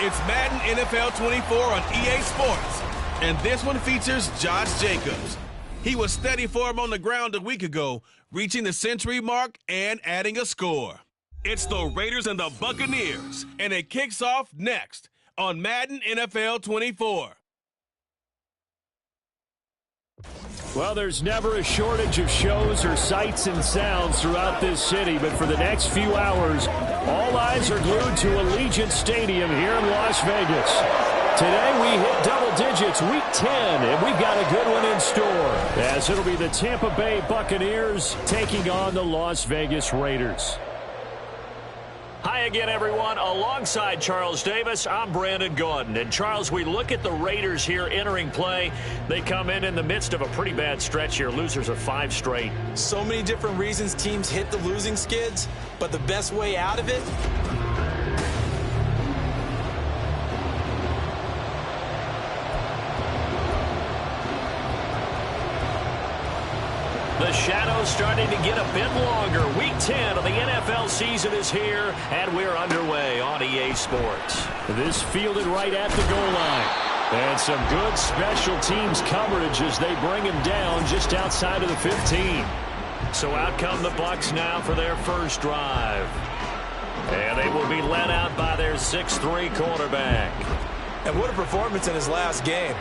It's Madden NFL 24 on EA Sports, and this one features Josh Jacobs. He was steady for him on the ground a week ago, reaching the century mark and adding a score. It's the Raiders and the Buccaneers, and it kicks off next on Madden NFL 24. Well, there's never a shortage of shows or sights and sounds throughout this city, but for the next few hours, all eyes are glued to Allegiant Stadium here in Las Vegas. Today we hit double digits, week 10, and we've got a good one in store, as it'll be the Tampa Bay Buccaneers taking on the Las Vegas Raiders. Hi again, everyone. Alongside Charles Davis, I'm Brandon Gaudin. And, Charles, we look at the Raiders here entering play. They come in the midst of a pretty bad stretch here, losers of 5 straight. So many different reasons teams hit the losing skids, but the best way out of it? The shadow's starting to get a bit longer. Week 10 of the NFL season is here, and we're underway on EA Sports. This fielded right at the goal line. And some good special teams coverage as they bring him down just outside of the 15. So out come the Bucs now for their first drive. And they will be led out by their 6'3" quarterback. And what a performance in his last game.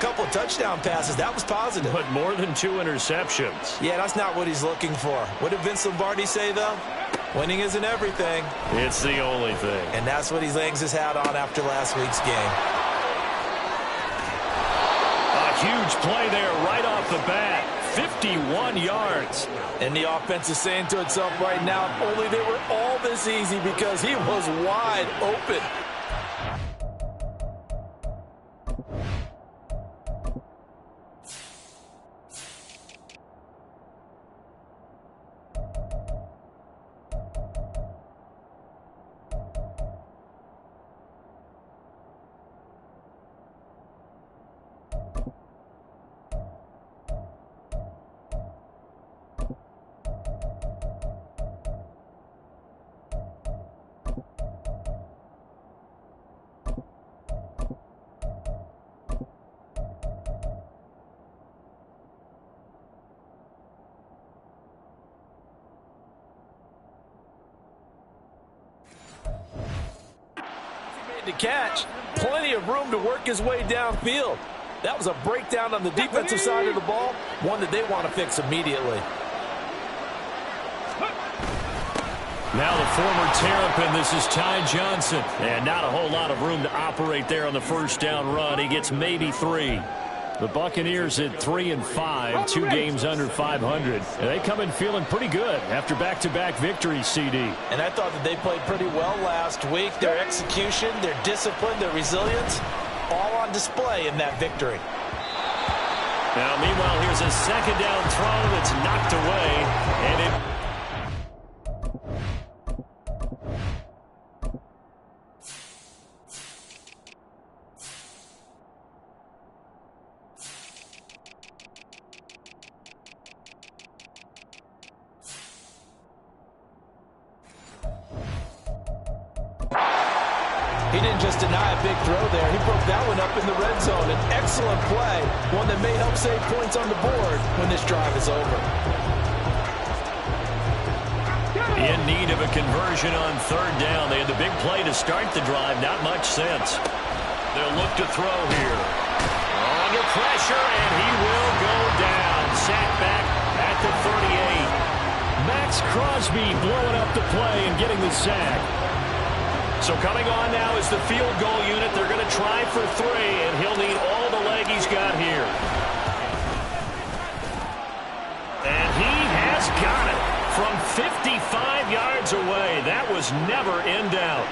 Couple of touchdown passes. That was positive. But more than 2 interceptions. Yeah, that's not what he's looking for. What did Vince Lombardi say, though? Winning isn't everything. It's the only thing. And that's what he hangs his hat on after last week's game. A huge play there right off the bat. 51 yards. And the offense is saying to itself right now, if only they were all this easy, because he was wide open. To catch, plenty of room to work his way downfield. That was a breakdown on the defensive side of the ball, one that they want to fix immediately. Now the former Terrapin, this is Ty Johnson. And not a whole lot of room to operate there on the first down run. He gets maybe 3. The Buccaneers at 3-5, 2 games under 500. And they come in feeling pretty good after back-to-back victories, CD. And I thought that they played pretty well last week. Their execution, their discipline, their resilience, all on display in that victory. Now, meanwhile, here's a second down throw that's knocked away. And it... He didn't just deny a big throw there. He broke that one up in the red zone. An excellent play, one that may help save points on the board when this drive is over. In need of a conversion on third down. They had the big play to start the drive. Not much sense. They'll look to throw here. Under pressure, and he will go down. Sacked back at the 38. Max Crosby blowing up the play and getting the sack. So coming on now is the field goal unit. They're going to try for 3, and he'll need all the leg he's got here. And he has got it from 55 yards away. That was never in doubt.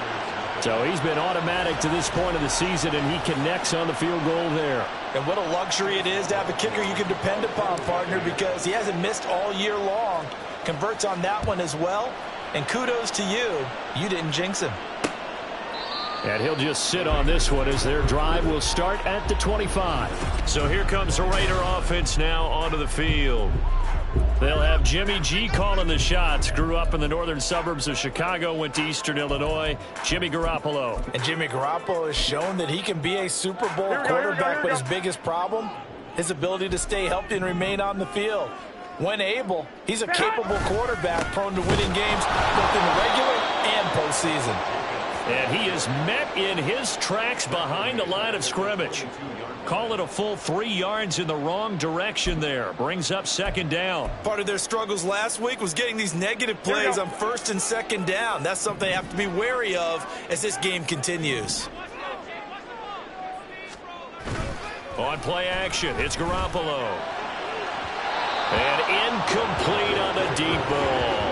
So he's been automatic to this point of the season, and he connects on the field goal there. And what a luxury it is to have a kicker you can depend upon, partner, because he hasn't missed all year long. Converts on that one as well. And kudos to you. You didn't jinx him. And he'll just sit on this one as their drive will start at the 25. So here comes the Raider offense now onto the field. They'll have Jimmy G calling the shots. Grew up in the northern suburbs of Chicago, went to Eastern Illinois. Jimmy Garoppolo. And Jimmy Garoppolo has shown that he can be a Super Bowl quarterback, but his biggest problem, his ability to stay healthy and remain on the field. When able, he's a capable quarterback prone to winning games both in the regular and postseason. And he is met in his tracks behind the line of scrimmage. Call it a full 3 yards in the wrong direction there. Brings up second down. Part of their struggles last week was getting these negative plays on first and second down. That's something they have to be wary of as this game continues. On play action, it's Garoppolo. And incomplete on the deep ball.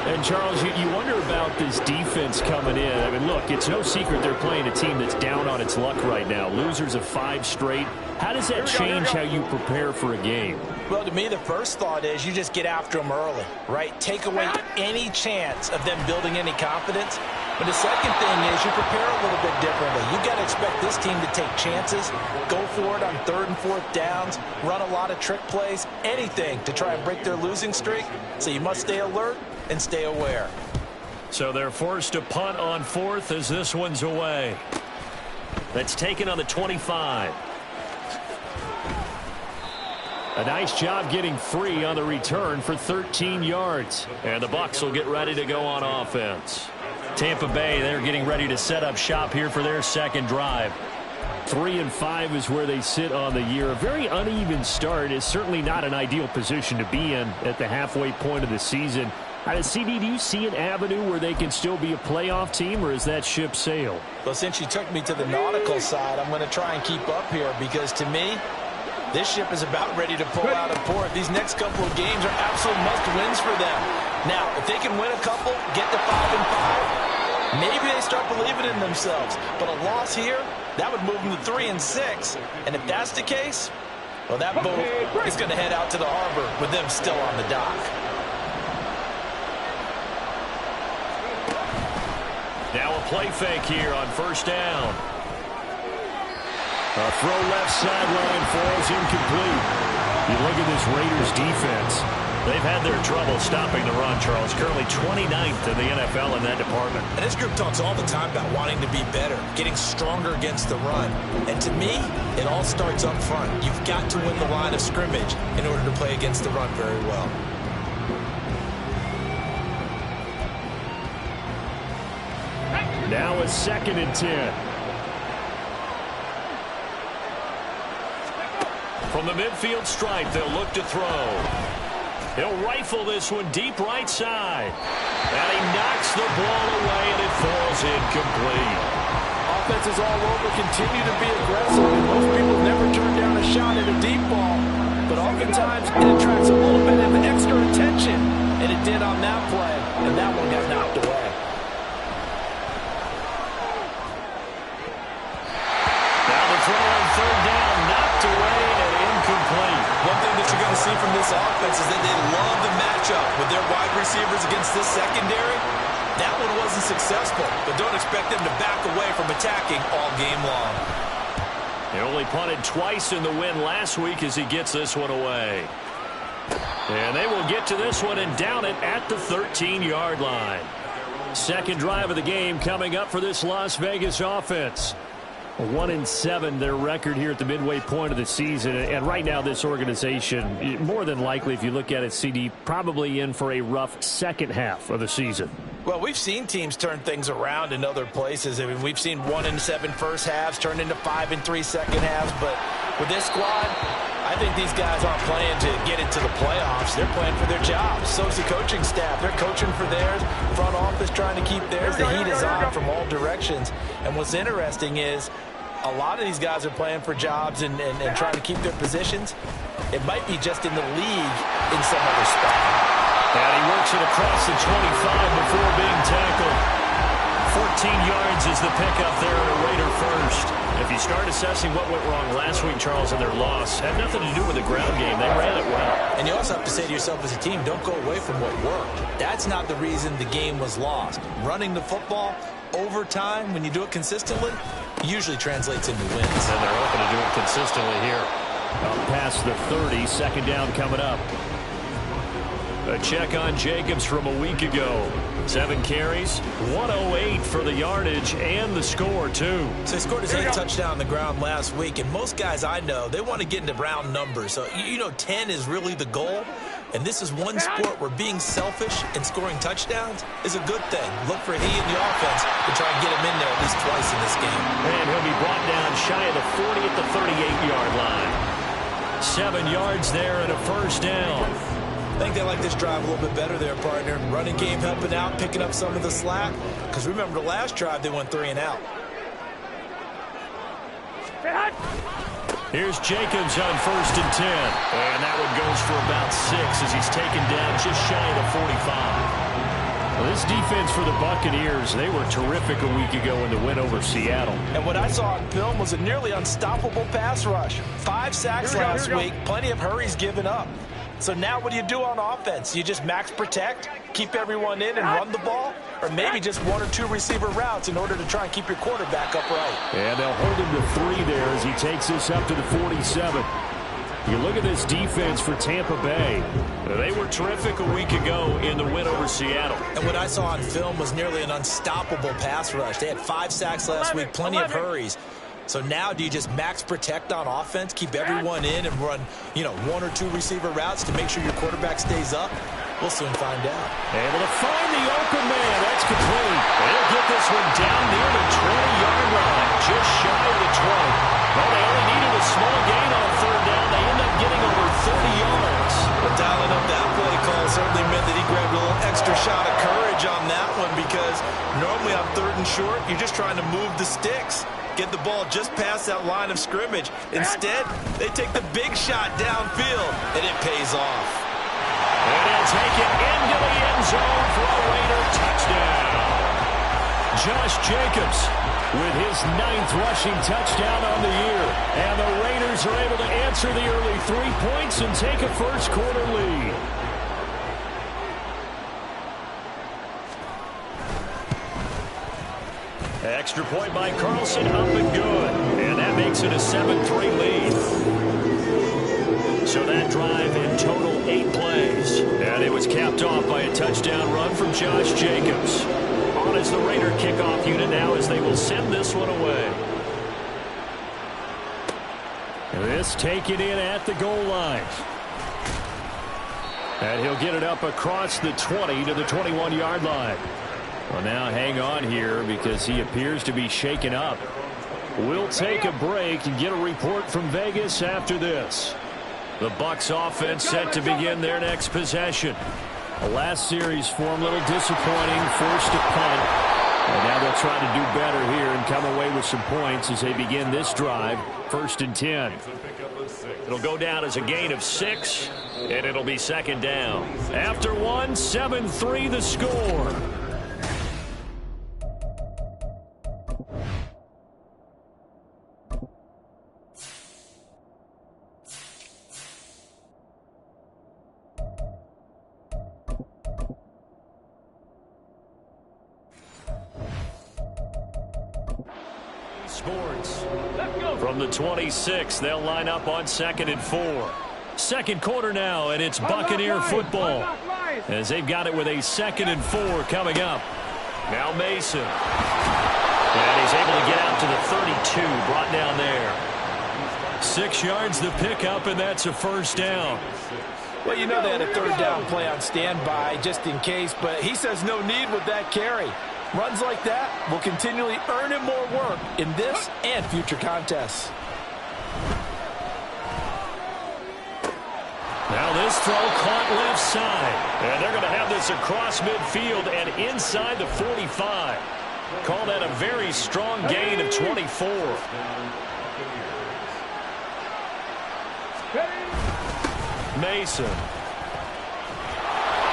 And, Charles, you wonder about this defense coming in. I mean, look, it's no secret they're playing a team that's down on its luck right now. Losers of 5 straight. How does that change how you prepare for a game? Well, to me, the first thought is you just get after them early, right? Take away any chance of them building any confidence. But the second thing is you prepare a little bit differently. You've got to expect this team to take chances, go for it on 3rd and 4th downs, run a lot of trick plays, anything to try and break their losing streak. So you must stay alert and stay aware. So they're forced to punt on 4th as this one's away. That's taken on the 25. A nice job getting free on the return for 13 yards. And the Bucs will get ready to go on offense. Tampa Bay, they're getting ready to set up shop here for their second drive. 3-5 is where they sit on the year. A very uneven start is certainly not an ideal position to be in at the halfway point of the season. CD, do you see an avenue where they can still be a playoff team, or is that ship sailed? Well, since you took me to the nautical side, I'm going to try and keep up here because, to me, this ship is about ready to pull out of port. These next couple of games are absolute must-wins for them. Now, if they can win a couple, get to 5-5, maybe they start believing in themselves. But a loss here, that would move them to 3-6. And if that's the case, well, that boat is going to head out to the harbor with them still on the dock. Now a play fake here on first down. A throw left sideline falls incomplete. You look at this Raiders defense. They've had their trouble stopping the run, Charles. Currently 29th in the NFL in that department. And this group talks all the time about wanting to be better, getting stronger against the run. And to me, it all starts up front. You've got to win the line of scrimmage in order to play against the run very well. Now a 2nd and 10. From the midfield stripe, they'll look to throw. He'll rifle this one deep right side. And he knocks the ball away, and it falls incomplete. Offenses all over continue to be aggressive, and most people never turn down a shot at a deep ball. But oftentimes, it attracts a little bit of extra attention, and it did on that play, and that one got knocked away. Now the throw on 3rd down, knocked away and incomplete. One thing that you're going to see from this offense is that they love the matchup with their wide receivers against this secondary. That one wasn't successful, but don't expect them to back away from attacking all game long. He only punted twice in the win last week as he gets this one away. And they will get to this one and down it at the 13-yard line. Second drive of the game coming up for this Las Vegas offense. 1-7 their record here at the midway point of the season, and right now this organization, more than likely if you look at it, CD, probably in for a rough second half of the season. Well, we've seen teams turn things around in other places. I mean, we've seen 1-7 first halves turn into 5-3 second halves, but with this squad, I think these guys aren't playing to get into the playoffs. They're playing for their jobs. So's the coaching staff. They're coaching for theirs. Front office trying to keep theirs. The heat is on from all directions. And what's interesting is a lot of these guys are playing for jobs and trying to keep their positions. It might be just in the league in some other spot. And he works it across the 25 before being tackled. 14 yards is the pickup there at a Raider first. If you start assessing what went wrong last week, Charles, and their loss, had nothing to do with the ground game. They ran it well. And you also have to say to yourself as a team, don't go away from what worked. That's not the reason the game was lost. Running the football over time, when you do it consistently, usually translates into wins. And they're open to do it consistently here. Up past the 30, second down coming up. A check on Jacobs from a week ago. 7 carries, 108 for the yardage and the score, too. So he scored his 8th touchdown on the ground last week, and most guys I know, they want to get into round numbers. So, 10 is really the goal. And this is one sport where being selfish and scoring touchdowns is a good thing. Look for he and the offense to try and get him in there at least twice in this game. And he'll be brought down shy of the 40 at the 38-yard line. 7 yards there and a first down. I think they like this drive a little bit better there, partner. Running game helping out, picking up some of the slack. Because remember the last drive, they went 3 and out. Here's Jacobs on 1st and 10. And that one goes for about 6 as he's taken down just shy of the 45. Well, this defense for the Buccaneers, they were terrific a week ago in the win over Seattle. And what I saw on film was a nearly unstoppable pass rush. 5 sacks last week, plenty of hurries given up. So now what do you do on offense? You just max protect, keep everyone in and run the ball? Or maybe just 1 or 2 receiver routes in order to try and keep your quarterback upright. And they'll hold him to 3 there as he takes this up to the 47. You look at this defense for Tampa Bay. They were terrific a week ago in the win over Seattle. And what I saw on film was nearly an unstoppable pass rush. They had 5 sacks last week, plenty of hurries. So now do you just max protect on offense, keep everyone in and run, 1 or 2 receiver routes to make sure your quarterback stays up? We'll soon find out. Able to find the open man. That's complete. They'll get this one down near the 20-yard line, just shy of the 20. Well, they only needed a small gain on 3rd down. They end up getting over 30 yards. But dialing up that play call certainly meant that he grabbed a little extra shot of courage on that one because normally on 3rd and short, you're just trying to move the sticks. Get the ball just past that line of scrimmage. Instead, they take the big shot downfield, and it pays off. And he'll take it into the end zone for a Raider touchdown. Josh Jacobs with his 9th rushing touchdown on the year. And the Raiders are able to answer the early 3 points and take a first-quarter lead. Extra point by Carlson, up and good. And that makes it a 7-3 lead. So that drive in total 8 plays. And it was capped off by a touchdown run from Josh Jacobs. On as the Raider kickoff unit now as they will send this one away. This taken in at the goal line. And he'll get it up across the 20 to the 21-yard line. Well, now hang on here because he appears to be shaken up. We'll take a break and get a report from Vegas after this. The Bucs offense set to begin their next possession. The last series form a little disappointing, forced to punt. And now they'll try to do better here and come away with some points as they begin this drive. 1st and 10. It'll go down as a gain of 6, and it'll be 2nd down. After 1, 7-3 the score. Sports. From the 26, they'll line up on 2nd and 4. Second quarter now, and it's Buccaneer football. As they've got it with a 2nd and 4 coming up. Now Mason. And he's able to get out to the 32, brought down there. 6 yards the pickup, and that's a first down. Well, they had a 3rd down play on standby just in case, but he says no need with that carry. Runs like that will continually earn him more work in this and future contests. Now this throw caught left side. And they're going to have this across midfield and inside the 45. Call that a very strong gain of 24. Mason.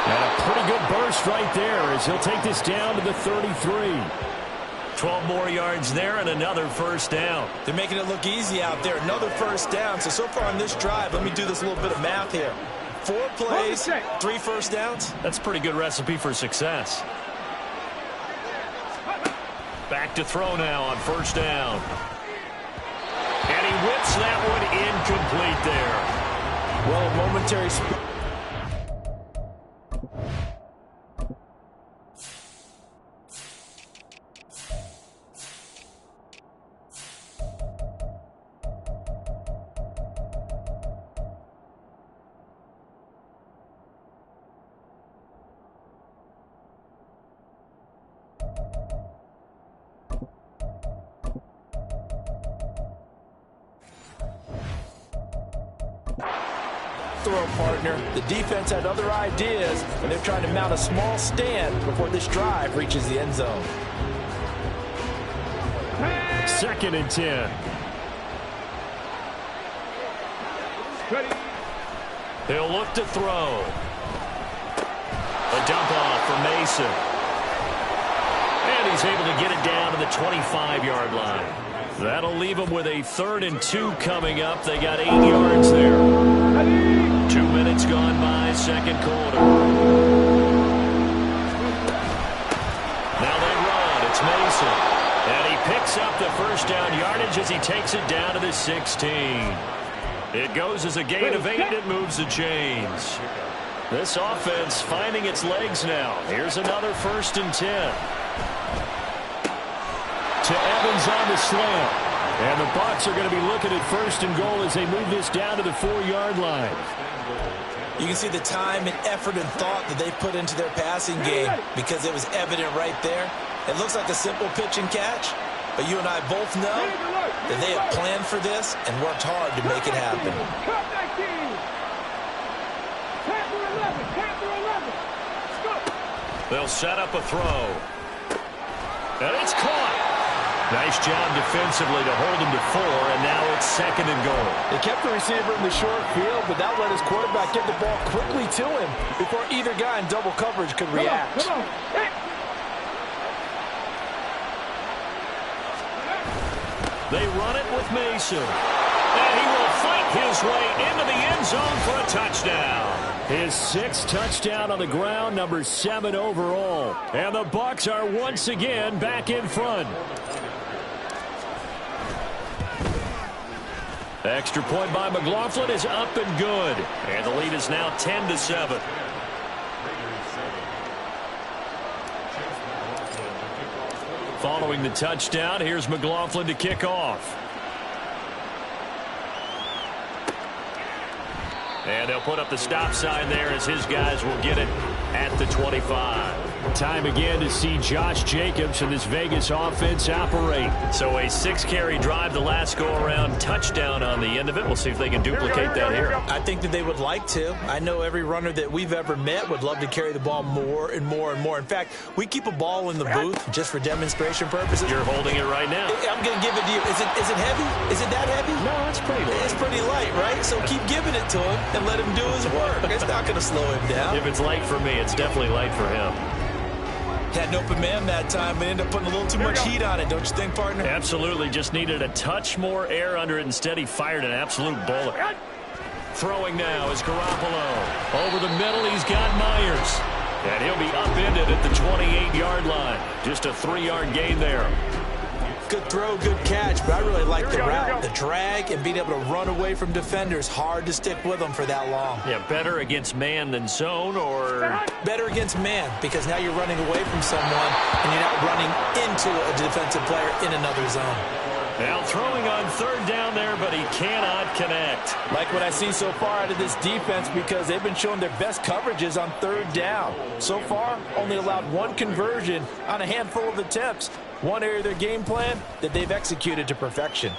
And a pretty good burst right there as he'll take this down to the 33. 12 more yards there and another first down. They're making it look easy out there. Another first down. So far on this drive, let me do this little bit of math here. 4 plays, 3 first downs. That's a pretty good recipe for success. Back to throw now on 1st down. And he whips that one incomplete there. Well, a momentary throw, partner. The defense had other ideas, and they're trying to mount a small stand before this drive reaches the end zone. 2nd and 10. He'll look to throw. A dump off for Mason. And he's able to get it down to the 25-yard line. That'll leave him with a 3rd and 2 coming up. They got 8 yards there. 2 minutes gone by, second quarter. Now they run. It's Mason. And he picks up the first down yardage as he takes it down to the 16. It goes as a gain of 8. It moves the chains. This offense finding its legs now. Here's another 1st and 10. To Evans on the slant. And the Bucs are going to be looking at 1st and goal as they move this down to the 4-yard line. You can see the time and effort and thought that they put into their passing game because it was evident right there. It looks like a simple pitch and catch, but you and I both know that they have planned for this and worked hard to make it happen. They'll set up a throw. And it's caught. Nice job defensively to hold him to 4, and now it's 2nd and goal. They kept the receiver in the short field, but that let his quarterback get the ball quickly to him before either guy in double coverage could react. Come on. Hey. They run it with Mason. And he will fight his way into the end zone for a touchdown. His 6th touchdown on the ground, number 7 overall. And the Bucs are once again back in front. Extra point by McLaughlin is up and good. And the lead is now 10-7. Following the touchdown, here's McLaughlin to kick off. And they'll put up the stop sign there as his guys will get it at the 25. Time again to see Josh Jacobs and this Vegas offense operate. So a 6-carry drive the last go-around, touchdown on the end of it. We'll see if they can duplicate that here. I think that they would like to. I know every runner that we've ever met would love to carry the ball more and more and more. In fact, we keep a ball in the booth just for demonstration purposes. You're holding it right now. I'm going to give it to you. Is it heavy? Is it that heavy? No, it's pretty light. It's pretty light, right? So keep giving it to him and let him do his work. It's not going to slow him down. If it's light for me, it's definitely light for him. Had an open man that time, but ended up putting a little too much heat on it, don't you think, partner? Absolutely. Just needed a touch more air under it. Instead, he fired an absolute bullet. Throwing now is Garoppolo. Over the middle, he's got Myers. And he'll be upended at the 28-yard line. Just a 3-yard gain there. Good throw, good catch, but I really like the route. The drag and being able to run away from defenders, hard to stick with them for that long. Yeah, better against man than zone, or? Better against man, because now you're running away from someone and you're not running into a defensive player in another zone. Now throwing on 3rd down there, but he cannot connect. Like what I see so far out of this defense, because they've been showing their best coverages on 3rd down. So far, only allowed 1 conversion on a handful of attempts. One area of their game plan that they've executed to perfection.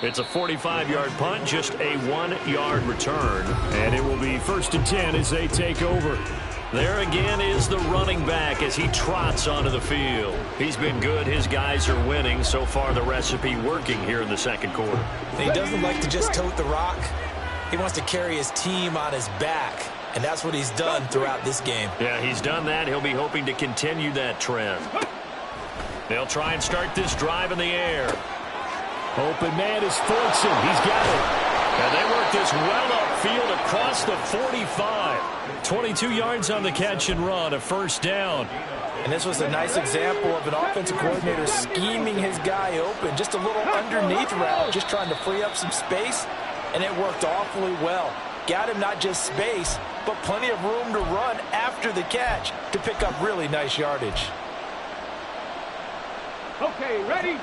It's a 45-yard punt, just a 1-yard return. And it will be 1st and 10 as they take over. There again is the running back as he trots onto the field. He's been good. His guys are winning. So far, the recipe working here in the second quarter. He doesn't like to just tote the rock. He wants to carry his team on his back. And that's what he's done throughout this game. Yeah, he's done that. He'll be hoping to continue that trend. They'll try and start this drive in the air. Open man is Fortson. He's got it. And they work this well upfield across the 45. 22 yards on the catch and run, a 1st down. And this was a nice example of an offensive coordinator scheming his guy open. Just a little underneath route, just trying to free up some space. And it worked awfully well. Got him not just space, but plenty of room to run after the catch to pick up really nice yardage. Okay, ready?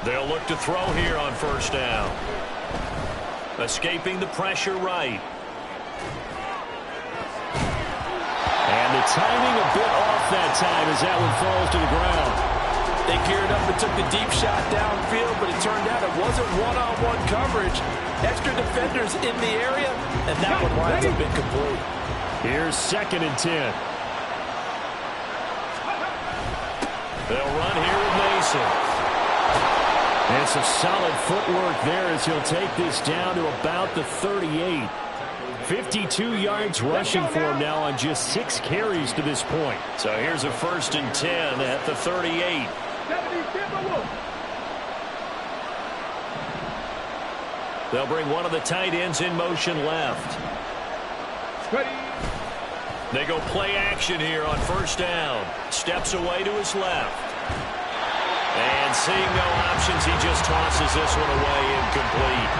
They'll look to throw here on first down. Escaping the pressure right. And the timing a bit off that time as that one falls to the ground. They geared up and took the deep shot downfield, but it turned out it wasn't one-on-one coverage. Extra defenders in the area, and that one winds up incomplete. Here's 2nd and 10. They'll run here with Mason. And some solid footwork there as he'll take this down to about the 38. 52 yards rushing for him now on just 6 carries to this point. So here's a 1st and 10 at the 38. They'll bring one of the tight ends in motion left. They go play action here on first down. Steps away to his left. And seeing no options, he just tosses this one away, incomplete.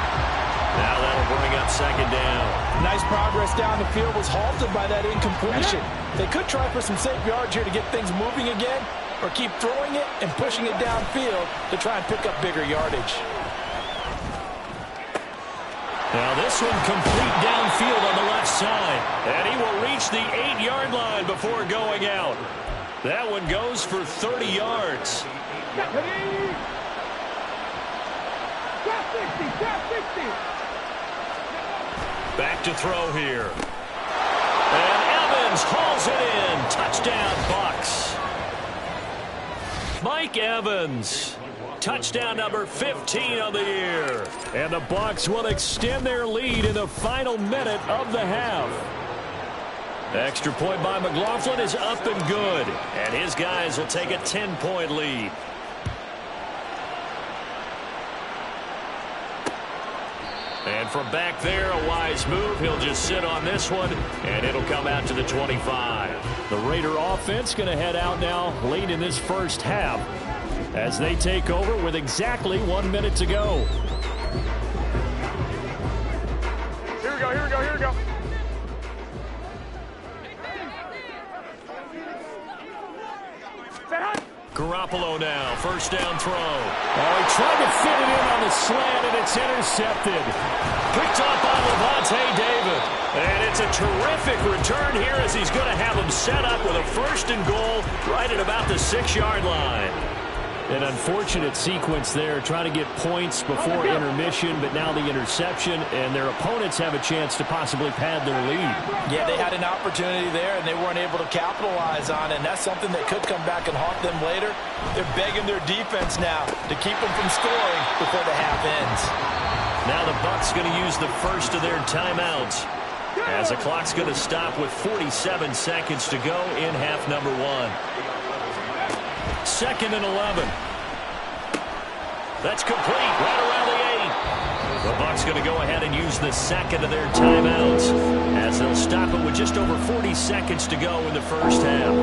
Now that'll bring up 2nd down. Nice progress down the field, was halted by that incompletion. They could try for some safe yards here to get things moving again, or keep throwing it and pushing it downfield to try and pick up bigger yardage. Now this one complete downfield on the left side. And he will reach the 8-yard line before going out. That one goes for 30 yards. Back to throw here. And Evans hauls it in. Touchdown, Bucs. Mike Evans. Touchdown number 15 on the year. And the Bucs will extend their lead in the final minute of the half. Extra point by McLaughlin is up and good. And his guys will take a 10-point lead. And from back there, a wise move. He'll just sit on this one, and it'll come out to the 25. The Raider offense going to head out now late in this first half as they take over with exactly 1 minute to go. Here we go, here we go, here we go. Garoppolo now, first down throw. Oh, he tried to fit it in on the slant, and it's intercepted. Picked up by Levante David. And it's a terrific return here as he's going to have him set up with a 1st and goal right at about the 6-yard line. An unfortunate sequence there, trying to get points before intermission, but now the interception, and their opponents have a chance to possibly pad their lead. Yeah, they had an opportunity there, and they weren't able to capitalize on it, and that's something that could come back and haunt them later. They're begging their defense now to keep them from scoring before the half ends. Now the Bucs going to use the first of their timeouts, as the clock's going to stop with 47 seconds to go in half number 1. 2nd and 11. That's complete right around the 8. The Bucs going to go ahead and use the second of their timeouts as they'll stop it with just over 40 seconds to go in the first half.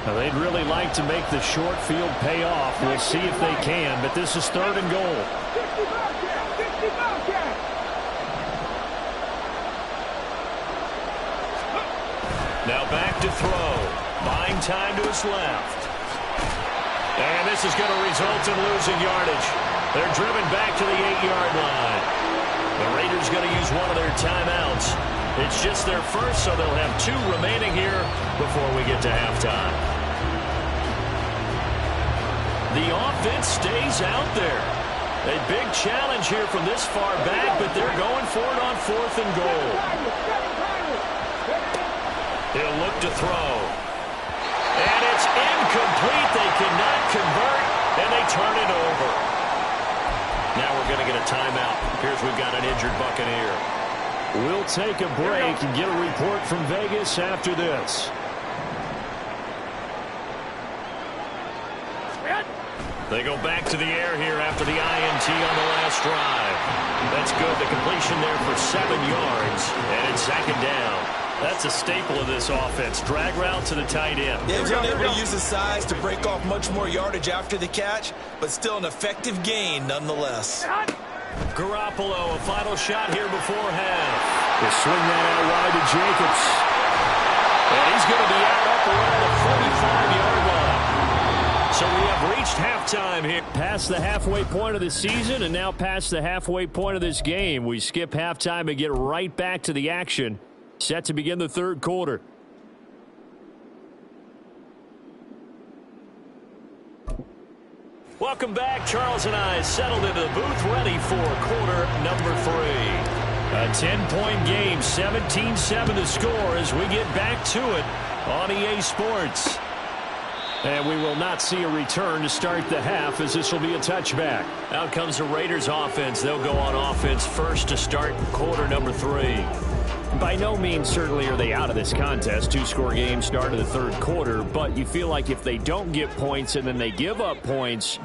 Now they'd really like to make the short field pay off. We'll see if they can, but this is 3rd and goal. Now back to throw. Buying time to his left. And this is going to result in losing yardage. They're driven back to the 8-yard line. The Raiders going to use one of their timeouts. It's just their first, so they'll have 2 remaining here before we get to halftime. The offense stays out there. A big challenge here from this far back, but they're going for it on 4th and goal. He'll look to throw. And it's incomplete. They cannot convert, and they turn it over. Now we're going to get a timeout. Here's we've got an injured Buccaneer. We'll take a break and get a report from Vegas after this. They go back to the air here after the INT on the last drive. That's good. The completion there for 7 yards, and it's 2nd down. That's a staple of this offense. Drag route to the tight end. Yeah, he's able to use his size to break off much more yardage after the catch, but still an effective gain nonetheless. Garoppolo, a final shot here before half. They swing that out wide to Jacobs. And he's going to be out up around the 45-yard line. So we have reached halftime here. Past the halfway point of the season and now past the halfway point of this game. We skip halftime and get right back to the action. Set to begin the third quarter. Welcome back. Charles and I settled into the booth ready for quarter number 3. A 10-point game, 17-7 the score as we get back to it on EA Sports. And we will not see a return to start the half as this will be a touchback. Out comes the Raiders offense. They'll go on offense first to start quarter number 3. By no means certainly are they out of this contest. 2-score game, start of the third quarter. But you feel like if they don't get points and then they give up points,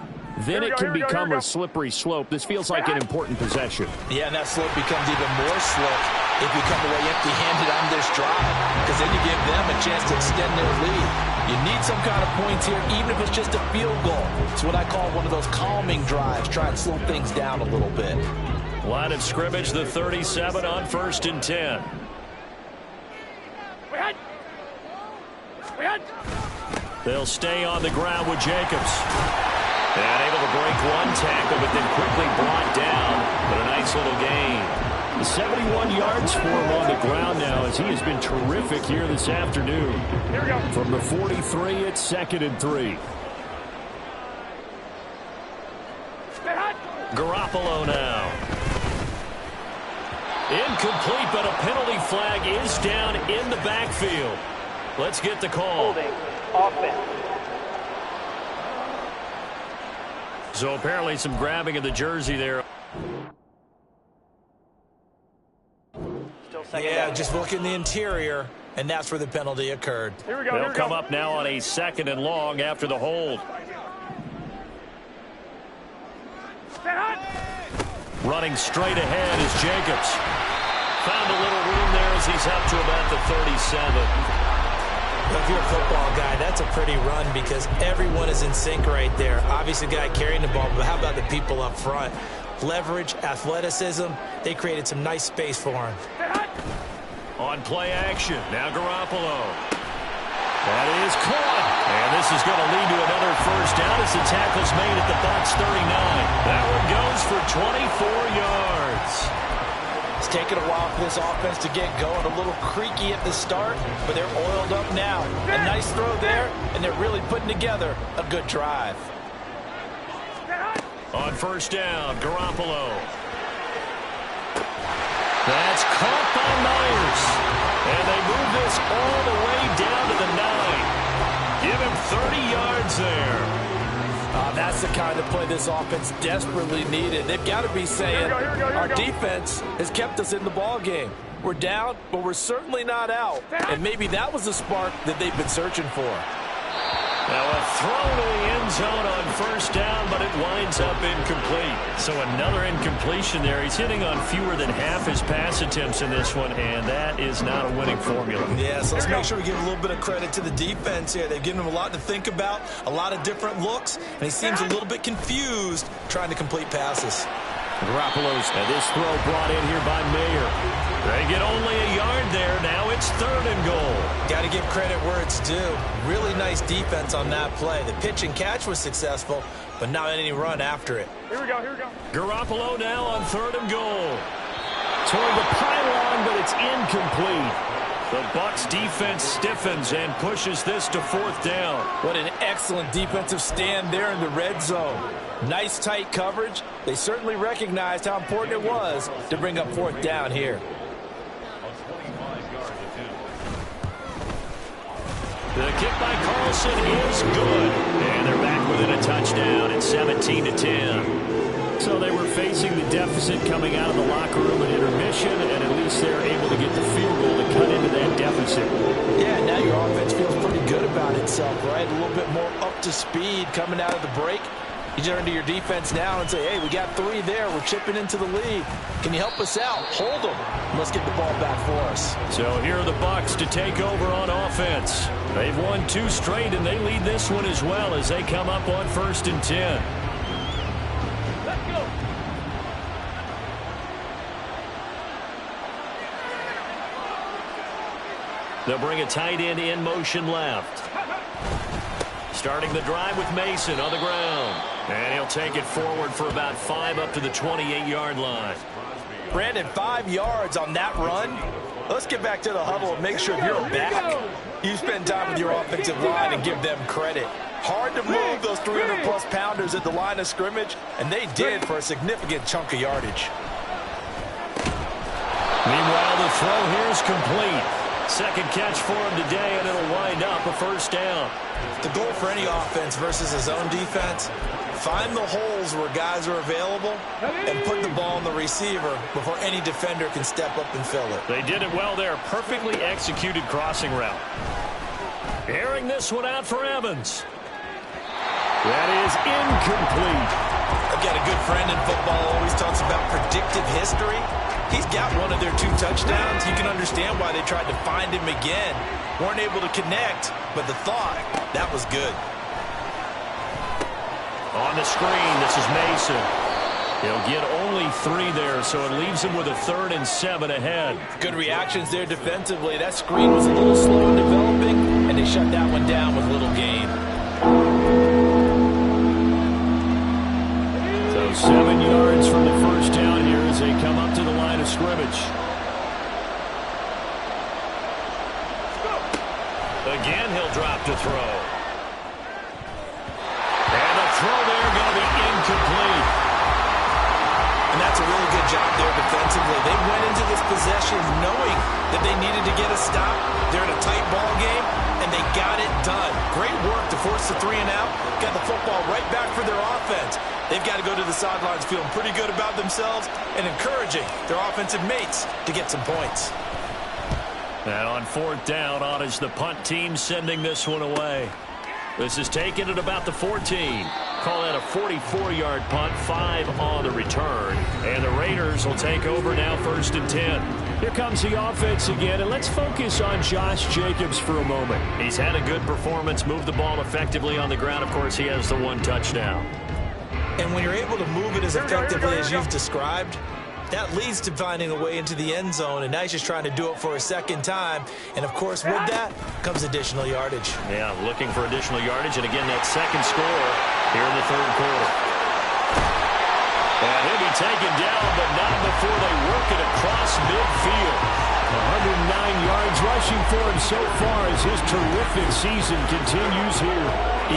then it can become a slippery slope. This feels like an important possession. Yeah, and that slope becomes even more slick if you come away empty-handed on this drive, because then you give them a chance to extend their lead. You need some kind of points here, even if it's just a field goal. It's what I call one of those calming drives. Try and slow things down a little bit. Line of scrimmage, the 37 on 1st and 10. They'll stay on the ground with Jacobs. And able to break one tackle, but then quickly brought down. But a nice little gain. 71 yards for him on the ground now as he has been terrific here this afternoon. Here we go. From the 43, it's 2nd and 3. Garoppolo now. Incomplete, but a penalty flag is down in the backfield. Let's get the call. Holding. Offense. So apparently some grabbing of the jersey there. Yeah, just look in the interior, and that's where the penalty occurred. Here we go. They'll come up now on a 2nd and long after the hold. Running straight ahead is Jacobs. Found a little room there as he's up to about the 37. If you're a football guy, that's a pretty run because everyone is in sync right there. Obviously, the guy carrying the ball, but how about the people up front? Leverage, athleticism, they created some nice space for him. On play action, now Garoppolo. That is caught. And this is going to lead to another first down as the tackle's made at the Bucs 39. That one goes for 24 yards. It's taken a while for this offense to get going. A little creaky at the start, but they're oiled up now. A nice throw there, and they're really putting together a good drive. On first down, Garoppolo. That's caught by Myers. And they move this all the way down to the 9. Give him 30 yards there. That's the kind of play this offense desperately needed. They've got to be saying, our defense has kept us in the ball game. We're down, but we're certainly not out. And maybe that was the spark that they've been searching for. Now a throw to the end zone on first down, but it winds up incomplete. So another incompletion there. He's hitting on fewer than half his pass attempts in this one, and that is not a winning formula. Yeah, so let's make sure we give a little bit of credit to the defense here. They've given him a lot to think about, a lot of different looks, and he seems a little bit confused trying to complete passes. Garoppolo's and this throw brought in here by Mayer. They get only a yard there. Now it's 3rd and goal. Got to give credit where it's due. Really nice defense on that play. The pitch and catch was successful, but not any run after it. Here we go. Garoppolo now on 3rd and goal. Toward the pylon, but it's incomplete. The Bucs defense stiffens and pushes this to 4th down. What an excellent defensive stand there in the red zone. Nice tight coverage. They certainly recognized how important it was to bring up 4th down here. The kick by Carlson is good. And they're back within a touchdown at 17-10. So they were facing the deficit coming out of the locker room at intermission, and at least they're able to get the field goal to cut into that deficit. Yeah, now your offense feels pretty good about itself, right? A little bit more up to speed coming out of the break. You turn to your defense now and say, hey, we got 3 there. We're chipping into the lead. Can you help us out? Hold them. Let's get the ball back for us. So here are the Bucs to take over on offense. They've won 2 straight, and they lead this one as well as they come up on 1st and 10. Let's go. They'll bring a tight end in motion left. Starting the drive with Mason on the ground. And he'll take it forward for about 5 up to the 28-yard line. Brandon, 5 yards on that run. Let's get back to the huddle and make sure you're back. You spend time with your offensive line and give them credit. Hard to move those 300-plus pounders at the line of scrimmage, and they did for a significant chunk of yardage. Meanwhile, the throw here is complete. Second catch for him today, and it'll wind up a first down. The goal for any offense versus a zone defense, find the holes where guys are available and put the ball on the receiver before any defender can step up and fill it. They did it well there. Perfectly executed crossing route. Airing this one out for Evans. That is incomplete. I've got a good friend in football, always talks about predictive history. He's got one of their 2 touchdowns. You can understand why they tried to find him again. Weren't able to connect, but the thought, that was good. On the screen, this is Mason. He'll get only 3 there, so it leaves him with a 3rd and 7 ahead. Good reactions there defensively. That screen was a little slow in developing, and they shut that one down with little gain. So 7 yards from the first down here as they come up to the line of scrimmage. Again, he'll drop to throw. And the throw there going to be incomplete. And that's a really good job there defensively. They went into this possession knowing that they needed to get a stop. They're in a tight ball game, and they got it done. Great work to force the 3 and out. Got the football right back for their offense. They've got to go to the sidelines feeling pretty good about themselves and encouraging their offensive mates to get some points. And on 4th down, on is the punt team sending this one away. This is taken at about the 14. Call that a 44-yard punt, 5 on the return. And the Raiders will take over now 1st and 10. Here comes the offense again, and let's focus on Josh Jacobs for a moment. He's had a good performance, moved the ball effectively on the ground. Of course, he has the 1 touchdown. And when you're able to move it as effectively as you've described, that leads to finding a way into the end zone, and now he's just trying to do it for a 2nd time. And, of course, with that comes additional yardage. Yeah, looking for additional yardage, and again, that 2nd score here in the 3rd quarter. And he'll be taken down, but not before they work it across midfield. 109 yards rushing for him so far as his terrific season continues here.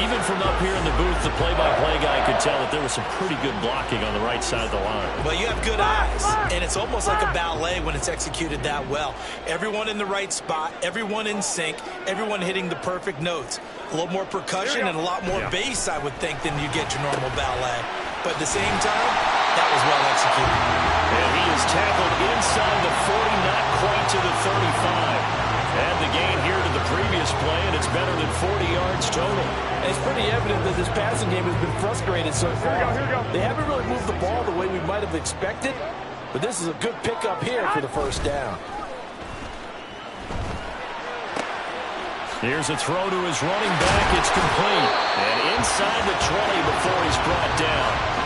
Even from up here in the booth, the play-by-play guy could tell that there was some pretty good blocking on the right side of the line. Well, you have good eyes, and it's almost like a ballet when it's executed that well. Everyone in the right spot, everyone in sync, everyone hitting the perfect notes. A little more percussion and a lot more bass, I would think, than you get your normal ballet. But at the same time, that was well executed. And he is tackled inside the 40, not quite to the 35. Add the gain here to the previous play, and it's better than 40 yards total. And it's pretty evident that this passing game has been frustrated so far. They haven't really moved the ball the way we might have expected, but this is a good pickup here for the 1st down. Here's a throw to his running back. It's complete. And inside the 20 before he's brought down.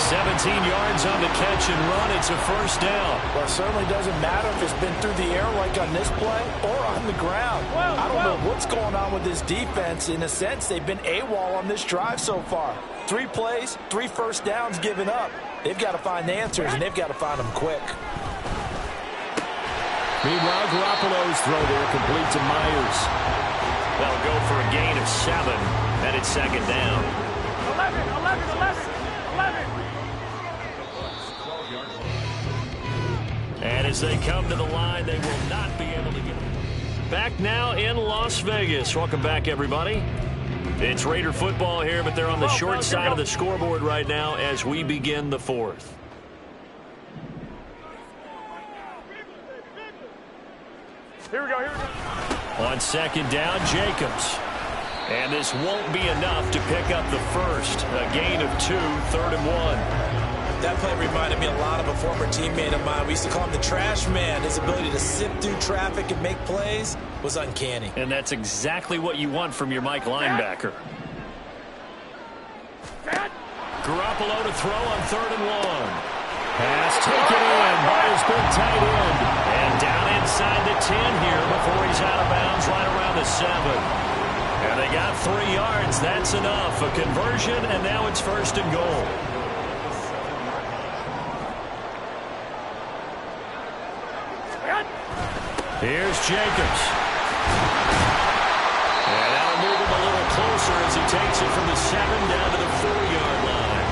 17 yards on the catch and run. It's a 1st down. Well, it certainly doesn't matter if it's been through the air like on this play or on the ground. I don't know what's going on with this defense. In a sense, they've been AWOL on this drive so far. 3 plays, 3 1st downs given up. They've got to find answers, and they've got to find them quick. Meanwhile, Garoppolo's throw there complete to Myers. They'll go for a gain of 7, and it's 2nd down. 11. And as they come to the line, they will not be able to get it. Back now in Las Vegas. Welcome back, everybody. It's Raider football here, but they're on the short side of the scoreboard right now as we begin the 4th. Here we go. On 2nd down, Jacobs. And this won't be enough to pick up the 1st. A gain of 2, 3rd and 1. That play reminded me a lot of a former teammate of mine. We used to call him the trash man. His ability to sift through traffic and make plays was uncanny. And that's exactly what you want from your Mike linebacker. Garoppolo to throw on 3rd and 1. Pass taken in by his big tight end. And down inside the 10 here before he's out of bounds right around the 7. And they got 3 yards. That's enough. A conversion, and now it's 1st and goal. Here's Jacobs. And now move him a little closer as he takes it from the 7 down to the 4-yard line.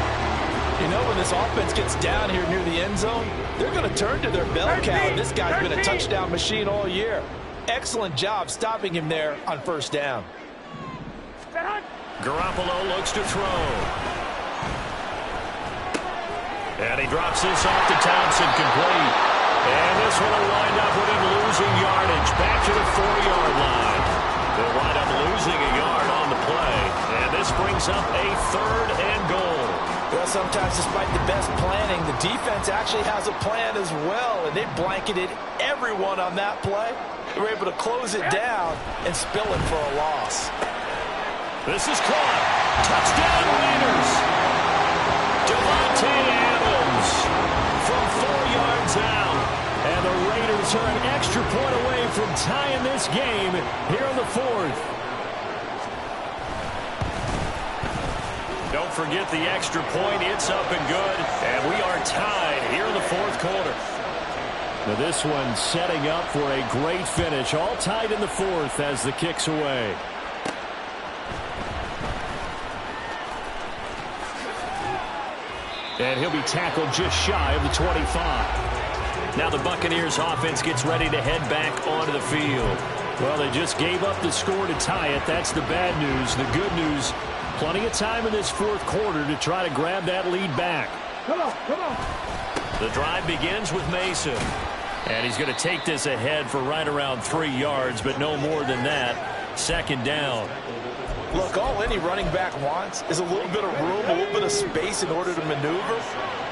You know, when this offense gets down here near the end zone, they're going to turn to their bell cow. This guy's been a touchdown machine all year. Excellent job stopping him there on 1st down. Garoppolo looks to throw. And he drops this off to Thompson, complete. And this one will wind up with him losing yardage back to the 4-yard line. They'll wind up losing a yard on the play. And this brings up a 3rd and goal. Well, sometimes despite the best planning, the defense actually has a plan as well. And they blanketed everyone on that play. They were able to close it down and spill it for a loss. This is caught. Touchdown Raiders. Devontae Adams from 4 yards out. And the Raiders are an extra point away from tying this game here in the 4th. Don't forget the extra point. It's up and good. And we are tied here in the 4th quarter. Now this one setting up for a great finish. All tied in the 4th as the kick's away. And he'll be tackled just shy of the 25. Now the Buccaneers offense gets ready to head back onto the field. Well, they just gave up the score to tie it. That's the bad news. The good news, plenty of time in this 4th quarter to try to grab that lead back. Come on, come on. The drive begins with Mason. And he's going to take this ahead for right around 3 yards, but no more than that. 2nd down. Look, all any running back wants is a little bit of room, a little bit of space in order to maneuver.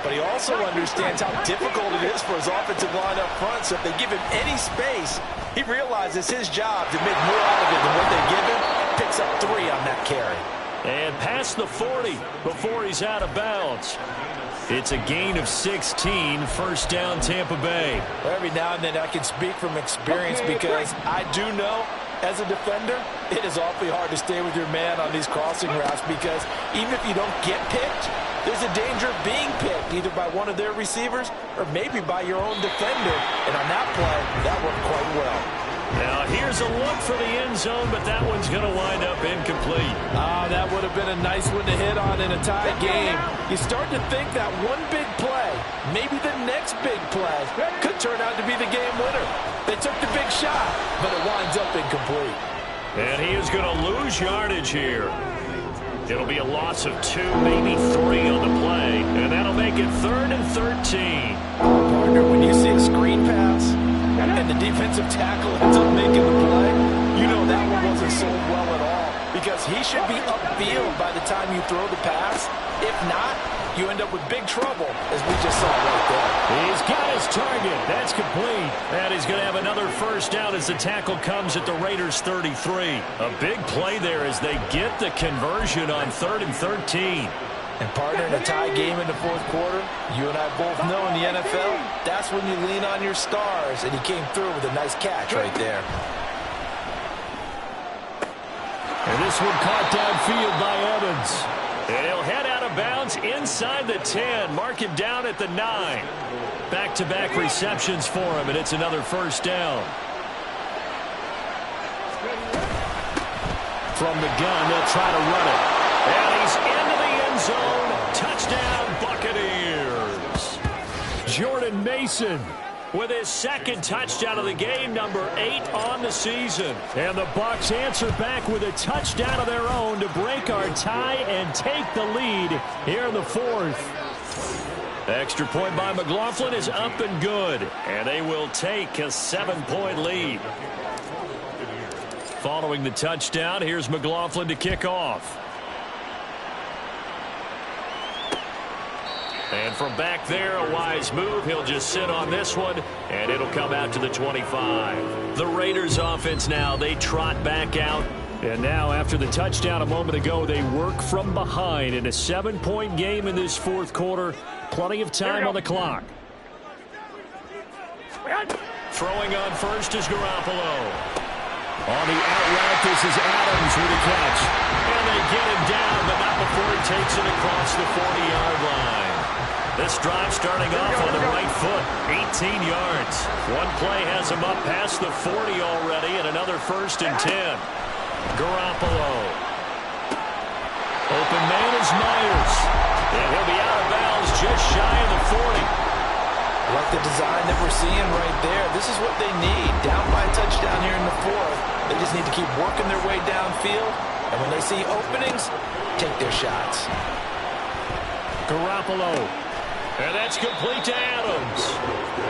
But he also understands how difficult it is for his offensive line up front. So if they give him any space, he realizes his job to make more out of it than what they give him. Picks up 3 on that carry. And past the 40 before he's out of bounds. It's a gain of 16, 1st down Tampa Bay. Every now and then I can speak from experience because I do know as a defender, it is awfully hard to stay with your man on these crossing routes because even if you don't get picked, there's a danger of being picked either by one of their receivers or maybe by your own defender. And on that play, that worked quite well. Now here's a look for the end zone, but that one's going to wind up incomplete. That would have been a nice one to hit on in a tie game. You start to think that one big play, maybe the next big play, could turn out to be the game winner. They took the big shot, but it winds up incomplete. And he is going to lose yardage here. It'll be a loss of 2, maybe 3 on the play, and that'll make it 3rd and 13. Partner, when you see a screen pass and the defensive tackle ends up making the play, you know that one wasn't sold well at all because he should be upfield by the time you throw the pass. If not, you end up with big trouble, as we just saw right there. He's got his target. That's complete. And he's going to have another 1st down as the tackle comes at the Raiders' 33. A big play there as they get the conversion on 3rd and 13. And partner, in a tie game in the 4th quarter, you and I both know in the NFL, that's when you lean on your stars, and he came through with a nice catch right there. And this one caught downfield by Evans. And he'll head out of bounds inside the 10. Mark him down at the 9. Back-to-back receptions for him, and it's another 1st down. From the gun, they'll try to run it. And he's into the end zone. Touchdown, Buccaneers. Jordan Mason with his 2nd touchdown of the game, number 8 on the season. And the Bucs answer back with a touchdown of their own to break our tie and take the lead here in the 4th. Extra point by McLaughlin is up and good, and they will take a 7-point lead. Following the touchdown, here's McLaughlin to kick off. And from back there, a wise move. He'll just sit on this one, and it'll come out to the 25. The Raiders offense now, they trot back out. And now, after the touchdown a moment ago, they work from behind in a 7-point game in this 4th quarter. Plenty of time on the clock. Throwing on first is Garoppolo. On the out route, this is Adams with a catch. And they get him down, but not before he takes it across the 40-yard line. This drive starting off on the right foot, 18 yards. One play has him up past the 40 already, and another 1st and 10. Garoppolo. Open man is Myers. And he'll be out of bounds just shy of the 40. Like the design that we're seeing right there. This is what they need. Down by a touchdown here in the 4th. They just need to keep working their way downfield. And when they see openings, take their shots. Garoppolo. And that's complete to Adams.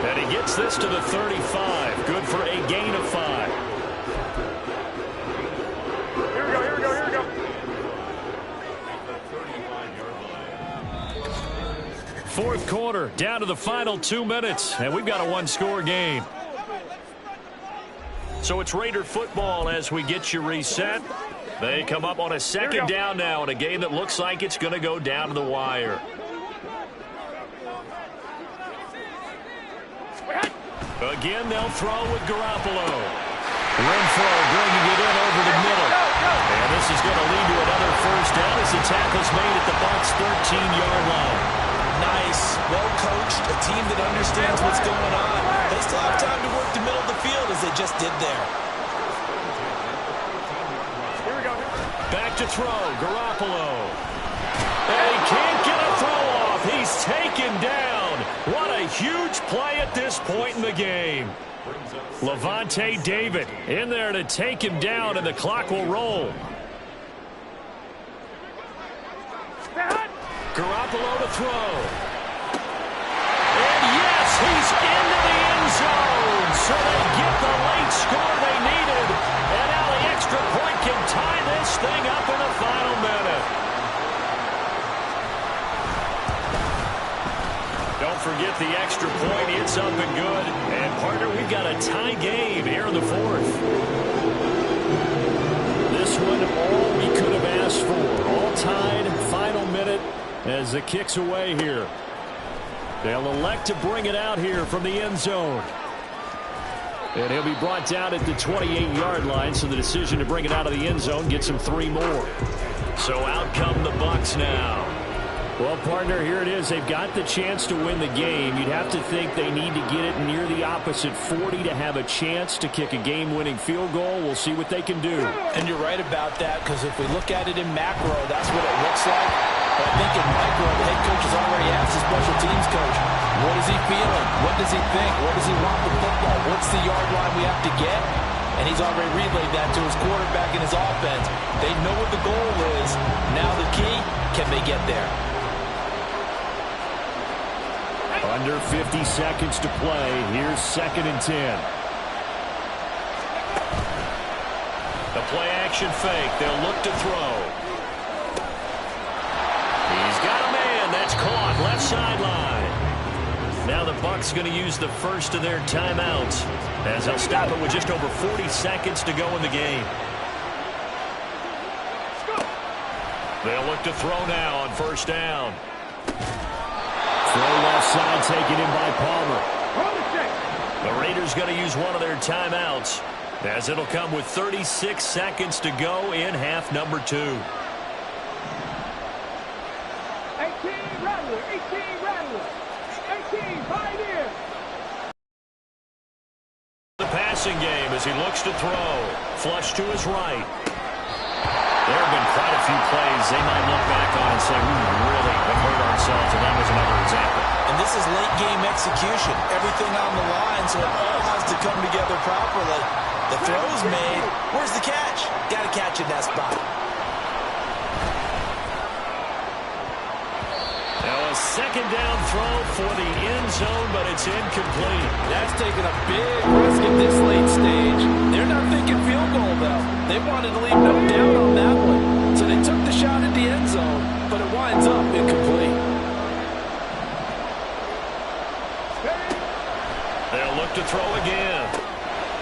And he gets this to the 35. Good for a gain of 5. Here we go, here we go, here we go. Fourth quarter, down to the final 2 minutes, and we've got a one-score game. So it's Raider football as we get you reset. They come up on a second down now in a game that looks like it's going to go down to the wire. Again, they'll throw with Garoppolo. Renfro bringing it in over the middle. And this is going to lead to another first down as the tackle's made at the Bucs' 13-yard line. Nice, well-coached, a team that understands what's going on. They still have time to work the middle of the field as they just did there. Here we go. Back to throw, Garoppolo. And he can't get a throw off. He's taken down. What a huge play at this point in the game. Levante David in there to take him down, and the clock will roll. Garoppolo to throw. And yes, he's into the end zone. So they get the late score they needed. And now the extra point can tie this thing up in the final minute. Don't forget the extra point. It's up and good. And, partner, we've got a tie game here in the 4th. This one, all we could have asked for. All tied, final minute as the kick's away here. They'll elect to bring it out here from the end zone. And he'll be brought down at the 28-yard line, so the decision to bring it out of the end zone gets him 3 more. So out come the Bucs now. Well, partner, here it is. They've got the chance to win the game. You'd have to think they need to get it near the opposite 40 to have a chance to kick a game-winning field goal. We'll see what they can do. And you're right about that, because if we look at it in macro, that's what it looks like. But I think in micro, the head coach has already asked the special teams coach, what is he feeling? What does he think? What does he want with football? What's the yard line we have to get? And he's already relayed that to his quarterback and his offense. They know what the goal is. Now the key, can they get there? Under 50 seconds to play. Here's 2nd and 10. The play action fake. They'll look to throw. He's got a man. That's caught. Left sideline. Now the Bucs going to use the first of their timeouts as they'll stop it with just over 40 seconds to go in the game. They'll look to throw now on first down. Throw left side taken in by Palmer. The Raiders going to use one of their timeouts as it'll come with 36 seconds to go in half number 2. 18 Rattler, 18 Rattler, 18 Pioneer. The passing game as he looks to throw. Flush to his right. There have been quite a few plays they might look back on and say, we really have hurt ourselves, and that was another example. And this is late game execution. Everything on the line, so it all has to come together properly. The throw's made. Where's the catch? Got to catch in that spot. Now a second down throw for the end zone, but it's incomplete. That's taking a big risk at this late stage. They're not thinking field goal, though. They wanted to leave no doubt on that one. So they took the shot at the end zone, but it winds up incomplete. They'll look to throw again.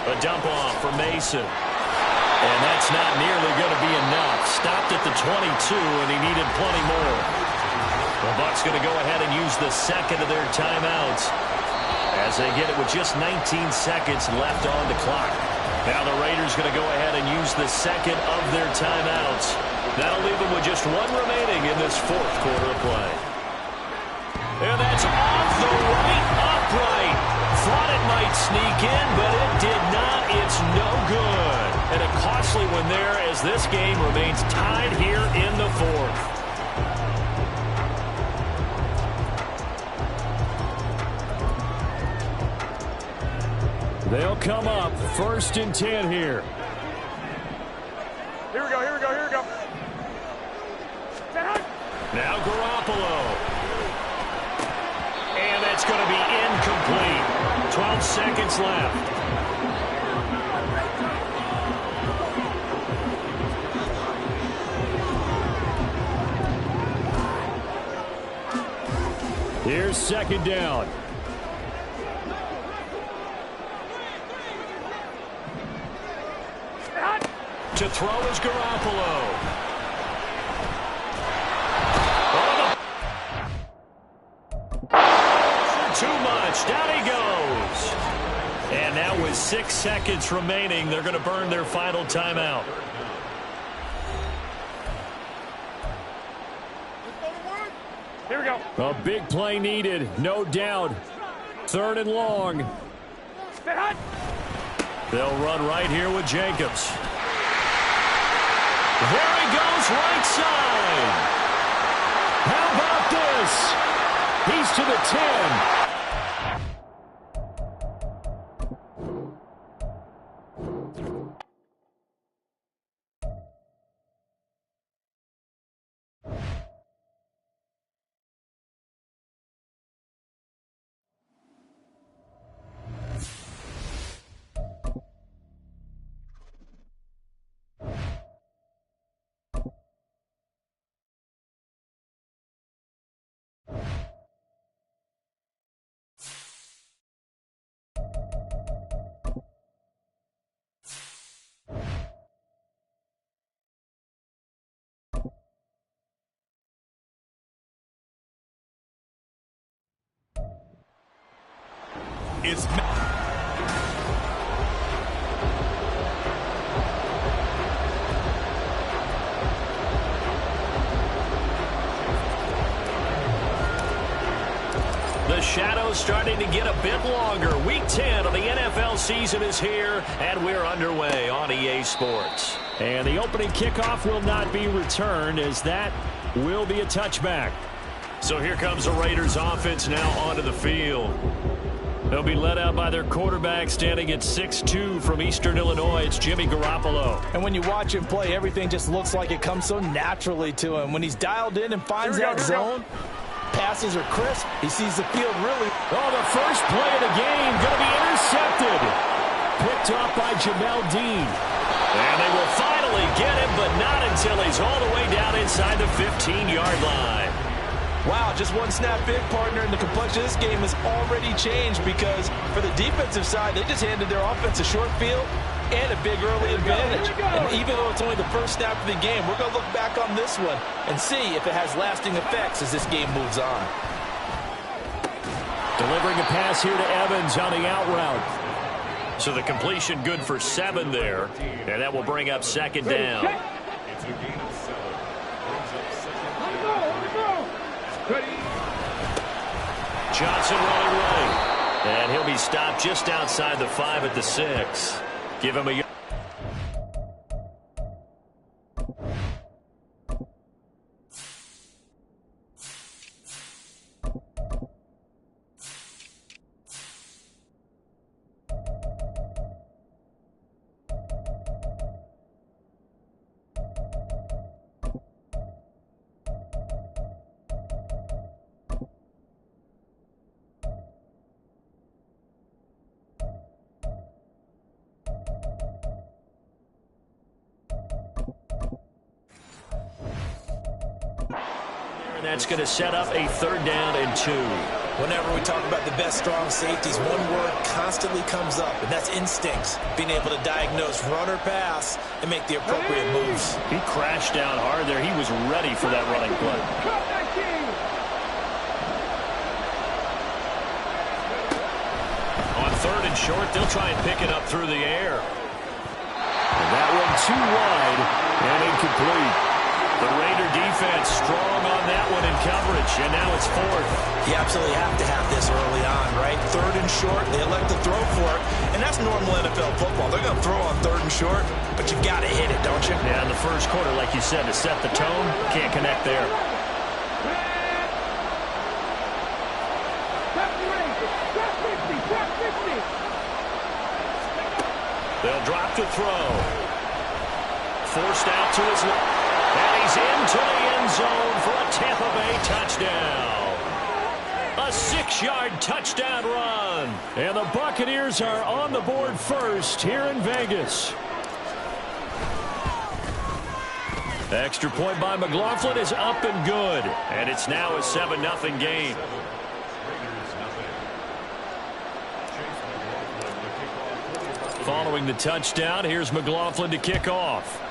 A dump off for Mason. And that's not nearly going to be enough. Stopped at the 22, and he needed plenty more. The Bucs going to go ahead and use the second of their timeouts as they get it with just 19 seconds left on the clock. Now the Raiders going to go ahead and use the second of their timeouts. That'll leave them with just one remaining in this fourth quarter of play. And that's off the right upright. Thought it might sneak in, but it did not. It's no good. And a costly one there as this game remains tied here in the fourth. They'll come up 1st and 10 here. Here we go, here we go, here we go. Now Garoppolo. And that's going to be incomplete. 12 seconds left. Here's 2nd down. To throw is Garoppolo. Too much. Down he goes. And now with 6 seconds remaining, they're going to burn their final timeout. Here we go. A big play needed, no doubt. 3rd and long. They'll run right here with Jacobs. There he goes, right side. How about this? He's to the 10. It's the shadow's starting to get a bit longer. Week 10 of the NFL season is here, and we're underway on EA Sports. And the opening kickoff will not be returned, as that will be a touchback. So here comes the Raiders offense now onto the field. They'll be led out by their quarterback standing at 6'2" from Eastern Illinois. It's Jimmy Garoppolo. And when you watch him play, everything just looks like it comes so naturally to him. When he's dialed in and finds that zone, passes are crisp. He sees the field really. Oh, the first play of the game going to be intercepted. Picked off by Jamel Dean. And they will finally get him, but not until he's all the way down inside the 15-yard line. Wow, just one snap big, partner, and the complexion of this game has already changed because for the defensive side, they just handed their offense a short field and a big early advantage. And even though it's only the first snap of the game, we're going to look back on this one and see if it has lasting effects as this game moves on. Delivering a pass here to Evans on the out route. So the completion good for 7 there, and that will bring up 2nd down. Johnson running right. And he'll be stopped just outside the 5 at the 6. Give him a... That's going to set up a 3rd down and 2. Whenever we talk about the best strong safeties, one word constantly comes up, and that's instincts. Being able to diagnose run or pass and make the appropriate moves. He crashed down hard there. He was ready for that running play. and short. They'll try and pick it up through the air. And that one too wide and incomplete. The Raider defense strong on that one in coverage, and now it's fourth. You absolutely have to have this early on, right? Third and short, they elect to throw for it, and that's normal NFL football. They're going to throw on third and short, but you've got to hit it, don't you? Yeah, in the first quarter, like you said, to set the tone, can't connect there. They'll drop to throw. Forced out to his left. And he's into the end zone for a Tampa Bay touchdown. A 6-yard touchdown run. And the Buccaneers are on the board first here in Vegas. The extra point by McLaughlin is up and good. And it's now a 7-0 game. Following the touchdown, here's McLaughlin to kick off.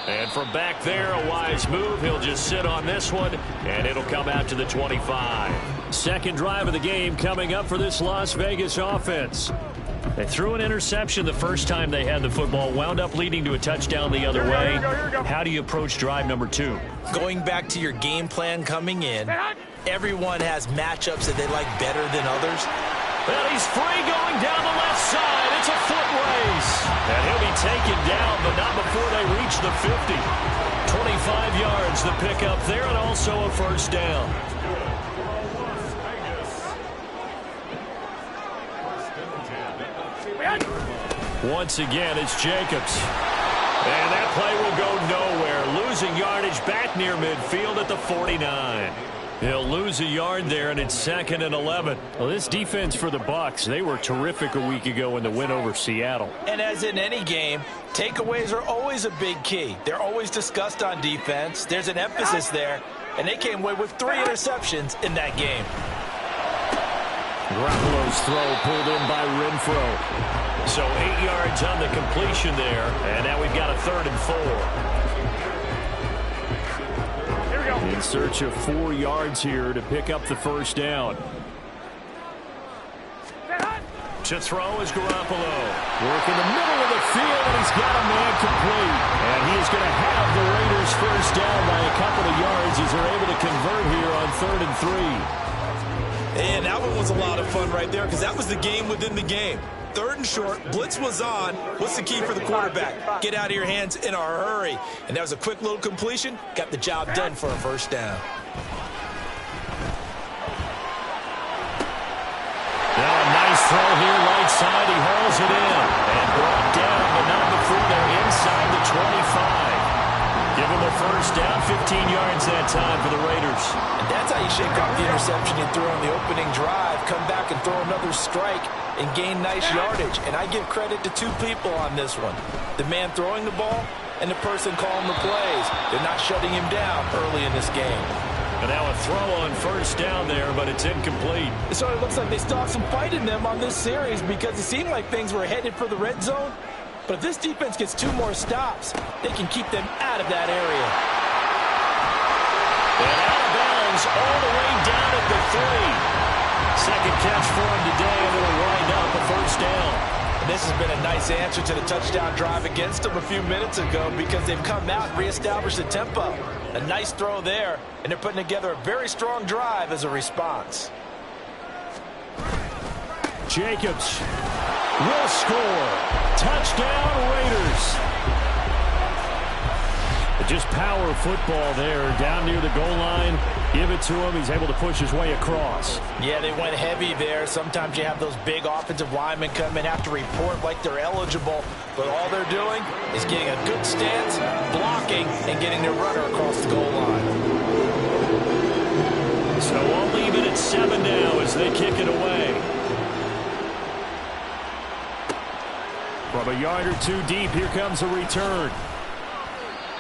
And from back there, a wise move. He'll just sit on this one, and it'll come out to the 25. Second drive of the game coming up for this Las Vegas offense. They threw an interception the first time they had the football, wound up leading to a touchdown the other way. How do you approach drive number 2? Going back to your game plan coming in, everyone has matchups that they like better than others. Well, he's free going down the left side. It's a foot race. And he'll be taken down, but not before they reach the 50. 25 yards the pickup there, and also a first down. Once again, it's Jacobs. And that play will go nowhere. Losing yardage back near midfield at the 49. He'll lose a yard there, and it's 2nd and 11. Well, this defense for the Bucs, they were terrific a week ago in the win over Seattle. And as in any game, takeaways are always a big key. They're always discussed on defense. There's an emphasis there, and they came away with 3 interceptions in that game. Garoppolo's throw pulled in by Renfro. So 8 yards on the completion there, and now we've got a 3rd and 4. In search of 4 yards here to pick up the first down. To throw is Garoppolo. Work in the middle of the field, and he's got a man complete. And he is going to have the Raiders first down by a couple of yards as they're able to convert here on 3rd and 3. And that one was a lot of fun right there because that was the game within the game. 3rd and short, blitz was on. What's the key for the quarterback? Get out of your hands in a hurry. And that was a quick little completion. Got the job done for a first down. Now a nice throw here, right side. He hauls it in. And brought down, but not before they're inside the 25. Give him a first down, 15 yards that time for the Raiders. And that's how you shake off the interception he threw on the opening drive. Come back and throw another strike and gain nice yardage. And I give credit to 2 people on this one. The man throwing the ball and the person calling the plays. They're not shutting him down early in this game. And now a throw on first down there, but it's incomplete. So it looks like they still have some fight in them on this series because it seemed like things were headed for the red zone. But if this defense gets 2 more stops, they can keep them out of that area. And out of bounds all the way down at the 3. Second catch for him today, and it'll wind up a first down. And this has been a nice answer to the touchdown drive against them a few minutes ago because they've come out and reestablished the tempo. A nice throw there, and they're putting together a very strong drive as a response. Jacobs will score. Touchdown, Raiders. Just power football there down near the goal line. Give it to him. He's able to push his way across. Yeah, they went heavy there. Sometimes you have those big offensive linemen come in, have to report like they're eligible. But all they're doing is getting a good stance, blocking, and getting their runner across the goal line. So we'll leave it at 7 now as they kick it away. From a yard or 2 deep, here comes a return.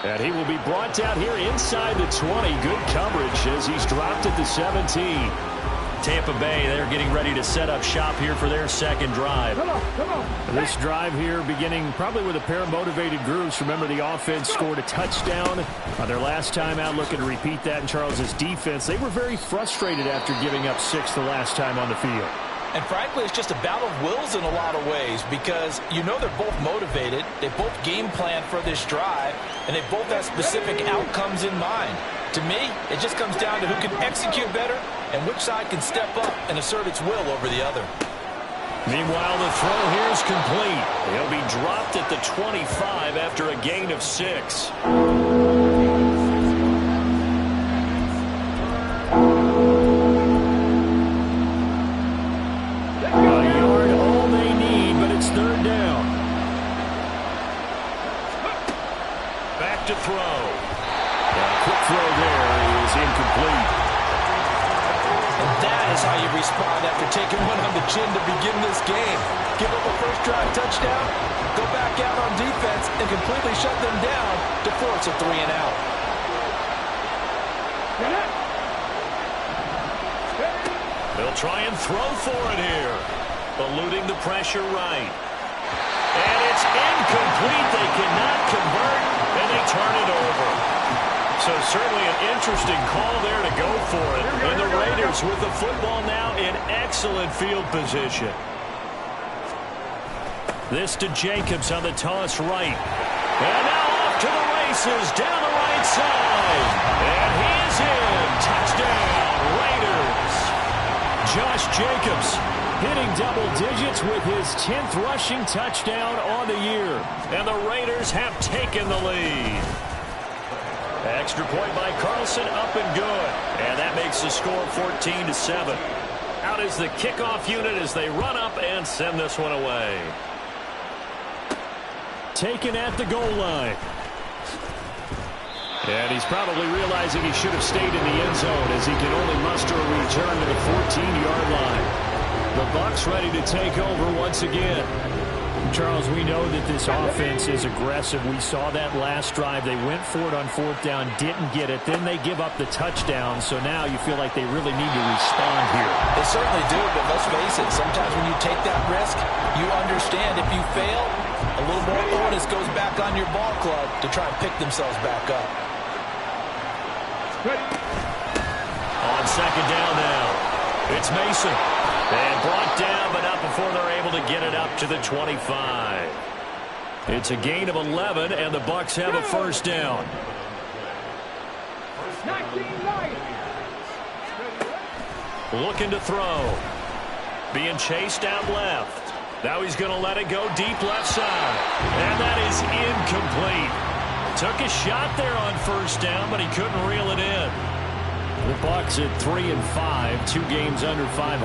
And he will be brought down here inside the 20. Good coverage as he's dropped at the 17. Tampa Bay, they're getting ready to set up shop here for their second drive. This drive here beginning probably with a pair of motivated groups. Remember, the offense scored a touchdown on their last time out, looking to repeat that in Charles's defense. They were very frustrated after giving up 6 the last time on the field. And frankly, it's just a battle of wills in a lot of ways because you know they're both motivated, they both game plan for this drive, and they both have specific outcomes in mind. To me, it just comes down to who can execute better and which side can step up and assert its will over the other. Meanwhile, the throw here is complete. He'll be dropped at the 25 after a gain of 6. Third down. Back to throw. A quick throw there is incomplete. And that is how you respond after taking one on the chin to begin this game. Give up a first drive touchdown, go back out on defense, and completely shut them down to force a 3 and out. They'll try and throw for it here. Eluding the pressure right. And it's incomplete. They cannot convert, and they turn it over. So certainly an interesting call there to go for it. And the Raiders with the football now in excellent field position. This to Jacobs on the toss right. And now off to the races down the right side. And he is in. Touchdown, Raiders. Josh Jacobs hitting double digits with his 10th rushing touchdown on the year. And the Raiders have taken the lead. Extra point by Carlson, up and good. And that makes the score 14-7. Out is the kickoff unit as they run up and send this one away. Taken at the goal line. And he's probably realizing he should have stayed in the end zone as he can only muster a return to the 14-yard line. The Bucs ready to take over once again. Charles, we know that this offense is aggressive. We saw that last drive. They went for it on 4th down, didn't get it. Then they give up the touchdown. So now you feel like they really need to respond here. They certainly do, but let's face it. Sometimes when you take that risk, you understand if you fail, a little more onus goes back on your ball club to try and pick themselves back up. On 2nd down now, it's Mason. And brought down, but not before they're able to get it up to the 25. It's a gain of 11, and the Bucs have a first down. Looking to throw. Being chased out left. Now he's going to let it go deep left side. And that is incomplete. Took a shot there on 1st down, but he couldn't reel it in. The Bucs at 3-5, 2 games under 500.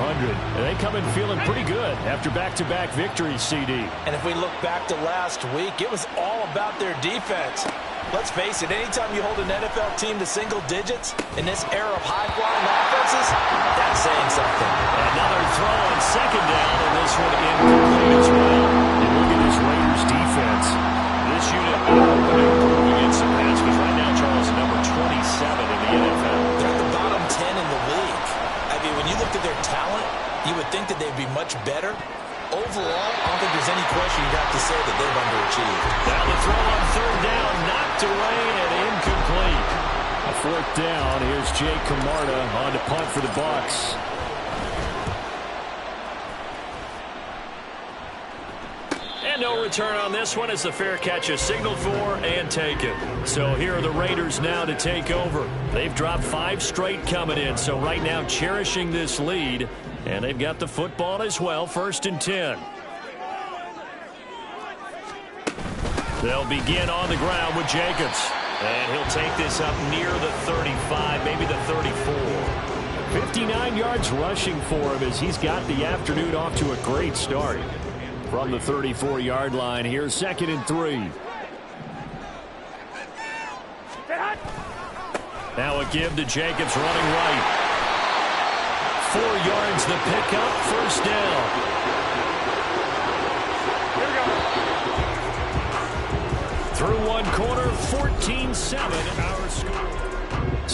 And they come in feeling pretty good after back-to-back victories, CD. And if we look back to last week, it was all about their defense. Let's face it, anytime you hold an NFL team to single digits in this era of high-flying offenses, that's saying something. Another throw on 2nd down, and this one incomplete as well. And look at this Raiders defense. This unit improving against the pass, because right now Charles is number 27 in the NFL. They're at the bottom 10 in the league. I mean, when you looked at their talent, you would think that they'd be much better. Overall, I don't think there's any question you'd have to say that they've underachieved. Now the throw on 3rd down, knocked away and incomplete. A 4th down. Here's Jake Camarda on to punt for the Bucs. And no return on this one as the fair catch is signaled for and taken. So here are the Raiders now to take over. They've dropped 5 straight coming in, so right now cherishing this lead. And they've got the football as well, 1st and 10. They'll begin on the ground with Jacobs. And he'll take this up near the 35, maybe the 34. 59 yards rushing for him as he's got the afternoon off to a great start. From the 34-yard line, here's 2nd and 3. Now a give to Jacobs running right. 4 yards the pickup, 1st down. Here we go. Through one corner, 14-7 our score.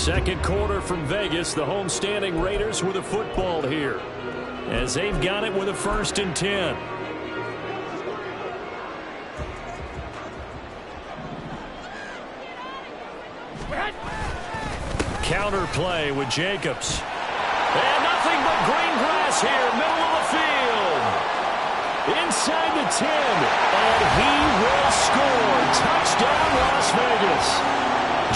Second quarter from Vegas. The homestanding Raiders with a football here, as they've got it with a 1st and 10. Counter play with Jacobs. And nothing but green grass here, middle of the field. Inside the 10. And he will score. Touchdown, Las Vegas.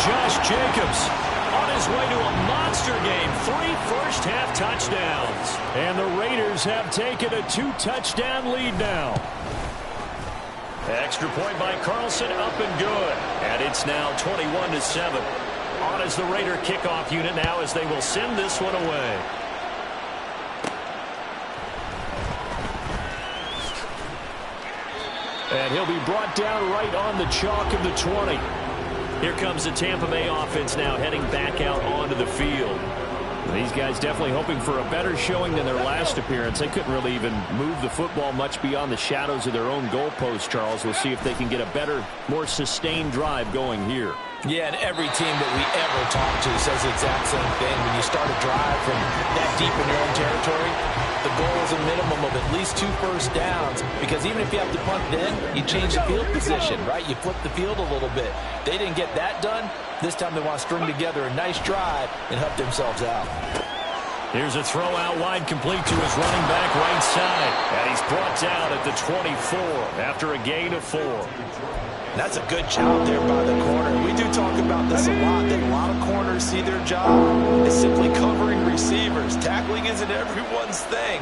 Josh Jacobs on his way to a monster game. 3 first-half touchdowns. And the Raiders have taken a 2-touchdown lead now. Extra point by Carlson, up and good. And it's now 21-7. On as the Raider kickoff unit now, as they will send this one away. And he'll be brought down right on the chalk of the 20. Here comes the Tampa Bay offense now heading back out onto the field. These guys definitely hoping for a better showing than their last appearance. They couldn't really even move the football much beyond the shadows of their own goalpost, Charles. We'll see if they can get a better, more sustained drive going here. Yeah, and every team that we ever talk to says the exact same thing. When you start a drive from that deep in your own territory, the goal is a minimum of at least 2 first downs, because even if you have to punt then, you change the field position, right? You flip the field a little bit. They didn't get that done. This time they want to string together a nice drive and help themselves out. Here's a throw out wide, complete to his running back right side. And he's brought down at the 24 after a gain of 4. That's a good job there by the corner. We do talk about this a lot, that a lot of corners see their job is simply covering receivers. Tackling isn't everyone's thing.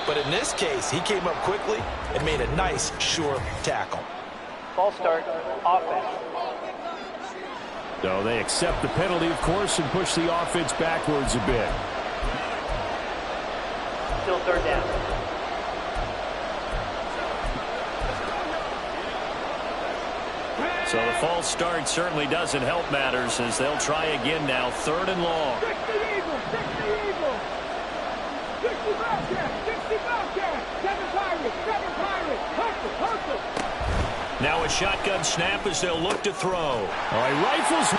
But in this case, he came up quickly and made a nice, sure tackle. False start, offense. So they accept the penalty, of course, and push the offense backwards a bit. Still 3rd down. So the false start certainly doesn't help matters, as they'll try again now, 3rd and long. 60 Eagles, 60 Eagles. 60 Bobcats, 60 Bobcats. 7 Pirates, 7 Pirates. Hustle, hustle. Now a shotgun snap as they'll look to throw. All right, rifles.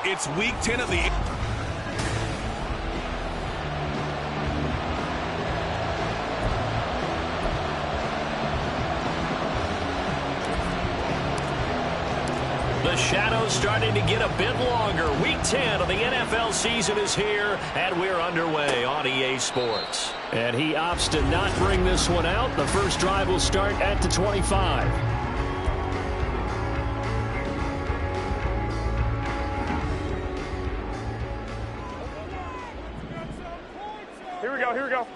It's week 10 of the... The shadows starting to get a bit longer. Week 10 of the NFL season is here, and we're underway on EA Sports. And he opts to not bring this one out. The first drive will start at the 25. Here we go, here we go.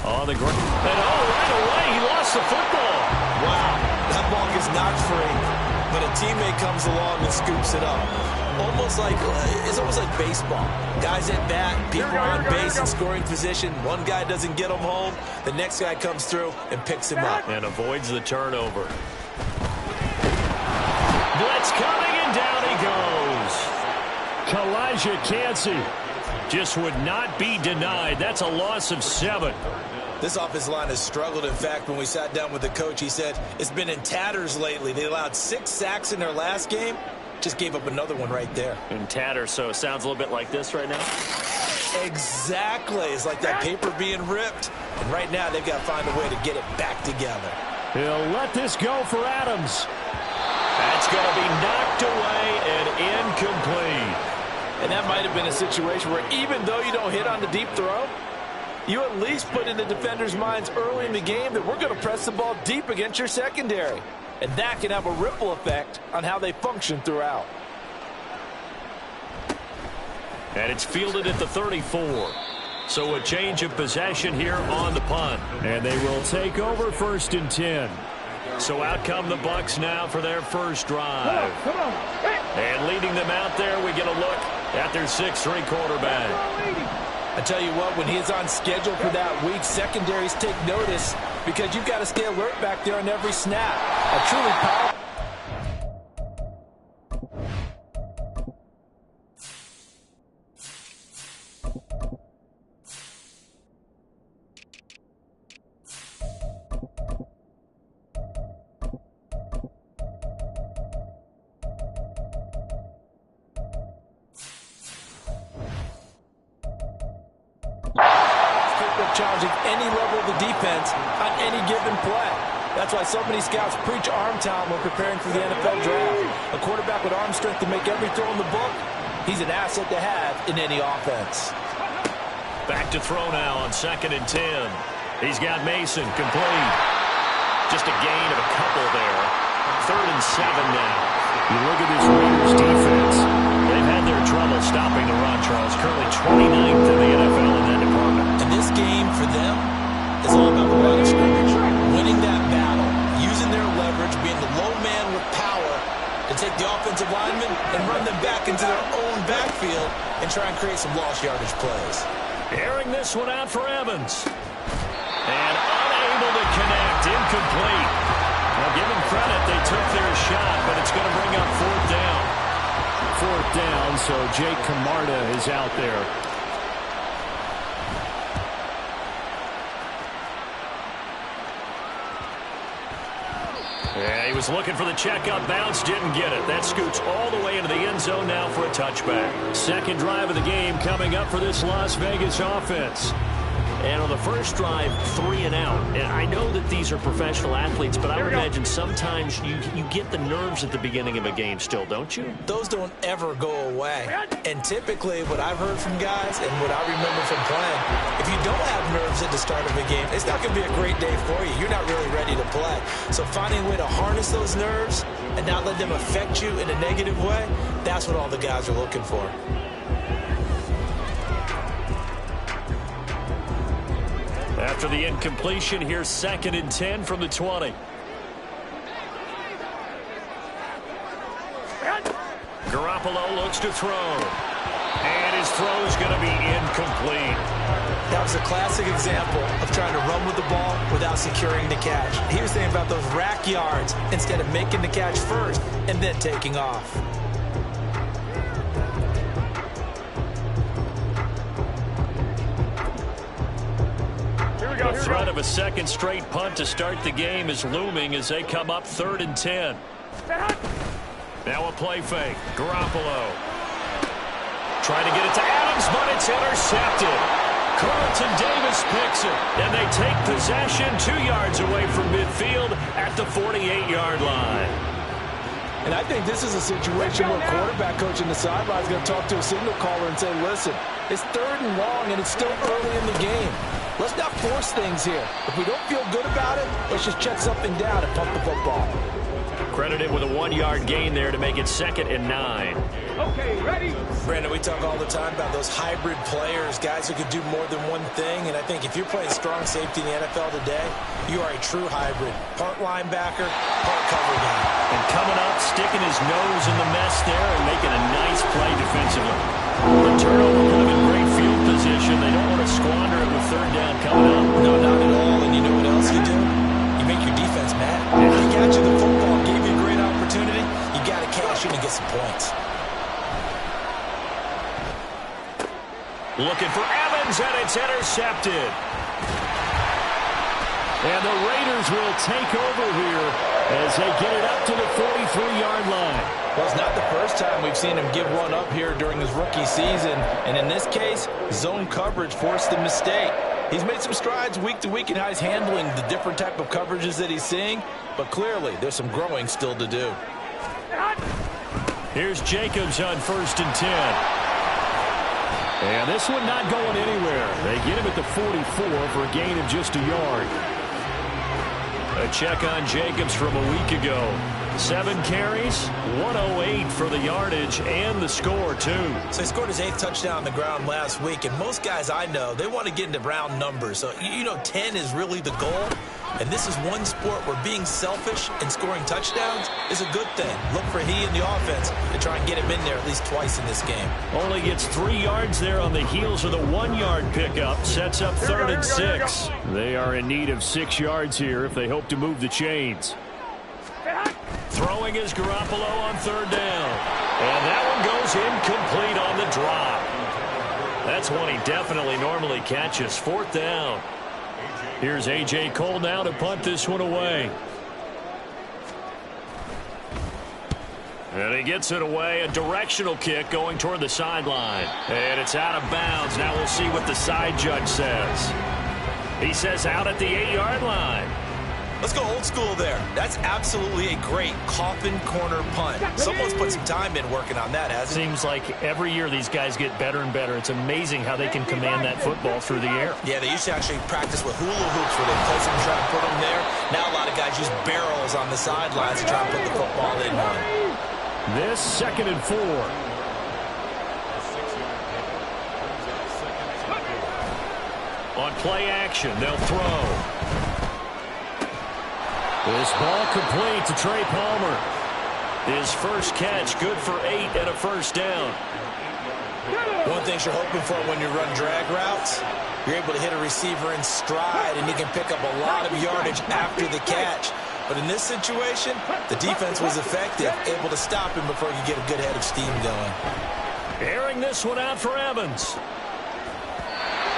On the ground. And right away, he lost the football. Wow, that ball gets knocked free, but a teammate comes along and scoops it up. It's almost like baseball. Guys at bat, people are on base in scoring position. One guy doesn't get him home. The next guy comes through and picks him up. And avoids the turnover. Blitz coming, and down he goes. Kalijah Cansey just would not be denied. That's a loss of 7. This offensive line has struggled. In fact, when we sat down with the coach, he said it's been in tatters lately. They allowed 6 sacks in their last game. Just gave up another one right there. In tatters, so it sounds a little bit like this right now. Exactly. It's like that paper being ripped. And right now, they've got to find a way to get it back together. He'll let this go for Adams. That's going to be knocked away and incomplete. And that might have been a situation where even though you don't hit on the deep throw, you at least put in the defenders' minds early in the game that we're going to press the ball deep against your secondary. And that can have a ripple effect on how they function throughout. And it's fielded at the 34. So a change of possession here on the punt. And they will take over 1st and 10. So out come the Bucs now for their first drive. Come on. And leading them out there, we get a look at their 6'3" quarterback. I tell you what, when he's on schedule for that week, secondaries take notice because you've got to stay alert back there on every snap. A truly powerful. Challenging any level of the defense on any given play. That's why so many scouts preach arm talent when preparing for the NFL draft. A quarterback with arm strength to make every throw in the book, he's an asset to have in any offense. Back to throw now on 2nd and 10. He's got Mason complete. Just a gain of a couple there. 3rd and 7 now. You look at this Raiders defense. They've had their trouble stopping the run, Charles. Currently 29th in the NFL in that department. And this game for them is all about the line of scrimmage. Winning that battle, using their leverage, being the low man with power to take the offensive linemen and run them back into their own backfield and try and create some lost yardage plays. Airing this one out for Evans. And unable to connect. Incomplete. Now give them credit. They took their shot, but it's going to bring up 4th down. 4th down, so Jake Camarda is out there. Yeah, he was looking for the checkup bounce, didn't get it. That scoots all the way into the end zone now for a touchback. 2nd drive of the game coming up for this Las Vegas offense. And on the first drive, 3 and out. And I know that these are professional athletes, but I would imagine sometimes you get the nerves at the beginning of a game still, don't you? Those don't ever go away. And typically what I've heard from guys and what I remember from playing, if you don't have nerves at the start of a game, it's not going to be a great day for you. You're not really ready to play. So finding a way to harness those nerves and not let them affect you in a negative way, that's what all the guys are looking for. After the incompletion, here's 2nd and 10 from the 20. Garoppolo looks to throw. And his throw's going to be incomplete. That was a classic example of trying to run with the ball without securing the catch. He was thinking about those rack yards instead of making the catch first and then taking off. The threat of a 2nd straight punt to start the game is looming as they come up 3rd and 10. Now a play fake. Garoppolo trying to get it to Adams, but it's intercepted. Carlton Davis picks it, and they take possession 2 yards away from midfield at the 48-yard line. And I think this is a situation where quarterback coach in the sideline is going to talk to a signal caller and say, listen, it's 3rd and long, and it's still early in the game. Let's not force things here. If we don't feel good about it, let's just check something down and pump the football. Credited with a 1-yard gain there to make it 2nd and 9. Okay, ready? Brandon, we talk all the time about those hybrid players, guys who could do more than one thing. And I think if you're playing strong safety in the NFL today, you are a true hybrid. Part linebacker, part cover guy. And coming up, sticking his nose in the mess there and making a nice play defensively. The turnover put him in great field position. They don't want to squander it with 3rd down coming up. No, not at all. And you know what else you do? You make your defense mad. They got you the football, gave you a great opportunity. You got to cash in and get some points. Looking for Evans, and it's intercepted. And the Raiders will take over here as they get it up to the 43-yard line. Well, it's not the first time we've seen him give one up here during his rookie season. And in this case, zone coverage forced the mistake. He's made some strides week to week in how he's handling the different type of coverages that he's seeing. But clearly, there's some growing still to do. Here's Jacobs on 1st and 10. And this one not going anywhere. They get him at the 44 for a gain of just a yard. A check on Jacobs from a week ago. 7 carries, 108 for the yardage and the score, too. So he scored his 8th touchdown on the ground last week, and most guys I know, they want to get into round numbers. So, 10 is really the goal. And this is one sport where being selfish and scoring touchdowns is a good thing. Look for he and the offense to try and get him in there at least twice in this game. Only gets 3 yards there on the heels of the 1-yard pickup. Sets up 3rd and 6. They are in need of 6 yards here if they hope to move the chains. Throwing is Garoppolo on 3rd down. And that one goes incomplete on the drop. That's one he definitely normally catches. 4th down. Here's A.J. Cole now to punt this one away. And he gets it away. A directional kick going toward the sideline. And it's out of bounds. Now we'll see what the side judge says. He says out at the 8-yard line. Let's go old school there. That's absolutely a great coffin corner punt. Someone's put some time in working on that, hasn't he? Seems like every year these guys get better and better. It's amazing how they can command that football through the air. Yeah, they used to actually practice with hula hoops where they place them and try to put them there. Now a lot of guys use barrels on the sidelines to try and put the football in one. This 2nd and 4. On play action, they'll throw. This ball complete to Trey Palmer. His first catch, good for 8 and a 1st down. One thing you're hoping for when you run drag routes, you're able to hit a receiver in stride, and he can pick up a lot of yardage after the catch. But in this situation, the defense was effective, able to stop him before he could get a good head of steam going. Airing this one out for Evans.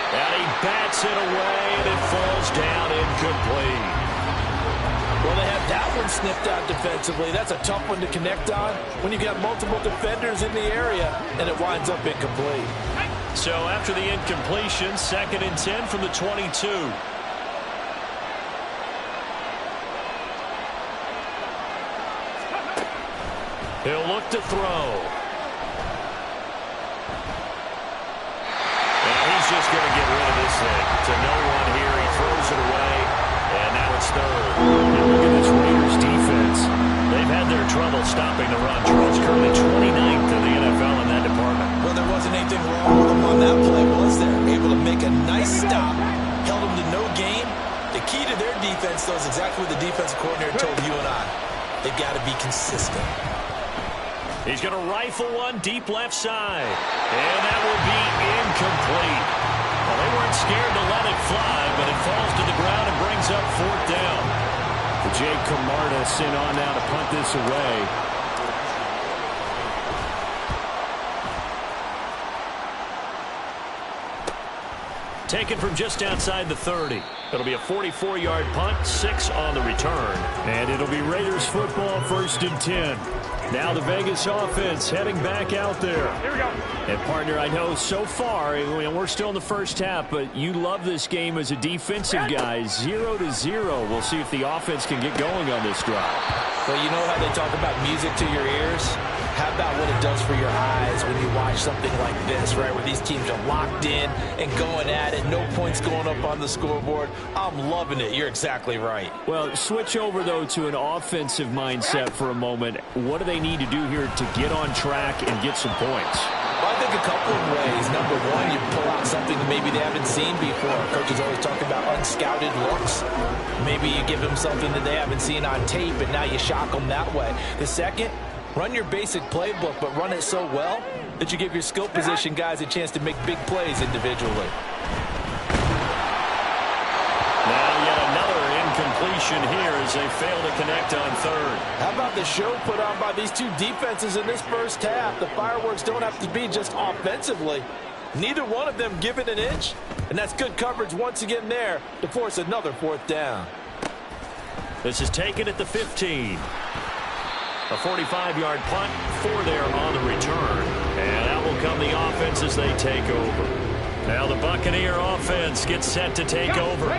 And he bats it away, and it falls down incomplete. Well, they have that one snipped out defensively. That's a tough one to connect on when you've got multiple defenders in the area, and it winds up incomplete. So after the incompletion, 2nd and 10 from the 22. He'll look to throw. And he's just going to get rid of this thing. To no one here. He throws it away. And now it's 3rd. And look at this Raiders defense. They've had their trouble stopping the run. Charles currently 29th in the NFL in that department. Well, there wasn't anything wrong with them on that play, was there? Able to make a nice stop. Held them to no gain. The key to their defense, though, is exactly what the defensive coordinator told you and I. They've got to be consistent. He's going to rifle one deep left side. And that will be incomplete. Well, they weren't scared to let it fly, but it falls to the ground and brings up 4th down. Jake Camarda sent on now to punt this away. Taken from just outside the 30. It'll be a 44-yard punt, 6 on the return. And it'll be Raiders football, 1st and 10. Now the Vegas offense heading back out there. Here we go. And, partner, I know so far, we're still in the first half, but you love this game as a defensive guy. 0-0. We'll see if the offense can get going on this drive. Well, you know how they talk about music to your ears? How about what it does for your eyes when you watch something like this, right, where these teams are locked in and going at it, no points going up on the scoreboard? I'm loving it. You're exactly right. Well, switch over, though, to an offensive mindset for a moment. What do they need to do here to get on track and get some points? Well, I think a couple of ways. Number one, you pull out something that maybe they haven't seen before. Coaches always talk about unscouted looks. Maybe you give them something that they haven't seen on tape, and now you shock them that way. The second, run your basic playbook, but run it so well that you give your skill position guys a chance to make big plays individually. Now yet another incompletion here as they fail to connect on 3rd. How about the show put on by these two defenses in this first half? The fireworks don't have to be just offensively. Neither one of them give it an inch, and that's good coverage once again there to force another 4th down. This is taken at the 15. A 45-yard punt, 4 there on the return. And out will come the offense as they take over. Now the Buccaneer offense gets set to take over.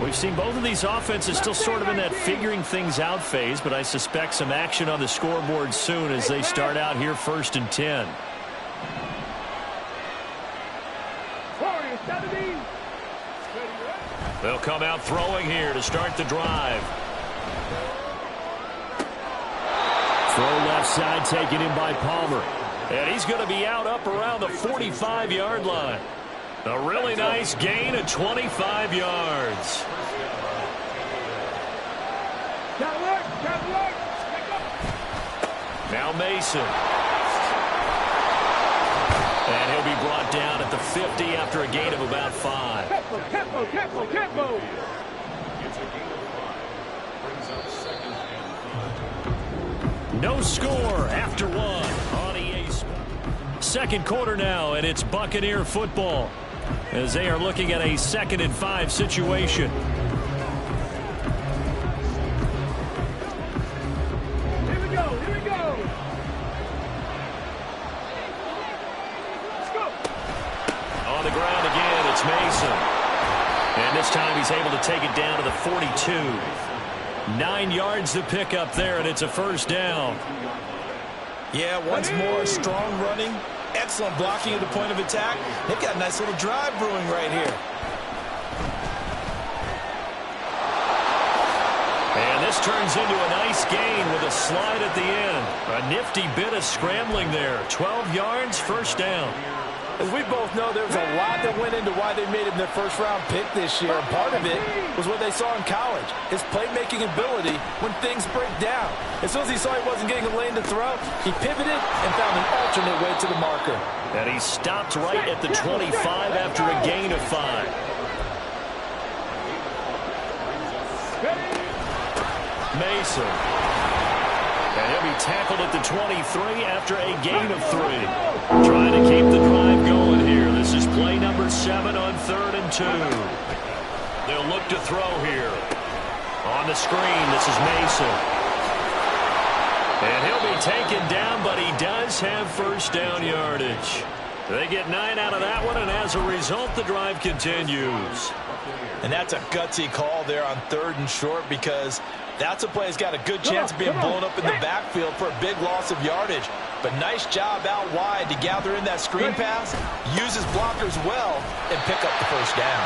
We've seen both of these offenses still sort of in that figuring things out phase, but I suspect some action on the scoreboard soon as they start out here 1st and 10. They'll come out throwing here to start the drive. Throw left side taken in by Palmer. And he's going to be out up around the 45-yard line. A really nice gain of 25 yards. Now Mason. And he'll be brought down at the 50 after a gain of about 5. Tempo. No score after 1 on EA Sports. Second quarter now, and it's Buccaneer football as they are looking at a 2nd and 5 situation. Here we go. Let's go. On the ground again, it's Mason. And this time he's able to take it down to the 42. 9 yards to pick up there, and it's a 1st down. Yeah, once more, strong running, excellent blocking at the point of attack. They've got a nice little drive brewing right here. And this turns into a nice gain with a slide at the end. A nifty bit of scrambling there. 12 yards, 1st down. As we both know, there's a lot that went into why they made him their 1st-round pick this year. And part of it was what they saw in college, his playmaking ability when things break down. As soon as he saw he wasn't getting a lane to throw, he pivoted and found an alternate way to the marker. And he stopped right at the 25 after a gain of 5. Mason. And he'll be tackled at the 23 after a gain of 3. Trying to keep the drive going here. This is play number 7 on 3rd and 2. They'll look to throw here. On the screen, this is Mason. And he'll be taken down, but he does have 1st down yardage. They get 9 out of that one, and as a result, the drive continues. And that's a gutsy call there on 3rd and short, because that's a play that's got a good chance of being blown up in the backfield for a big loss of yardage. But nice job out wide to gather in that screen pass, use his blockers well, and pick up the 1st down.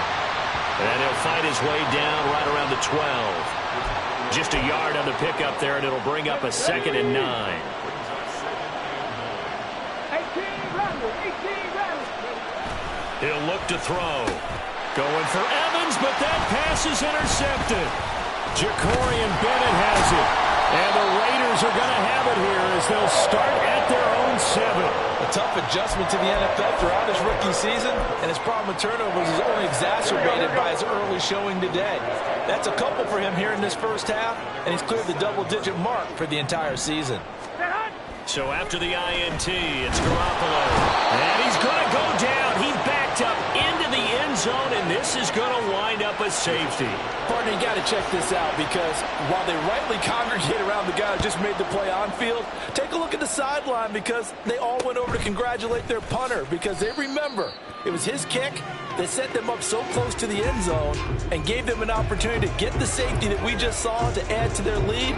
And he'll find his way down right around the 12. Just a yard on the pickup there, and it'll bring up a 2nd and 9. 18 runners. He'll look to throw. Going for Evans, but that pass is intercepted. Jacorian Bennett has it. And the Raiders are going to have it here as they'll start at their own 7. A tough adjustment to the NFL throughout his rookie season, and his problem with turnovers is only exacerbated by his early showing today. That's a couple for him here in this 1st half, and he's cleared the double-digit mark for the entire season. So after the INT, it's Garoppolo. And he's going to go down. He backed up into the end zone, and this is going to wind up a safety. Partner, you got to check this out, because while they rightly congregate around the guy who just made the play on field, take a look at the sideline, because they all went over to congratulate their punter, because they remember it was his kick that set them up so close to the end zone and gave them an opportunity to get the safety that we just saw to add to their lead.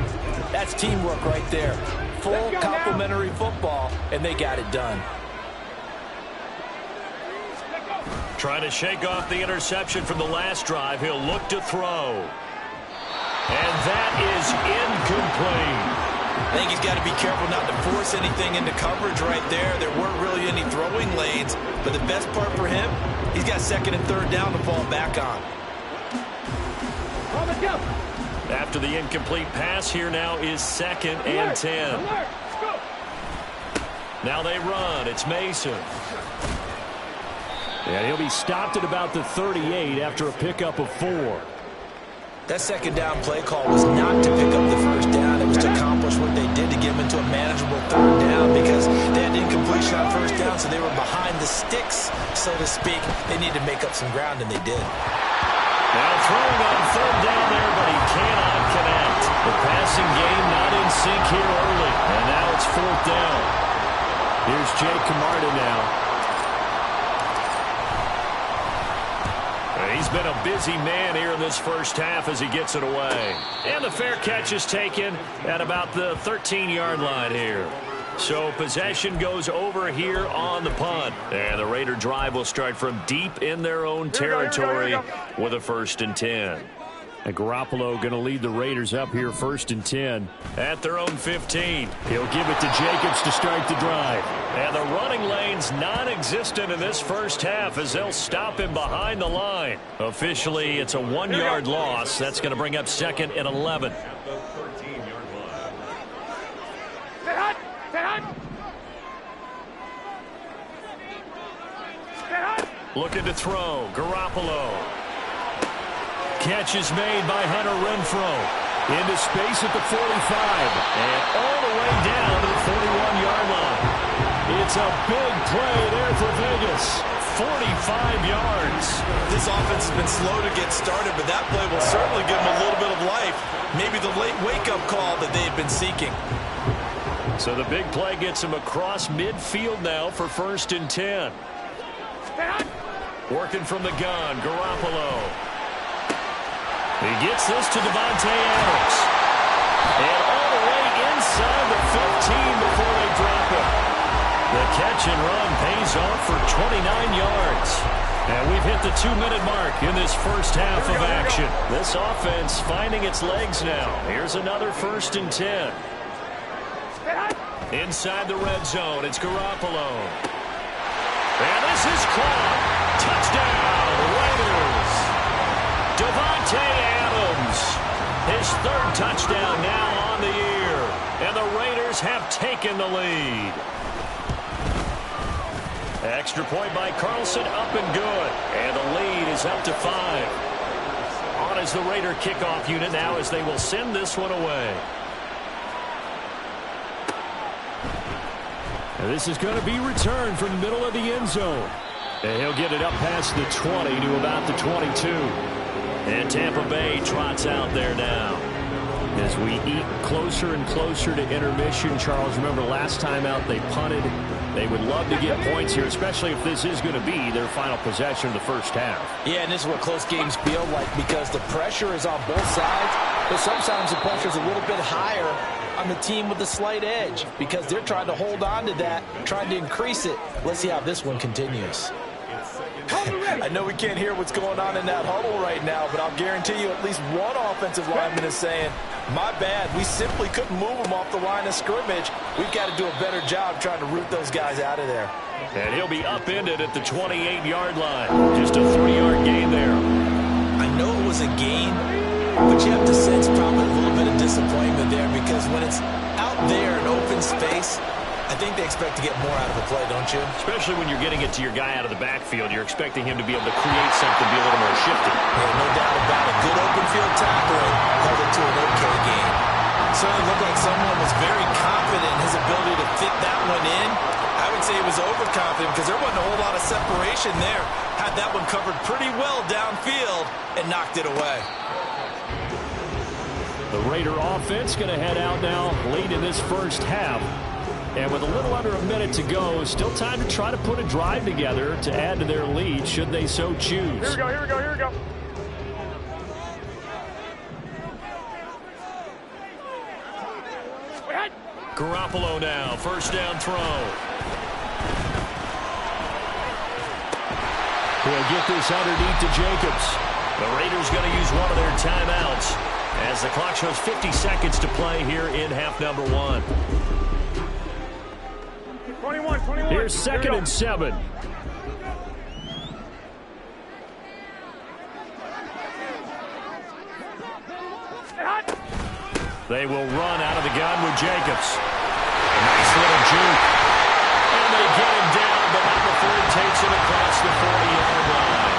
That's teamwork right there. Full complimentary football, and they got it done. Trying to shake off the interception from the last drive. He'll look to throw. And that is incomplete. I think he's got to be careful not to force anything into coverage right there. There weren't really any throwing lanes, but the best part for him, he's got 2nd and 3rd down to fall back on. After the incomplete pass, here now is 2nd and 10. Now they run. It's Mason. And he'll be stopped at about the 38 after a pickup of 4. That 2nd down play call was not to pick up the 1st down. It was to accomplish what they did to get him into a manageable third down because they had incompletion on first down, so they were behind the sticks, so to speak. They needed to make up some ground, and they did. Now throwing on third down there, but he cannot connect. The passing game not in sync here early, and now it's fourth down. Here's Jake Camarda now. He's been a busy man here in this first half as he gets it away. And the fair catch is taken at about the 13-yard line here. So possession goes over here on the punt. And the Raider drive will start from deep in their own territory with a 1st and 10. And Garoppolo going to lead the Raiders up here 1st and 10 at their own 15. He'll give it to Jacobs to start the drive. And the running lane's non-existent in this first half as they'll stop him behind the line. Officially, it's a 1-yard loss. That's going to bring up 2nd and 11. Looking to throw. Garoppolo. Catch is made by Hunter Renfrow. Into space at the 45. And all the way down to the 41-yard line. It's a big play there for Vegas. 45 yards. This offense has been slow to get started, but that play will certainly give them a little bit of life. Maybe the late wake-up call that they've been seeking. So the big play gets him across midfield now for 1st and 10. Working from the gun, Garoppolo. He gets this to Devontae Adams. And all the way inside the 15 before they drop him. The catch and run pays off for 29 yards. And we've hit the 2-minute mark in this first half of action. This offense finding its legs now. Here's another 1st and 10. Inside the red zone, it's Garoppolo. And this is caught. Touchdown, Raiders. Devontae Adams, his 3rd touchdown now on the year. And the Raiders have taken the lead. Extra point by Carlson, up and good. And the lead is up to 5. On is the Raider kickoff unit now as they will send this one away. And this is going to be returned from the middle of the end zone. And he'll get it up past the 20 to about the 22. And Tampa Bay trots out there now. As we eat closer and closer to intermission, Charles, remember last time out they punted. They would love to get points here, especially if this is going to be their final possession of the first half. Yeah, and this is what close games feel like because the pressure is on both sides, but sometimes the pressure is a little bit higher on the team with the slight edge because they're trying to hold on to that, trying to increase it. Let's see how this one continues. I know we can't hear what's going on in that huddle right now, but I'll guarantee you at least one offensive lineman is saying, my bad, we simply couldn't move them off the line of scrimmage. We've got to do a better job trying to root those guys out of there. And he'll be upended at the 28-yard line. Just a 3-yard gain there. I know it was a gain, but you have to sense probably a little bit of disappointment there because when it's out there in open space, I think they expect to get more out of the play, don't you? Especially when you're getting it to your guy out of the backfield. You're expecting him to be able to create something, be a little more shifty. Yeah, no doubt about it. Good open field tackling held it to an okay game. Certainly looked like someone was very confident in his ability to fit that one in. I would say he was overconfident because there wasn't a whole lot of separation there. Had that one covered pretty well downfield and knocked it away. The Raider offense going to head out now late in this first half. And with a little under a minute to go, still time to try to put a drive together to add to their lead should they so choose. Here we go, here we go, here we go. Garoppolo now, first down throw. He'll get this underneath to Jacobs. The Raiders going to use one of their timeouts as the clock shows 50 seconds to play here in half number 1. 21. Here's 2nd and 7. They will run out of the gun with Jacobs. A nice little juke. And they get him down, but not before he takes it across the 40-yard line.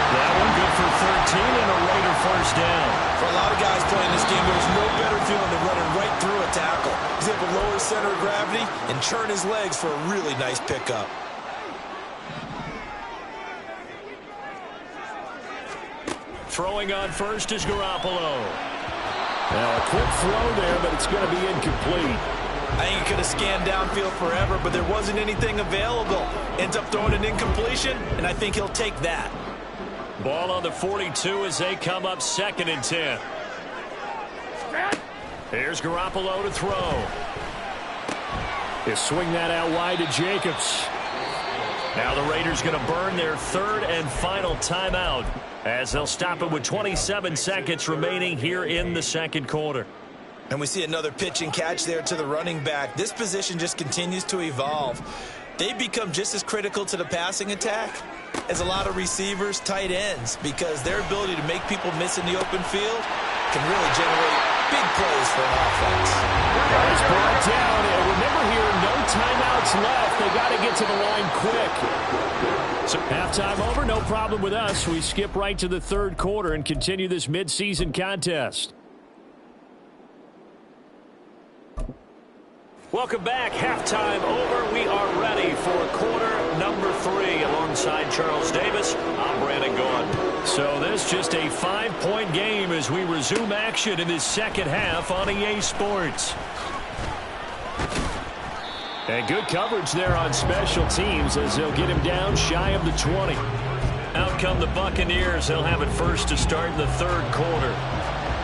That one good for 13 and a Raider first down. For a lot of guys playing this game, there's no better feeling than running right through a tackle. Because able to lower his center of gravity and turn his legs for a really nice pickup. Throwing on first is Garoppolo. Now a quick throw there, but it's going to be incomplete. I think he could have scanned downfield forever, but there wasn't anything available. Ends up throwing an incompletion, and I think he'll take that. Ball on the 42 as they come up 2nd and 10. Here's Garoppolo to throw. They swing that out wide to Jacobs. Now the Raiders going to burn their 3rd and final timeout as they'll stop it with 27 seconds remaining here in the 2nd quarter. And we see another pitch and catch there to the running back. This position just continues to evolve. They become just as critical to the passing attack as a lot of receivers, tight ends, because their ability to make people miss in the open field can really generate big plays for an offense. It's brought down, and remember here, no timeouts left. They got to get to the line quick. So halftime over, no problem with us. We skip right to the 3rd quarter and continue this midseason contest. Welcome back. Halftime over. We are ready for quarter number 3. Alongside Charles Davis, I'm Brandon Gaudin. So this just a 5-point game as we resume action in this 2nd half on EA Sports. And good coverage there on special teams as they'll get him down shy of the 20. Out come the Buccaneers. They'll have it first to start in the 3rd quarter.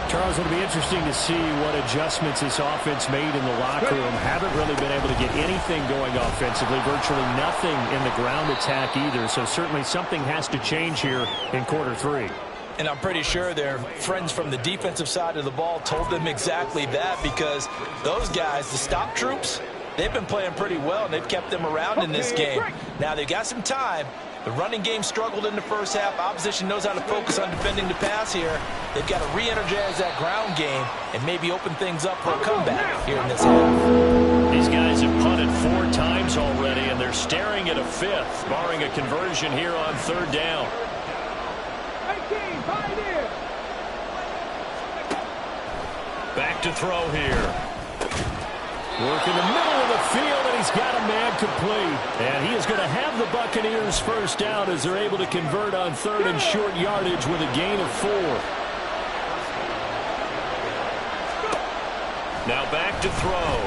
Charles, it'll be interesting to see what adjustments this offense made in the locker room. Haven't really been able to get anything going offensively, virtually nothing in the ground attack either. So certainly something has to change here in quarter 3. And I'm pretty sure their friends from the defensive side of the ball told them exactly that, because those guys, the stop troops, they've been playing pretty well, and they've kept them around in this game. Now, they've got some time. The running game struggled in the first half. Opposition knows how to focus on defending the pass here. They've got to re-energize that ground game and maybe open things up for a comeback here in this half. These guys have punted 4 times already, and they're staring at a 5th, barring a conversion here on 3rd down. 18, find it. Back to throw here. Work in the middle of the field, and he's got a man complete. And he is going to have the Buccaneers first down as they're able to convert on 3rd and short yardage with a gain of 4. Now back to throw.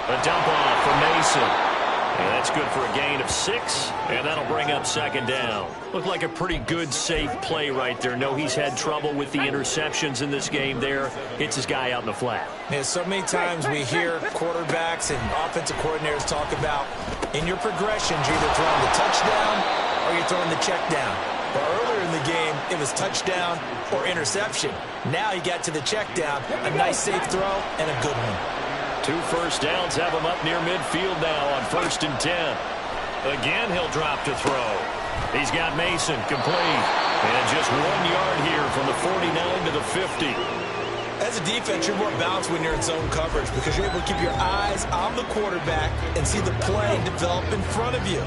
A dump off for Mason. And that's good for a gain of 6, and that'll bring up 2nd down. Looked like a pretty good, safe play right there. No, he's had trouble with the interceptions in this game there. Hits his guy out in the flat. Yeah, so many times we hear quarterbacks and offensive coordinators talk about, in your progressions, you're either throwing the touchdown or you're throwing the check down. But earlier in the game, it was touchdown or interception. Now he got to the check down, a nice safe throw, and a good one. 2 first downs have him up near midfield now on 1st and 10. Again, he'll drop to throw. He's got Mason complete. And just 1 yard here from the 49 to the 50. As a defense, you're more balanced when you're in zone coverage because you're able to keep your eyes on the quarterback and see the play develop in front of you.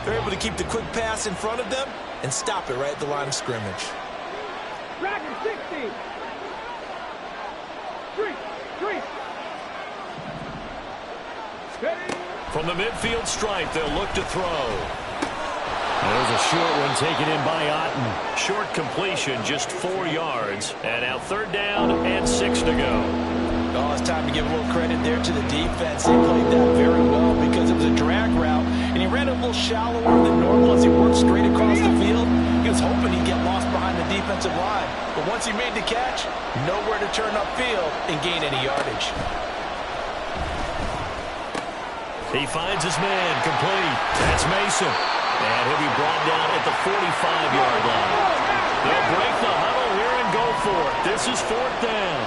They're able to keep the quick pass in front of them and stop it right at the line of scrimmage. Dragon 60. 3. From the midfield stripe, they'll look to throw. There's a short one taken in by Otten. Short completion, just 4 yards. And now 3rd down and 6 to go. Oh, it's time to give a little credit there to the defense. They played that very well because it was a drag route, and he ran a little shallower than normal as he worked straight across the field. He was hoping he'd get lost behind the defensive line. But once he made the catch, nowhere to turn upfield and gain any yardage. He finds his man complete. That's Mason. And he'll be brought down at the 45-yard line. They'll break the huddle here and go for it. This is 4th down.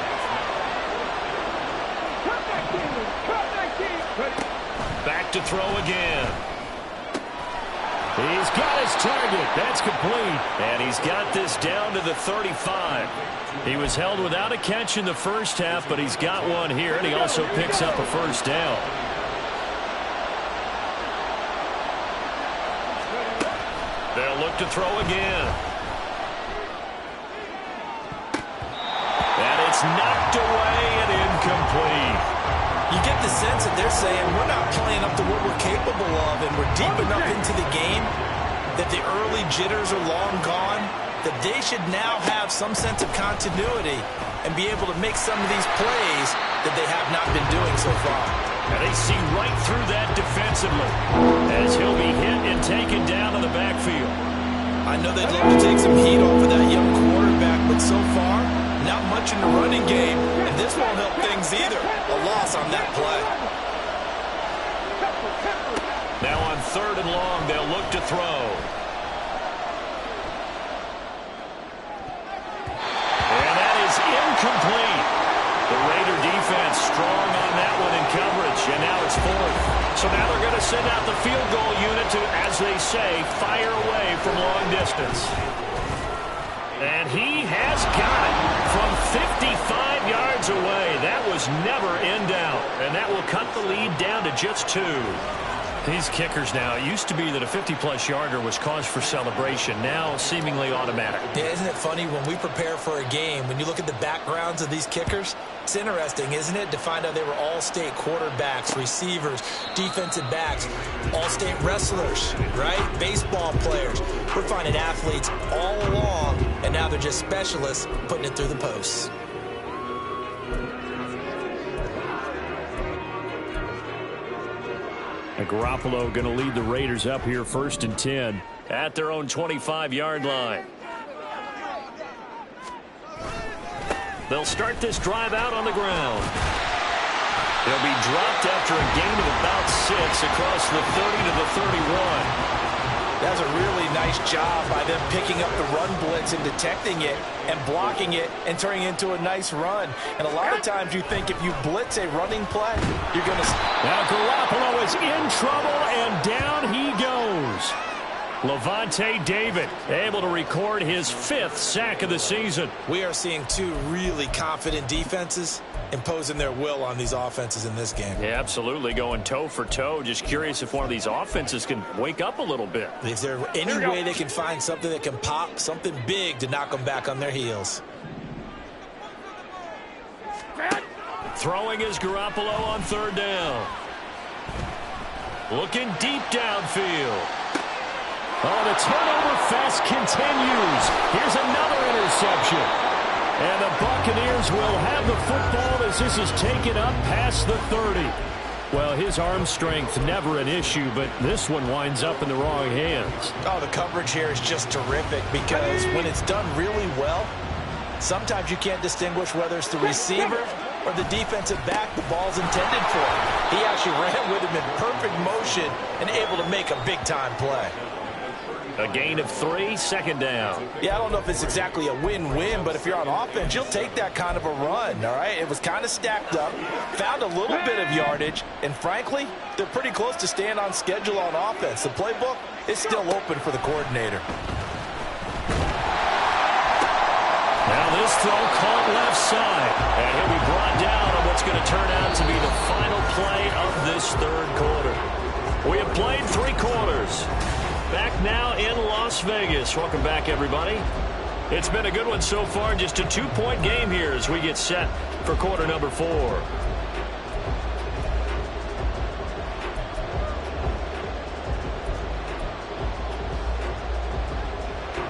Back to throw again. He's got his target. That's complete. And he's got this down to the 35. He was held without a catch in the first half, but he's got one here, and he also picks up a first down. They'll look to throw again. And it's knocked away and incomplete. they're saying we're not playing up to what we're capable of, and we're deep enough into the game that the early jitters are long gone, that they should now have some sense of continuity and be able to make some of these plays that they have not been doing so far. And they see right through that defensively as he'll be hit and taken down in the backfield. I know they'd love to take some heat off of that young quarterback, but so far, not much in the running game, and this won't help things either. A loss on that play. Now on 3rd and long, they'll look to throw. And that is incomplete. The Raider defense strong on that one in coverage, and now it's 4th. So now they're going to send out the field goal unit to, as they say, fire away from long distance. And he has got it from 55 yards away. That was never in doubt, and that will cut the lead down to just 2. These kickers now, it used to be that a 50-plus yarder was cause for celebration. Now seemingly automatic. Yeah, isn't it funny when we prepare for a game, when you look at the backgrounds of these kickers, it's interesting, isn't it, to find out they were all-state quarterbacks, receivers, defensive backs, all-state wrestlers, right? Baseball players. We're finding athletes all along, and now they're just specialists putting it through the posts. And Garoppolo going to lead the Raiders up here 1st and 10 at their own 25-yard line. They'll start this drive out on the ground. They'll be dropped after a gain of about 6 across the 30 to the 31. That's a really nice job by them picking up the run blitz and detecting it and blocking it and turning it into a nice run. And a lot of times you think if you blitz a running play, you're going to... Now Garoppolo is in trouble, and down he goes. Levante David able to record his 5th sack of the season. We are seeing 2 really confident defenses imposing their will on these offenses in this game. Yeah, absolutely, going toe for toe. Just curious if one of these offenses can wake up a little bit. Is there any way they can find something that can pop, something big to knock them back on their heels? Throwing is Garoppolo on 3rd down. Looking deep downfield. Oh, the turnover fest continues. Here's another interception. And the Buccaneers will have the football as this is taken up past the 30. Well, his arm strength never an issue, but this one winds up in the wrong hands. Oh, the coverage here is just terrific because when it's done really well, sometimes you can't distinguish whether it's the receiver or the defensive back the ball's intended for. He actually ran with him in perfect motion and able to make a big-time play. A gain of 3, 2nd down. Yeah, I don't know if it's exactly a win-win, but if you're on offense, you'll take that kind of a run, all right? It was kind of stacked up, found a little bit of yardage, and frankly, they're pretty close to staying on schedule on offense. The playbook is still open for the coordinator. Now this throw caught left side, and he'll be brought down on what's going to turn out to be the final play of this 3rd quarter. We have played 3 quarters. Back now in Las Vegas. Welcome back, everybody. It's been a good one so far. Just a 2-point game here as we get set for quarter number 4.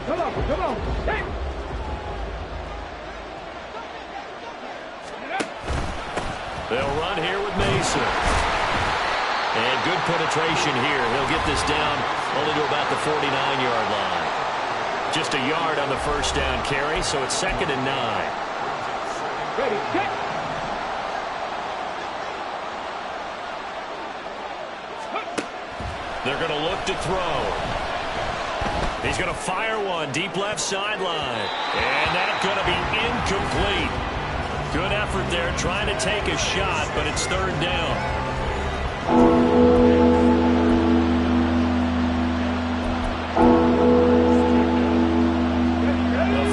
Come on. Hey. They'll run here with Mason. And good penetration here. He'll get this down only to about the 49-yard line. Just a yard on the 1st down carry, so it's 2nd and 9. Ready, set. They're going to look to throw. He's going to fire one deep left sideline. And that's going to be incomplete. Good effort there trying to take a shot, but it's 3rd down. A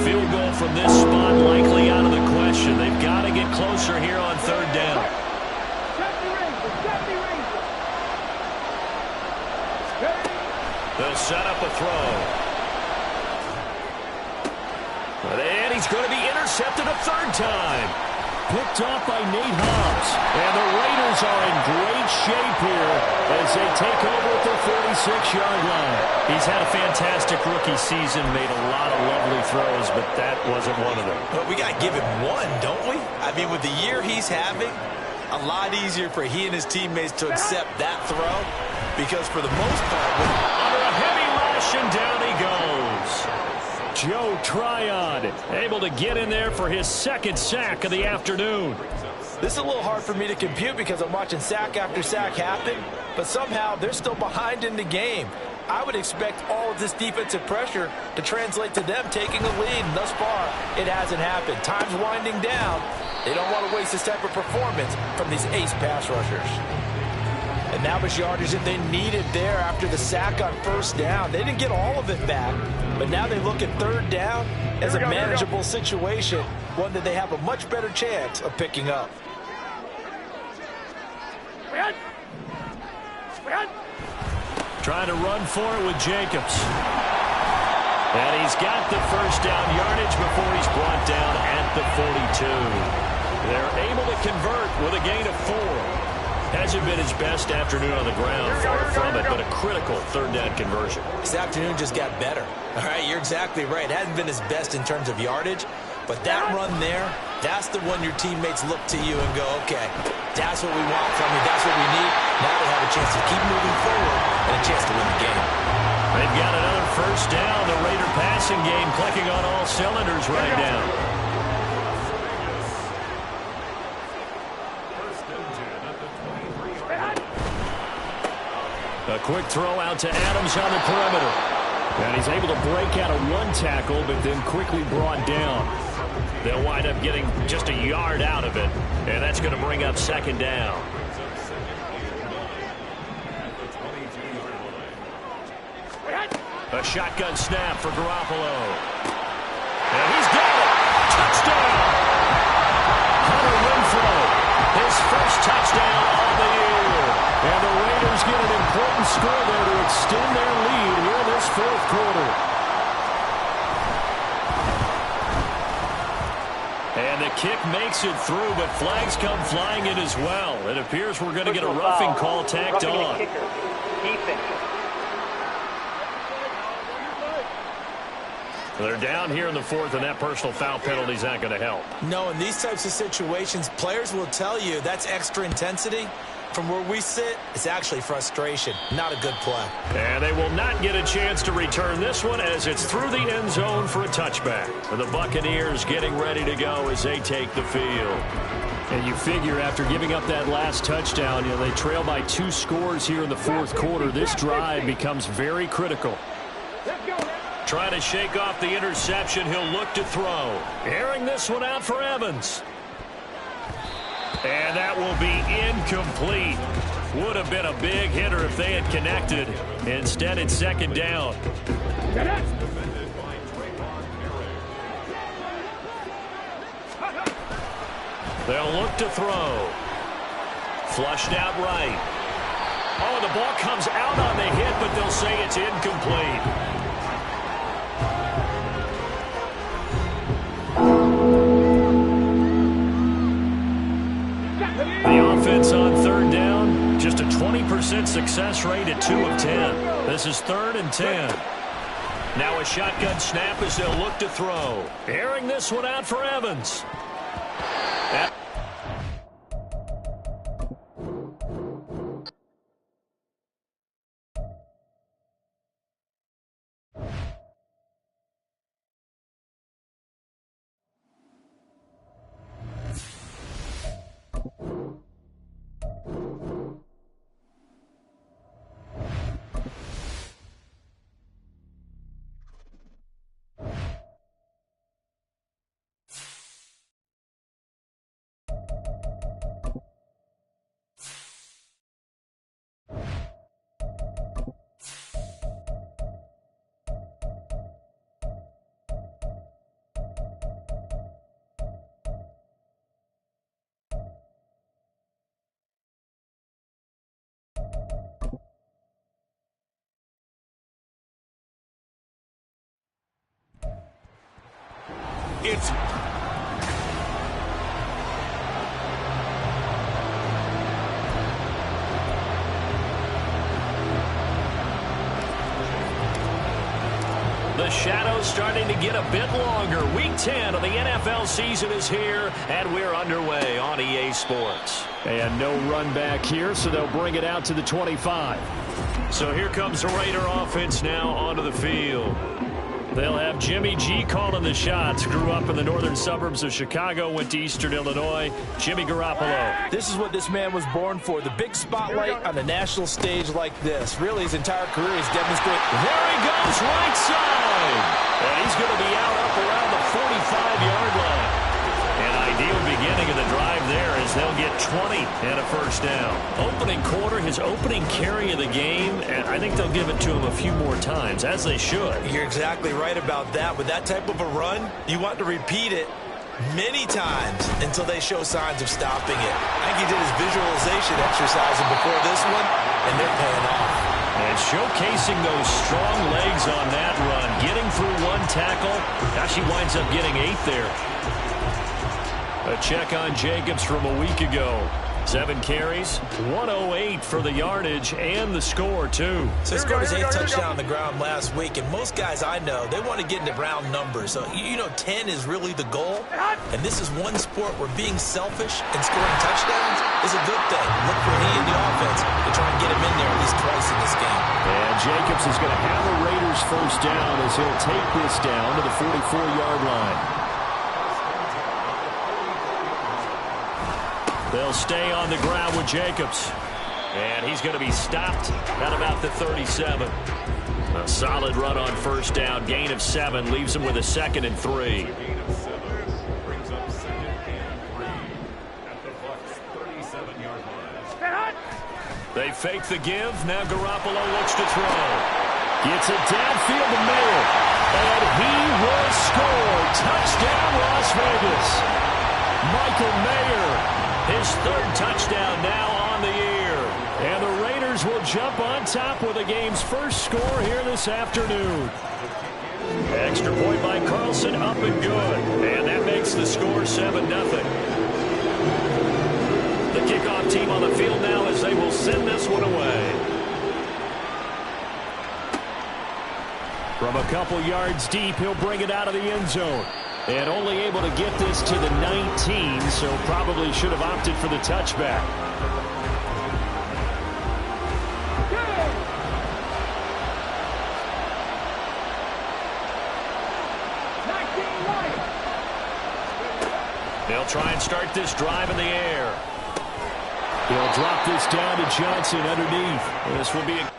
field goal from this spot likely out of the question. They've got to get closer here on 3rd down. They'll set up a throw. And he's going to be intercepted a 3rd time. picked off by Nate Hobbs. And the Raiders are in great shape here as they take over at their 46-yard line. He's had a fantastic rookie season, made a lot of lovely throws, but that wasn't one of them. But we got to give him one, don't we? I mean, with the year he's having, a lot easier for he and his teammates to accept that throw because for the most part, under a heavy rush and down he goes. Joe Tryon able to get in there for his second sack of the afternoon. this is a little hard for me to compute because I'm watching sack after sack happen, but somehow they're still behind in the game. I would expect all of this defensive pressure to translate to them taking a lead, and thus far, it hasn't happened. Time's winding down. They don't want to waste this type of performance from these ace pass rushers. And now much yardage that they needed there after the sack on first down. They didn't get all of it back, but now they look at third down as a manageable situation, one that they have a much better chance of picking up. Trying to run for it with Jacobs. And he's got the first down yardage before he's brought down at the 42. They're able to convert with a gain of 4. Hasn't been his best afternoon on the ground, far from it, but a critical third down conversion. This afternoon just got better. All right, you're exactly right. It hasn't been his best in terms of yardage, but that run there, that's the one your teammates look to you and go, okay, that's what we want from you. That's what we need. Now they have a chance to keep moving forward and a chance to win the game. They've got another first down. The Raider passing game clicking on all cylinders right now. A quick throw out to Adams on the perimeter. And he's able to break out of one tackle, but then quickly brought down. They'll wind up getting just a yard out of it, and that's going to bring up second down. A shotgun snap for Garoppolo. And he's got it. Touchdown. Hunter Renfrow, his first touchdown of the year. And the Raiders get an important score there to extend their lead here in this fourth quarter. And the kick makes it through, but flags come flying in as well. It appears we're going to get a roughing call tacked on. They're down here in the fourth, and that personal foul penalty is not going to help. No, in these types of situations, players will tell you that's extra intensity. From where we sit, it's actually frustration. Not a good play. And they will not get a chance to return this one as it's through the end zone for a touchback. The Buccaneers getting ready to go as they take the field. And you figure after giving up that last touchdown, they trail by 2 scores here in the fourth quarter. This drive becomes very critical. Trying to shake off the interception. He'll look to throw. Airing this one out for Evans. And that will be incomplete. Would have been a big hitter if they had connected. Instead, it's second down. They'll look to throw. Flushed out right. Oh, the ball comes out on the hit, but they'll say it's incomplete. The offense on third down, just a 20% success rate at 2 of 10. This is 3rd and 10. Now a shotgun snap as they'll look to throw. Airing this one out for Evans. The shadows starting to get a bit longer. Week 10 of the NFL season is here, and we're underway on EA Sports. And no run back here, so they'll bring it out to the 25. So here comes the Raider offense now onto the field. They'll have Jimmy G calling the shots. Grew up in the northern suburbs of Chicago, went to Eastern Illinois. Jimmy Garoppolo. This is what this man was born for, the big spotlight on a national stage like this. Really, his entire career he's demonstrated. There he goes, right side. And he's going to be out up around the 45-yard line. An ideal beginning of the drive there as they'll get 20 and a first down. Opening quarter, his opening carry of the game, and I think they'll give it to him a few more times, as they should. You're exactly right about that. With that type of a run, you want to repeat it many times until they show signs of stopping it. I think he did his visualization exercising before this one, and they're paying off. And showcasing those strong legs on that run, getting through one tackle. Gosh, he winds up getting 8 there. A check on Jacobs from a week ago. 7 carries, 108 for the yardage and the score, too. So he scored his 8th touchdown on the ground last week, and most guys I know, they want to get into round numbers. So, 10 is really the goal, and this is one sport where being selfish and scoring touchdowns is a good thing. Look for he and the offense to try and get him in there at least twice in this game. And Jacobs is going to have a Raiders first down as he'll take this down to the 44-yard line. They'll stay on the ground with Jacobs. And he's going to be stopped at about the 37. A solid run on first down. Gain of 7 leaves him with a 2nd and 3. They fake the give. Now Garoppolo looks to throw. Gets it downfield to Mayer. And he will score. Touchdown, Las Vegas. Michael Mayer. His 3rd touchdown now on the year. And the Raiders will jump on top with the game's first score here this afternoon. Extra point by Carlson, up and good. And that makes the score 7-0. The kickoff team on the field now as they will send this one away. From a couple yards deep, he'll bring it out of the end zone. And only able to get this to the 19, so probably should have opted for the touchback. They'll try and start this drive in the air. He'll drop this down to Johnson underneath. This will be a...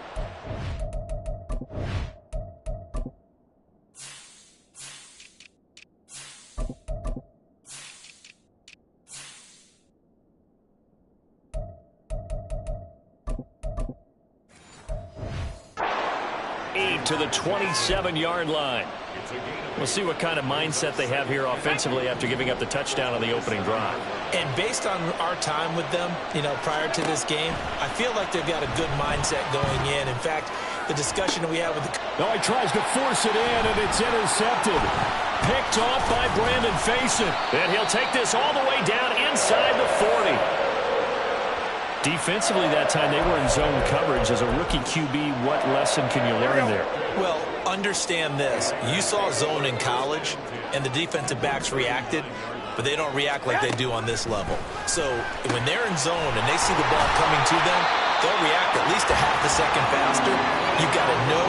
to the 27-yard line. We'll see what kind of mindset they have here offensively after giving up the touchdown on the opening drive. And based on our time with them, prior to this game, I feel like they've got a good mindset going in. In fact, the discussion that we have with the... No, he tries to force it in, and it's intercepted. Picked off by Brandon Faison. And he'll take this all the way down inside the 40. Defensively that time, they were in zone coverage. As a rookie QB, what lesson can you learn there? Well, understand this. You saw zone in college, and the defensive backs reacted, but they don't react like they do on this level. So when they're in zone and they see the ball coming to them, they'll react at least a half a second faster. You've got to know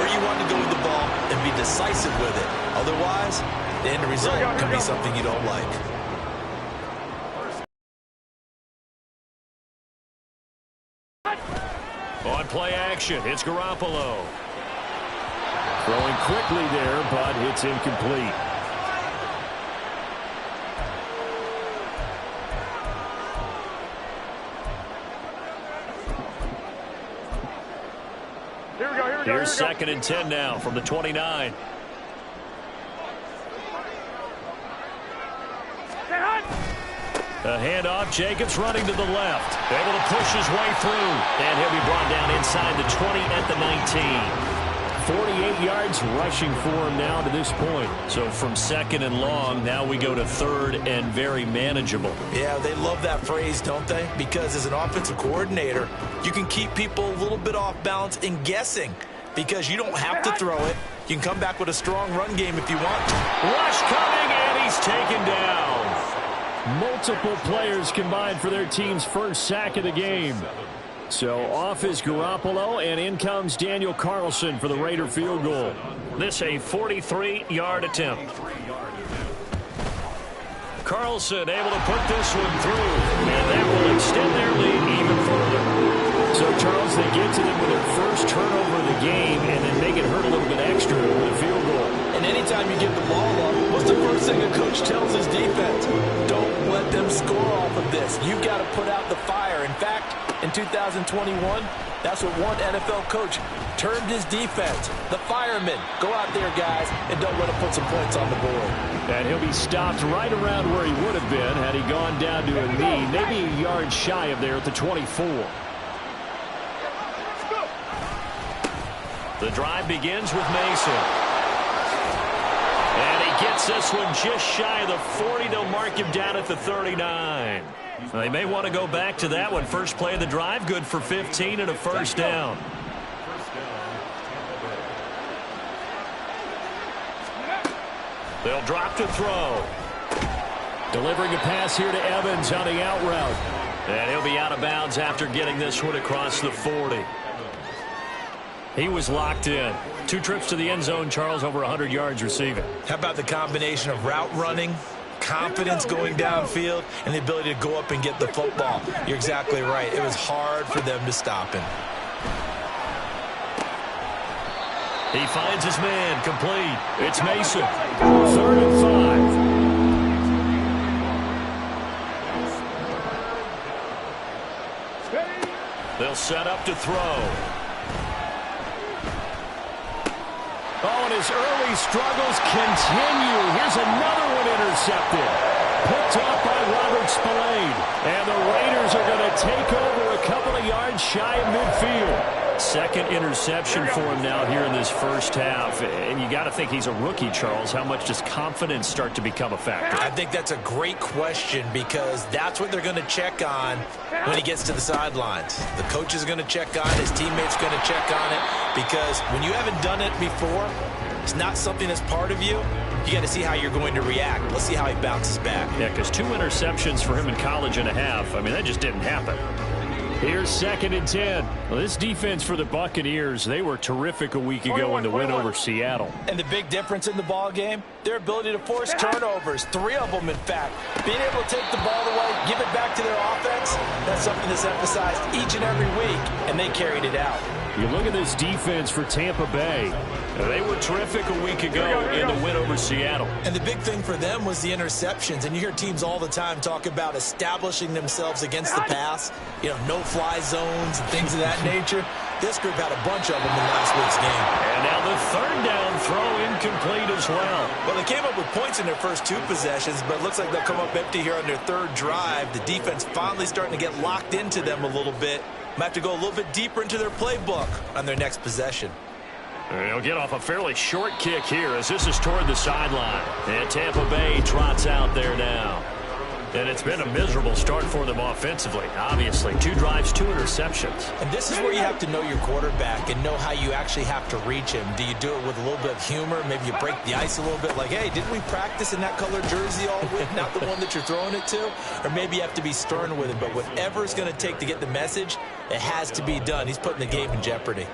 where you want to go with the ball and be decisive with it. Otherwise, the end result can be something you don't like. On play action, it's Garoppolo. Throwing quickly there, but it's incomplete. Here's 2nd and 10 now from the 29. A handoff, Jacobs running to the left. Able to push his way through. And he'll be brought down inside the 20 at the 19. 48 yards rushing for him now to this point. So from 2nd and long, now we go to 3rd and very manageable. Yeah, they love that phrase, don't they? Because as an offensive coordinator, you can keep people a little bit off balance and guessing. Because you don't have to throw it. You can come back with a strong run game if you want to. Rush coming, and he's taken down. Multiple players combined for their team's first sack of the game. So off is Garoppolo, and in comes Daniel Carlson for the Raider field goal. This a 43-yard attempt. Carlson able to put this one through, and that will extend their lead even further. So, Charles, they get to them with their first turnover of the game and then make it hurt a little bit extra with a field goal. And anytime you give the ball up, what's the first thing a coach tells his defense? Don't let them score off of this. You've got to put out the fire. In fact, in 2021, that's what one NFL coach termed his defense. The firemen. Go out there, guys, and don't let them put some points on the board. And he'll be stopped right around where he would have been had he gone down to a knee, maybe a yard shy of there at the 24. The drive begins with Mason. And he gets this one just shy of the 40. They'll mark him down at the 39. They may want to go back to that one. First play of the drive, good for 15 and a first down. They'll drop to throw. Delivering a pass here to Evans on the out route. And he'll be out of bounds after getting this one across the 40. He was locked in. 2 trips to the end zone, Charles, over 100 yards receiving. How about the combination of route running, confidence going downfield, and the ability to go up and get the football? You're exactly right. It was hard for them to stop him. He finds his man, complete. It's Mason. 3rd and 5. They'll set up to throw. Oh, and his early struggles continue. Here's another one intercepted. Picked off by Robert Spillane. And the Raiders are going to take over a couple of yards shy of midfield. Second interception for him now here in this first half. And you got to think he's a rookie, Charles. How much does confidence start to become a factor? I think that's a great question because that's what they're going to check on when he gets to the sidelines. The coach is going to check on it. His teammates are going to check on it because when you haven't done it before, it's not something that's part of you. You got to see how you're going to react. Let's see how he bounces back. Yeah, because 2 interceptions for him in college and a half. I mean, that just didn't happen. Here's 2nd and 10. Well, this defense for the Buccaneers, they were terrific a week ago in the win over Seattle. And the big difference in the ball game, their ability to force turnovers, 3 of them, in fact. Being able to take the ball away, give it back to their offense, that's something that's emphasized each and every week, and they carried it out. You look at this defense for Tampa Bay. They were terrific a week ago in the win over Seattle. And the big thing for them was the interceptions. And you hear teams all the time talk about establishing themselves against the pass, you know, no-fly zones and things of that nature. This group had a bunch of them in last week's game. And now the 3rd down throw incomplete as well. Well, they came up with points in their first 2 possessions, but it looks like they'll come up empty here on their 3rd drive. The defense finally starting to get locked into them a little bit. Might have to go a little bit deeper into their playbook on their next possession. They'll get off a fairly short kick here as this is toward the sideline. And Tampa Bay trots out there now. And it's been a miserable start for them offensively, obviously. 2 drives, 2 interceptions. And this is where you have to know your quarterback and know how you actually have to reach him. Do you do it with a little bit of humor? Maybe you break the ice a little bit like, hey, didn't we practice in that color jersey all week, not the one that you're throwing it to? Or maybe you have to be stern with it. But whatever it's going to take to get the message, it has to be done. He's putting the game in jeopardy.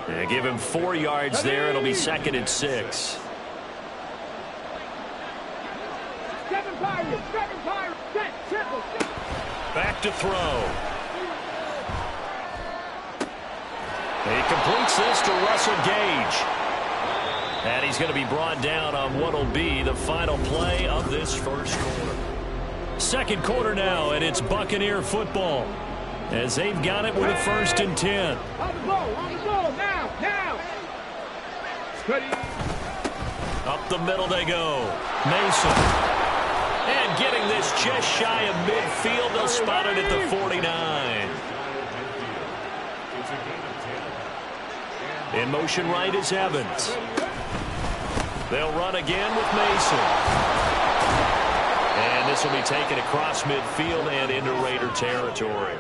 They give him 4 yards there. It'll be 2nd and 6. Back to throw. He completes this to Russell Gage. And he's going to be brought down on what will be the final play of this first quarter. 2nd quarter now, and it's Buccaneer football. As they've got it with a 1st and 10. On the ball, now. Ready. Up the middle they go. Mason. And getting this just shy of midfield. They'll spot it at the 49. In motion right is Evans. They'll run again with Mason. And this will be taken across midfield and into Raider territory.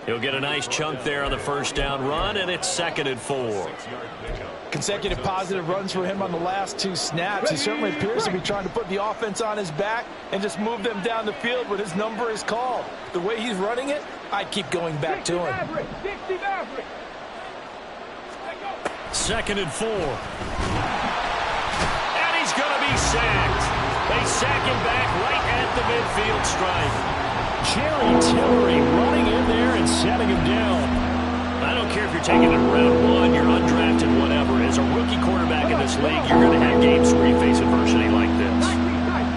He'll get a nice chunk there on the first down run, and it's 2nd and 4. Consecutive positive runs for him on the last 2 snaps. He certainly appears to be trying to put the offense on his back and just move them down the field when his number is called. The way he's running it, I'd keep going back to him. 2nd and 4. And he's going to be sacked. They sack him back right at the midfield stripe. Jerry Tillery running in there and setting him down. I don't care if you're taking it round 1, you're undrafted, whatever. As a rookie quarterback in this league, you're going to have games where you face adversity like this.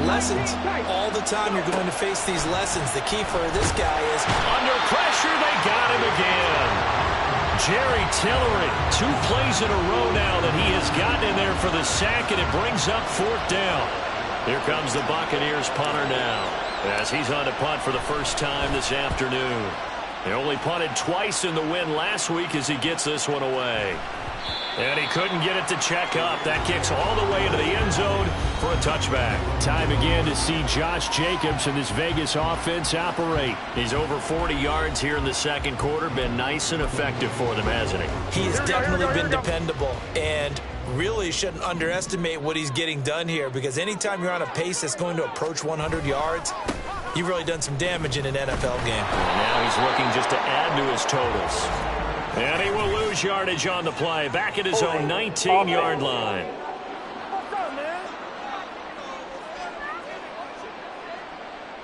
Lessons. All the time you're going to face these lessons. The key for this guy is under pressure. They got him again. Jerry Tillery, 2 plays in a row now that he has gotten in there for the sack, and it brings up 4th down. Here comes the Buccaneers punter now, as he's on to punt for the first time this afternoon. He only punted twice in the win last week as he gets this one away. And he couldn't get it to check up. That kicks all the way into the end zone for a touchback. Time again to see Josh Jacobs and this Vegas offense operate. He's over 40 yards here in the second quarter. Been nice and effective for them, hasn't he? He has definitely been dependable, and really shouldn't underestimate what he's getting done here, because anytime you're on a pace that's going to approach 100 yards, you've really done some damage in an NFL game. And now he's looking just to add to his totals. And he will lose yardage on the play. Back at his own 19-yard line.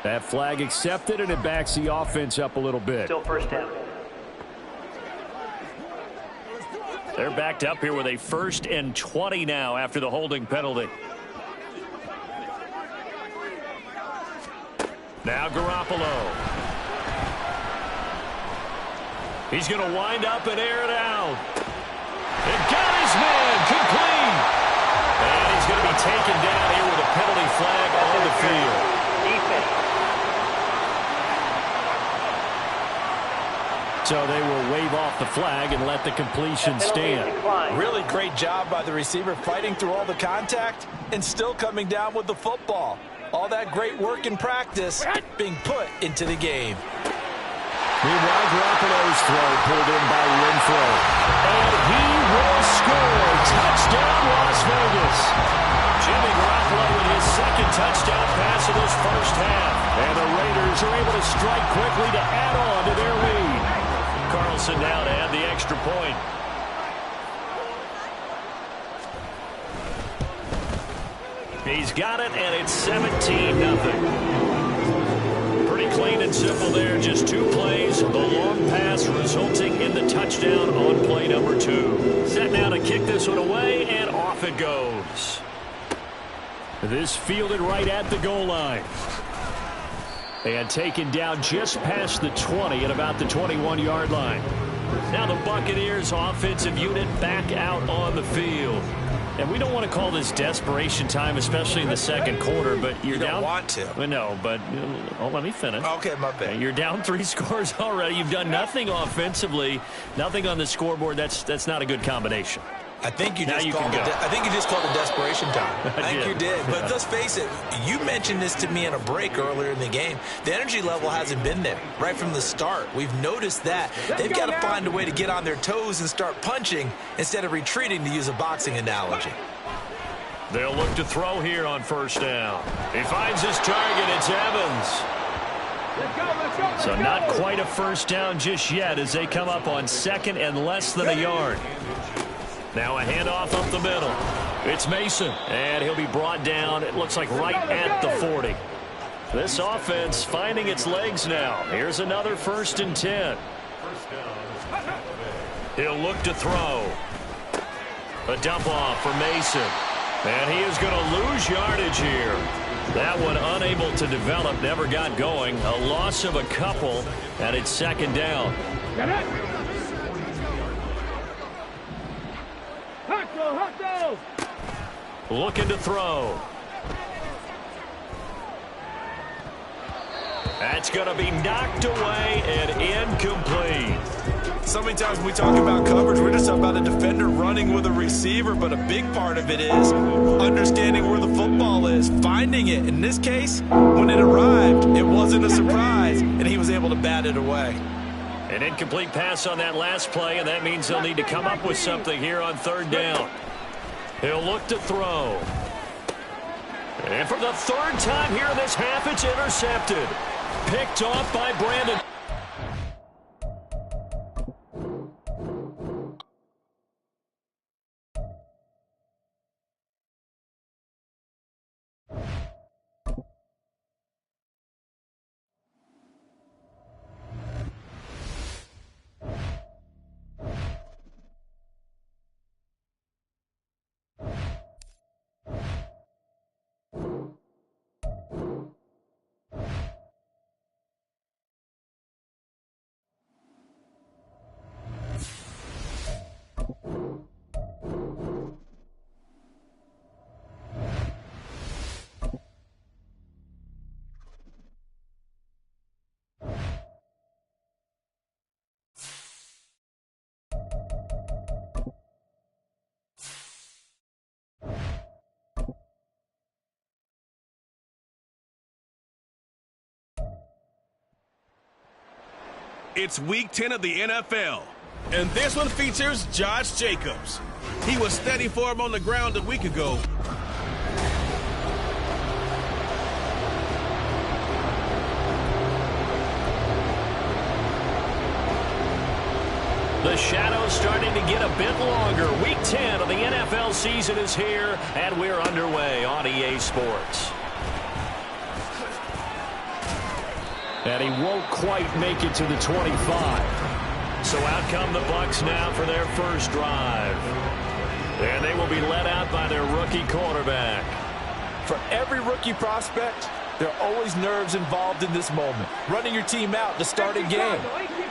That flag accepted, and it backs the offense up a little bit. Still first down. They're backed up here with a 1st and 20 now after the holding penalty. Now Garoppolo. He's going to wind up and air it out. And got his man complete. And he's going to be taken down here with a penalty flag on the field. Defense. So they will wave off the flag and let the completion stand. Really great job by the receiver, fighting through all the contact and still coming down with the football. All that great work in practice being put into the game. Meanwhile, Garoppolo's throw pulled in by Renfro. And he will score. Touchdown, Las Vegas. Jimmy Garoppolo with his 2nd touchdown pass of this first half. And the Raiders are able to strike quickly to add on to their lead. Carlson now to add the extra point. He's got it, and it's 17-0. Pretty clean and simple there. Just 2 plays. The long pass resulting in the touchdown on play number 2. Set now to kick this one away, and off it goes. This fielded right at the goal line. And taken down just past the 20 at about the 21-yard line. Now the Buccaneers offensive unit back out on the field. And we don't want to call this desperation time, especially in the second quarter, but you're down. You don't want to. Well, no, but let me finish. Okay, my bad. You're down 3 scores already. You've done nothing offensively, nothing on the scoreboard. That's not a good combination. I think you just called it desperation time. I think you did. But let's face it, you mentioned this to me in a break earlier in the game. The energy level hasn't been there right from the start. We've noticed that. They've got to find a way to get on their toes and start punching instead of retreating, to use a boxing analogy. They'll look to throw here on first down. He finds his target. It's Evans. So not quite a first down just yet as they come up on 2nd and less than a yard. Now a handoff up the middle. It's Mason, and he'll be brought down, it looks like right at the 40. This offense finding its legs now. Here's another 1st and 10. He'll look to throw. A dump off for Mason. And he is going to lose yardage here. That one unable to develop, never got going. A loss of a couple, and it's 2nd down. Looking to throw. That's going to be knocked away and incomplete. So many times when we talk about coverage, we're just talking about a defender running with a receiver, but a big part of it is understanding where the football is, finding it. In this case, when it arrived, it wasn't a surprise, and he was able to bat it away. An incomplete pass on that last play, and that means they'll need to come up with something here on third down. He'll look to throw. And for the third time here in this half, it's intercepted. Picked off by Brandon. It's Week 10 of the NFL, and this one features Josh Jacobs. He was steady for him on the ground a week ago. The shadow's starting to get a bit longer. Week 10 of the NFL season is here, and we're underway on EA Sports. And he won't quite make it to the 25. So out come the Bucs now for their first drive. And they will be led out by their rookie quarterback. For every rookie prospect, there are always nerves involved in this moment. Running your team out to start a game.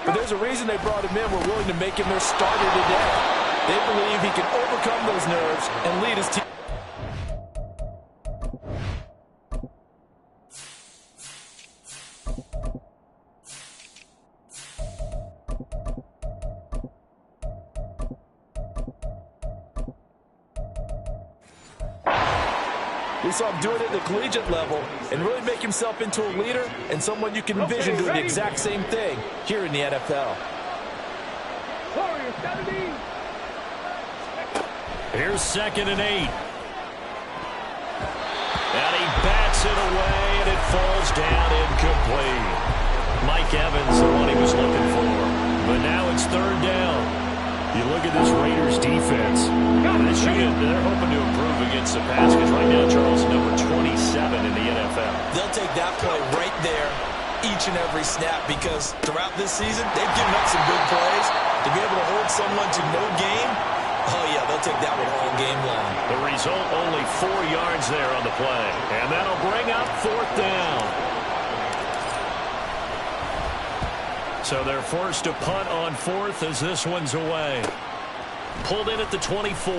But there's a reason they brought him in. We're willing to make him their starter today. They believe he can overcome those nerves and lead his team. We saw him doing it at the collegiate level and really make himself into a leader and someone you can envision doing the exact same thing here in the NFL. Here's 2nd and 8. And he bats it away, and it falls down incomplete. Mike Evans, the one he was looking for. But now it's 3rd down. You look at this Raiders defense. This unit, they're hoping to improve against the pass because right now Charles is number 27 in the NFL. They'll take that play right there each and every snap because throughout this season, they've given up some good plays. To be able to hold someone to no gain, oh yeah, they'll take that one all game long. The result, only 4 yards there on the play. And that'll bring up 4th down. So they're forced to punt on 4th as this one's away. Pulled in at the 24.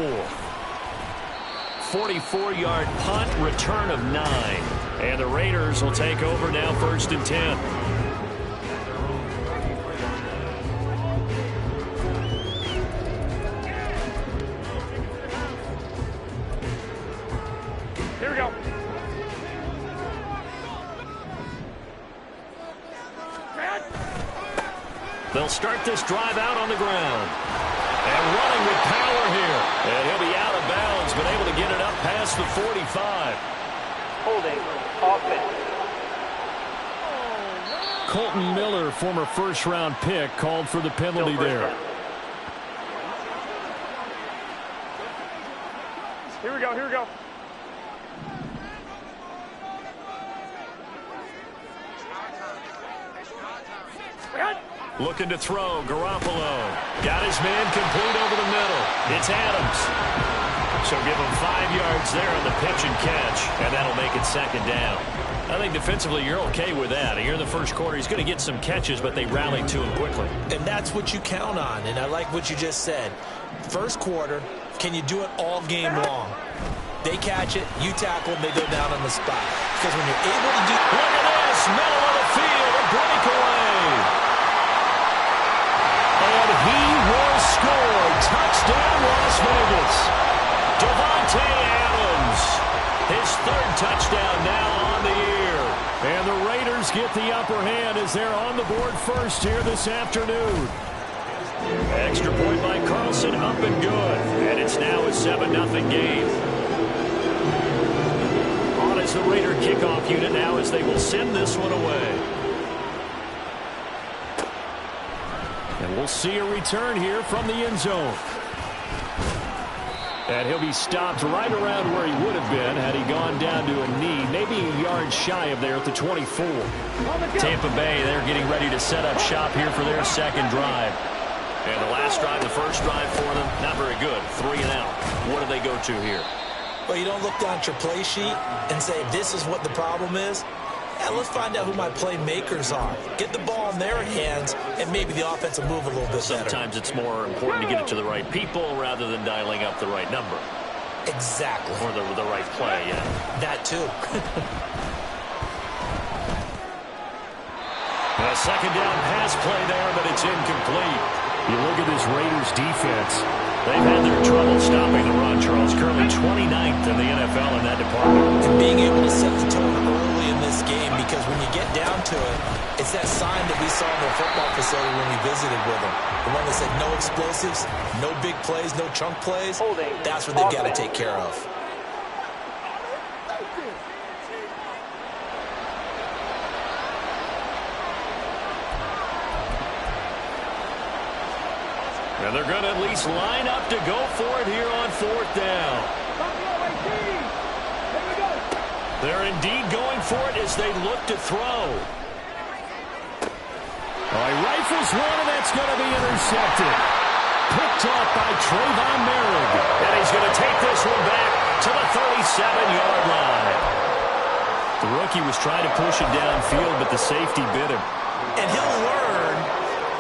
44-yard punt, return of 9. And the Raiders will take over now 1st and 10. Here we go. They'll start this drive out on the ground. And running with power here. And he'll be out of bounds, but able to get it up past the 45. Holding. Offense. Colton Miller, former first-round pick, called for the penalty there. Here we go, here we go. Looking to throw, Garoppolo. Got his man complete over the middle. It's Adams. So give him 5 yards there on the pitch and catch, and that'll make it 2nd down. I think defensively you're okay with that. Here in the first quarter, he's going to get some catches, but they rallied to him quickly. And that's what you count on, and I like what you just said. First quarter, can you do it all game long? They catch it, you tackle, and they go down on the spot. Because when you're able to do... Look at this, middle of the field, a breakaway. And he will score. Touchdown, Las Vegas. Devontae Adams. His 3rd touchdown now on the year. And the Raiders get the upper hand as they're on the board first here this afternoon. Extra point by Carlson, up and good. And it's now a 7-0 game. On is the Raider kickoff unit now as they will send this one away. And we'll see a return here from the end zone. And he'll be stopped right around where he would have been had he gone down to a knee, maybe a yard shy of there at the 24. Tampa Bay, they're getting ready to set up shop here for their second drive. And the last drive, the first drive for them, not very good. 3 and out. What do they go to here? Well, you don't look down at your play sheet and say, this is what the problem is. Yeah, let's find out who my playmakers are. Get the ball in their hands, and maybe the offense will move a little bit better. Sometimes it's more important to get it to the right people rather than dialing up the right number. Exactly. Or the right play, yeah. That too. A second down pass play there, but it's incomplete. You look at this Raiders defense. They've had their trouble stopping the run, Charles. Currently 29th in the NFL in that department. And being able to set the tone early in this game, because when you get down to it, it's that sign that we saw in the football facility when we visited with them. The one that said no explosives, no big plays, no chunk plays. That's what they've got to take care of. And they're going to at least line up to go for it here on 4th down. They're indeed going for it as they look to throw. He rifles one, and that's going to be intercepted. Picked off by Trayvon Merritt. And he's going to take this one back to the 37-yard line. The rookie was trying to push it downfield, but the safety bit him. And he'll learn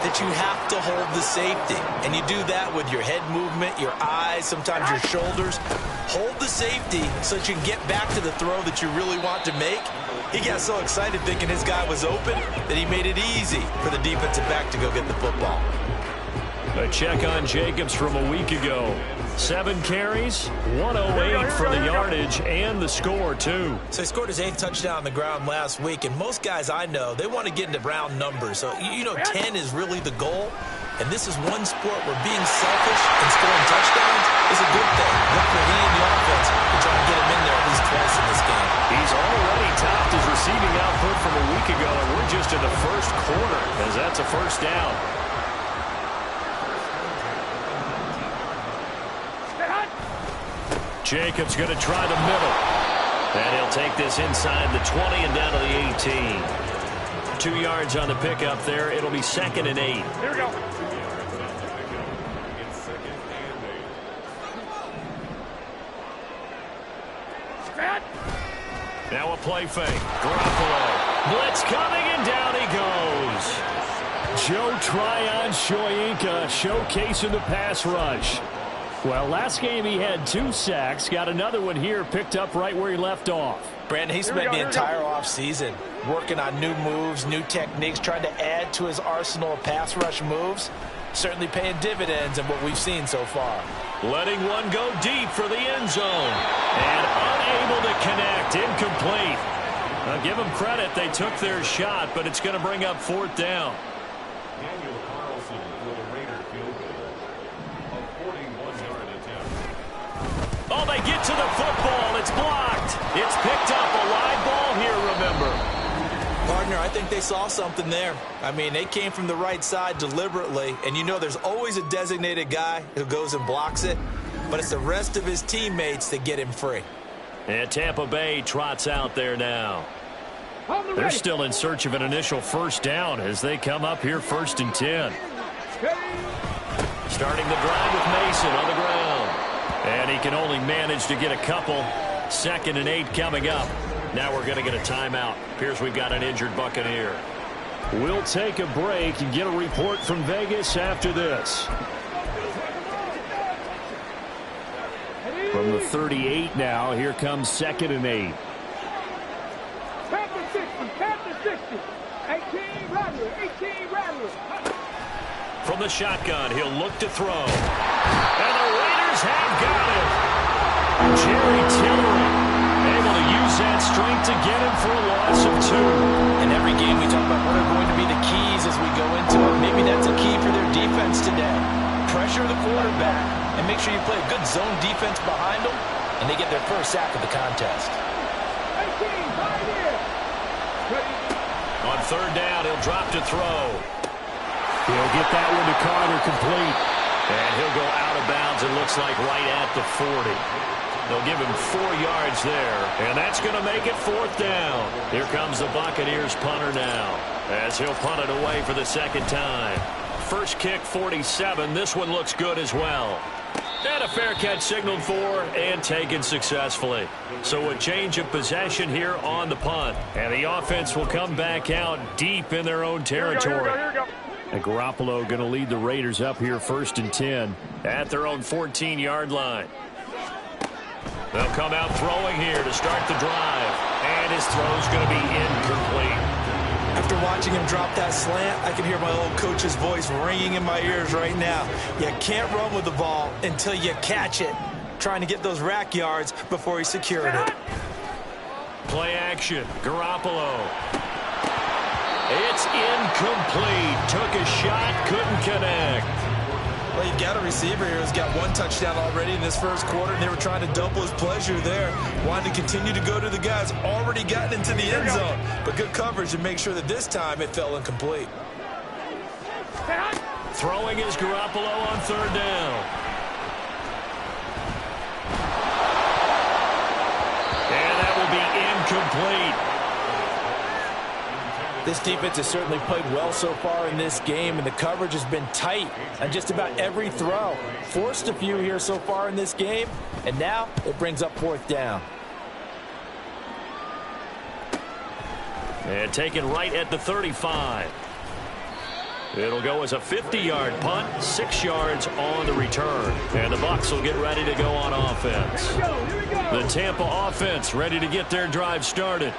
that you have to hold the safety. And you do that with your head movement, your eyes, sometimes your shoulders. Hold the safety so that you can get back to the throw that you really want to make. He got so excited thinking his guy was open that he made it easy for the defensive back to go get the football. A check on Jacobs from a week ago. 7 carries, 108 for the yardage and the score, too. So he scored his 8th touchdown on the ground last week, and most guys I know, they want to get into round numbers. So, 10 is really the goal, and this is one sport where being selfish and scoring touchdowns is a good thing. Look for he and the offense to try to get him in there at least twice in this game. He's already topped his receiving output from a week ago, and we're just in the first quarter as that's a first down. Jacobs going to try the middle. And he'll take this inside the 20 and down to the 18. 2 yards on the pickup there. It'll be 2nd and 8. Here we go. Now a play fake. Garoppolo. Blitz coming, and down he goes. Joe Tryon-Shoyinka showcasing the pass rush. Well, last game he had 2 sacks. Got another one here, picked up right where he left off. Brandon, he spent the entire offseason working on new moves, new techniques, trying to add to his arsenal of pass rush moves. Certainly paying dividends in what we've seen so far. Letting one go deep for the end zone. And unable to connect. Incomplete. Now, give them credit. They took their shot, but it's going to bring up 4th down. Oh, they get to the football. It's blocked. It's picked up. A live ball here, remember. Partner, I think they saw something there. I mean, they came from the right side deliberately, and there's always a designated guy who goes and blocks it, but it's the rest of his teammates that get him free. And Tampa Bay trots out there now. They're still in search of an initial first down as they come up here 1st and 10. Starting the drive with Mason on the ground. And he can only manage to get a couple. 2nd and 8 coming up. Now we're going to get a timeout. Appears we've got an injured Buccaneer. We'll take a break and get a report from Vegas after this. From the 38 now, here comes 2nd and 8. Captain 60. 18 Rattler. From the shotgun, he'll look to throw. And the Raiders have got it. Jerry Tillery able to use that strength to get him for a loss of 2. In every game and make sure you play a good zone defense behind them, and they get their first sack of the contest. On third down, he'll drop to throw. He'll get that one to Carter complete. And he'll go out of bounds, it looks like, right at the 40. They'll give him 4 yards there, and that's going to make it fourth down. Here comes the Buccaneers punter now, as he'll punt it away for the second time. First kick, 47. This one looks good as well. And a fair catch signaled for and taken successfully. So a change of possession here on the punt. And the offense will come back out deep in their own territory. Here we go. And Garoppolo going to lead the Raiders up here first and 10 at their own 14-yard line. They'll come out throwing here to start the drive. And his throw's going to be incomplete. After watching him drop that slant, I can hear my old coach's voice ringing in my ears right now. You can't run with the ball until you catch it. Trying to get those rack yards before he secured it. Play action. Garoppolo. It's incomplete. Took a shot, couldn't connect. Well, you got a receiver here who's got 1 touchdown already in this first quarter, and they were trying to double his pleasure there. Wanted to continue to go to the guys already gotten into the end zone. But good coverage to make sure that this time it fell incomplete. Throwing is Garoppolo on third down. And that will be incomplete. This defense has certainly played well so far in this game, and the coverage has been tight on just about every throw. Forced a few here so far in this game, and now it brings up fourth down. And taken right at the 35. It'll go as a 50-yard punt, 6 yards on the return. And the Bucs will get ready to go on offense. The Tampa offense ready to get their drive started.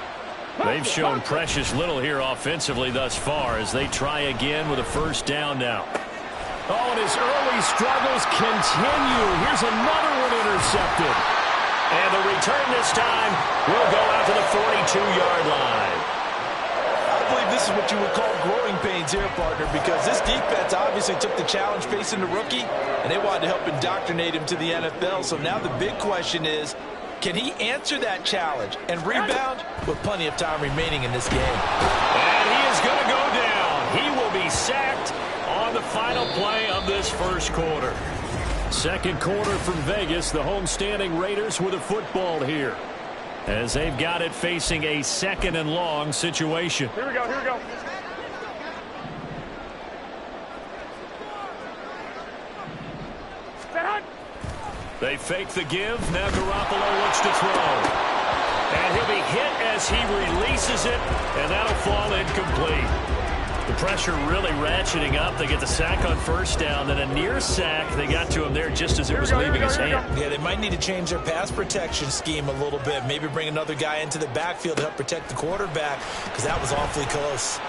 They've shown precious little here offensively thus far as they try again with a first down now. Oh, and his early struggles continue. Here's another one intercepted. And the return this time will go out to the 42-yard line. I believe this is what you would call growing pains here, partner, because this defense obviously took the challenge facing the rookie, and they wanted to help indoctrinate him to the NFL. So now the big question is, can he answer that challenge and rebound with plenty of time remaining in this game? And he is going to go down. He will be sacked on the final play of this first quarter. Second quarter from Vegas, the homestanding Raiders with a football here, as they've got it facing a second and long situation. Here we go. They fake the give. Now Garoppolo looks to throw. And he'll be hit as he releases it, and that'll fall incomplete. The pressure really ratcheting up. They get the sack on first down, then a near sack. They got to him there just as it was leaving his hand. Yeah, they might need to change their pass protection scheme a little bit. Maybe bring another guy into the backfield to help protect the quarterback, because that was awfully close.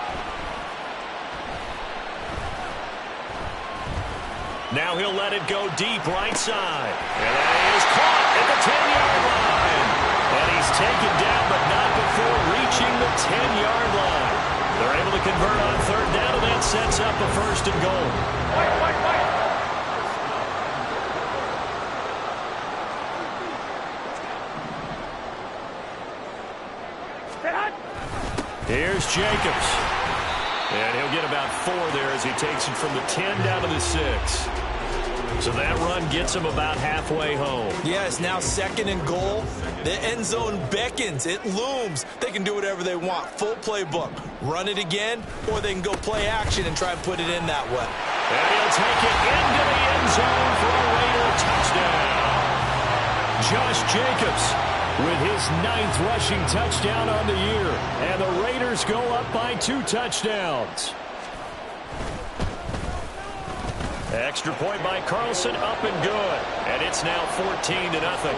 Now he'll let it go deep right side. And that is caught at the 10-yard line. And he's taken down, but not before reaching the 10-yard line. They're able to convert on third down, and that sets up a first and goal. Here's Jacobs. And he'll get about 4 there as he takes it from the 10 down to the 6. So that run gets him about halfway home. Yeah, it's now second and goal. The end zone beckons. It looms. They can do whatever they want. Full playbook. Run it again, or they can go play action and try and put it in that way. And he'll take it into the end zone for a Raider touchdown. Josh Jacobs with his 9th rushing touchdown on the year. And the Raiders go up by 2 touchdowns. Extra point by Carlson, up and good. And it's now 14-0.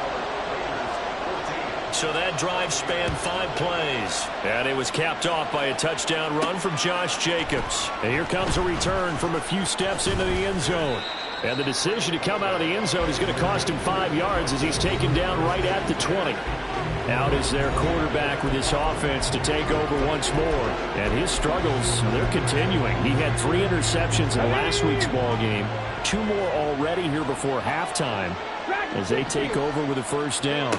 So that drive spanned 5 plays. And it was capped off by a touchdown run from Josh Jacobs. And here comes a return from a few steps into the end zone. And the decision to come out of the end zone is going to cost him 5 yards as he's taken down right at the 20. Out is their quarterback with his offense to take over once more. And his struggles, they're continuing. He had 3 interceptions in last week's ball game. 2 more already here before halftime as they take over with a first down.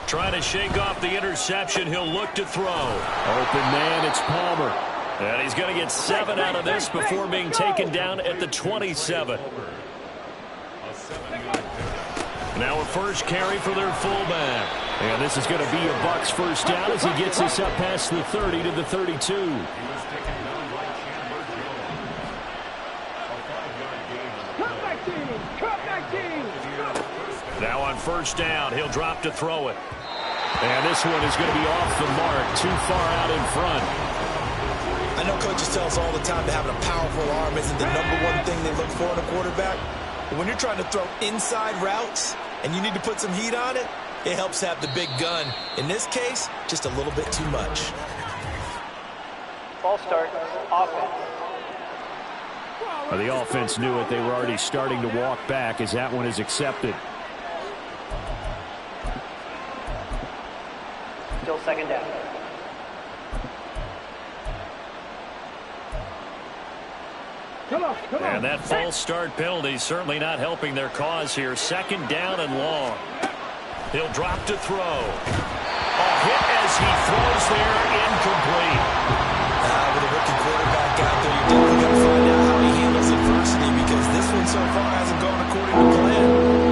Trying to shake off the interception. He'll look to throw. Open man, it's Palmer. And he's going to get 7 out of this before being taken down at the 27. Now a first carry for their fullback. And this is going to be a Bucs first down as he gets this up past the 30 to the 32. Now on first down, he'll drop to throw it. And this one is going to be off the mark, too far out in front. I know coaches tell us all the time that having a powerful arm isn't the #1 thing they look for in a quarterback. But when you're trying to throw inside routes and you need to put some heat on it, it helps have the big gun. In this case, just a little bit too much. Ball start, offense. Well, the offense knew it. They were already starting to walk back as that one is accepted. Still second down. And that false start penalty certainly not helping their cause here. Second down and long. He'll drop to throw. A hit as he throws there, incomplete. With a rookie quarterback out there, you're definitely going to find out how he handles adversity because this one so far hasn't gone according to plan.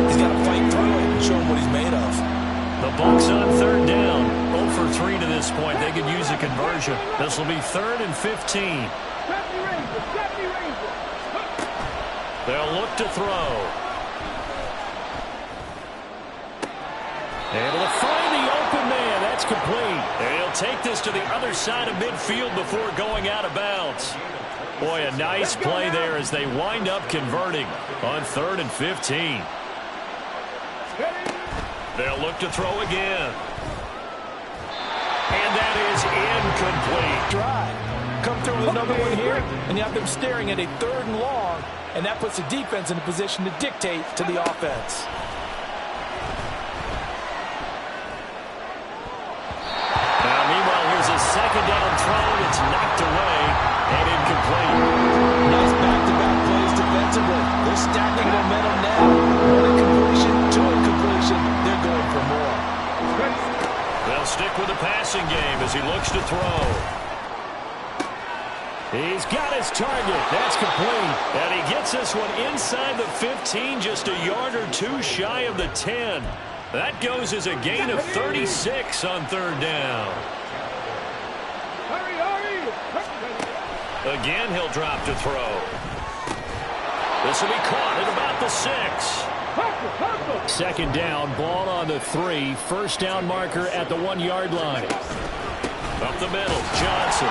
He's got to fight through it and show him what he's made of. The Bucs on third down. 0 for 3 to this point. They could use a conversion. This will be 3rd and 15. They'll look to throw. Able to find the open man. That's complete. And he'll take this to the other side of midfield before going out of bounds. Boy, a nice play there as they wind up converting on 3rd and 15. They'll look to throw again. And that is incomplete. Drive. Come through with another one here, and you have them staring at a 3rd and long, and that puts the defense in a position to dictate to the offense. Now, meanwhile, here's a second down throw. It's knocked away and incomplete. Nice back-to-back plays defensively. They're stacking momentum now. One incompletion, 2 incompletion. They're going for more. They'll stick with the passing game as he looks to throw. He's got his target. That's complete. And he gets this one inside the 15, just a yard or 2 shy of the 10. That goes as a gain of 36 on 3rd down. Again, he'll drop to throw. This will be caught at about the 6. Second down, ball on the 3. First down marker at the 1-yard line. Up the middle, Johnson.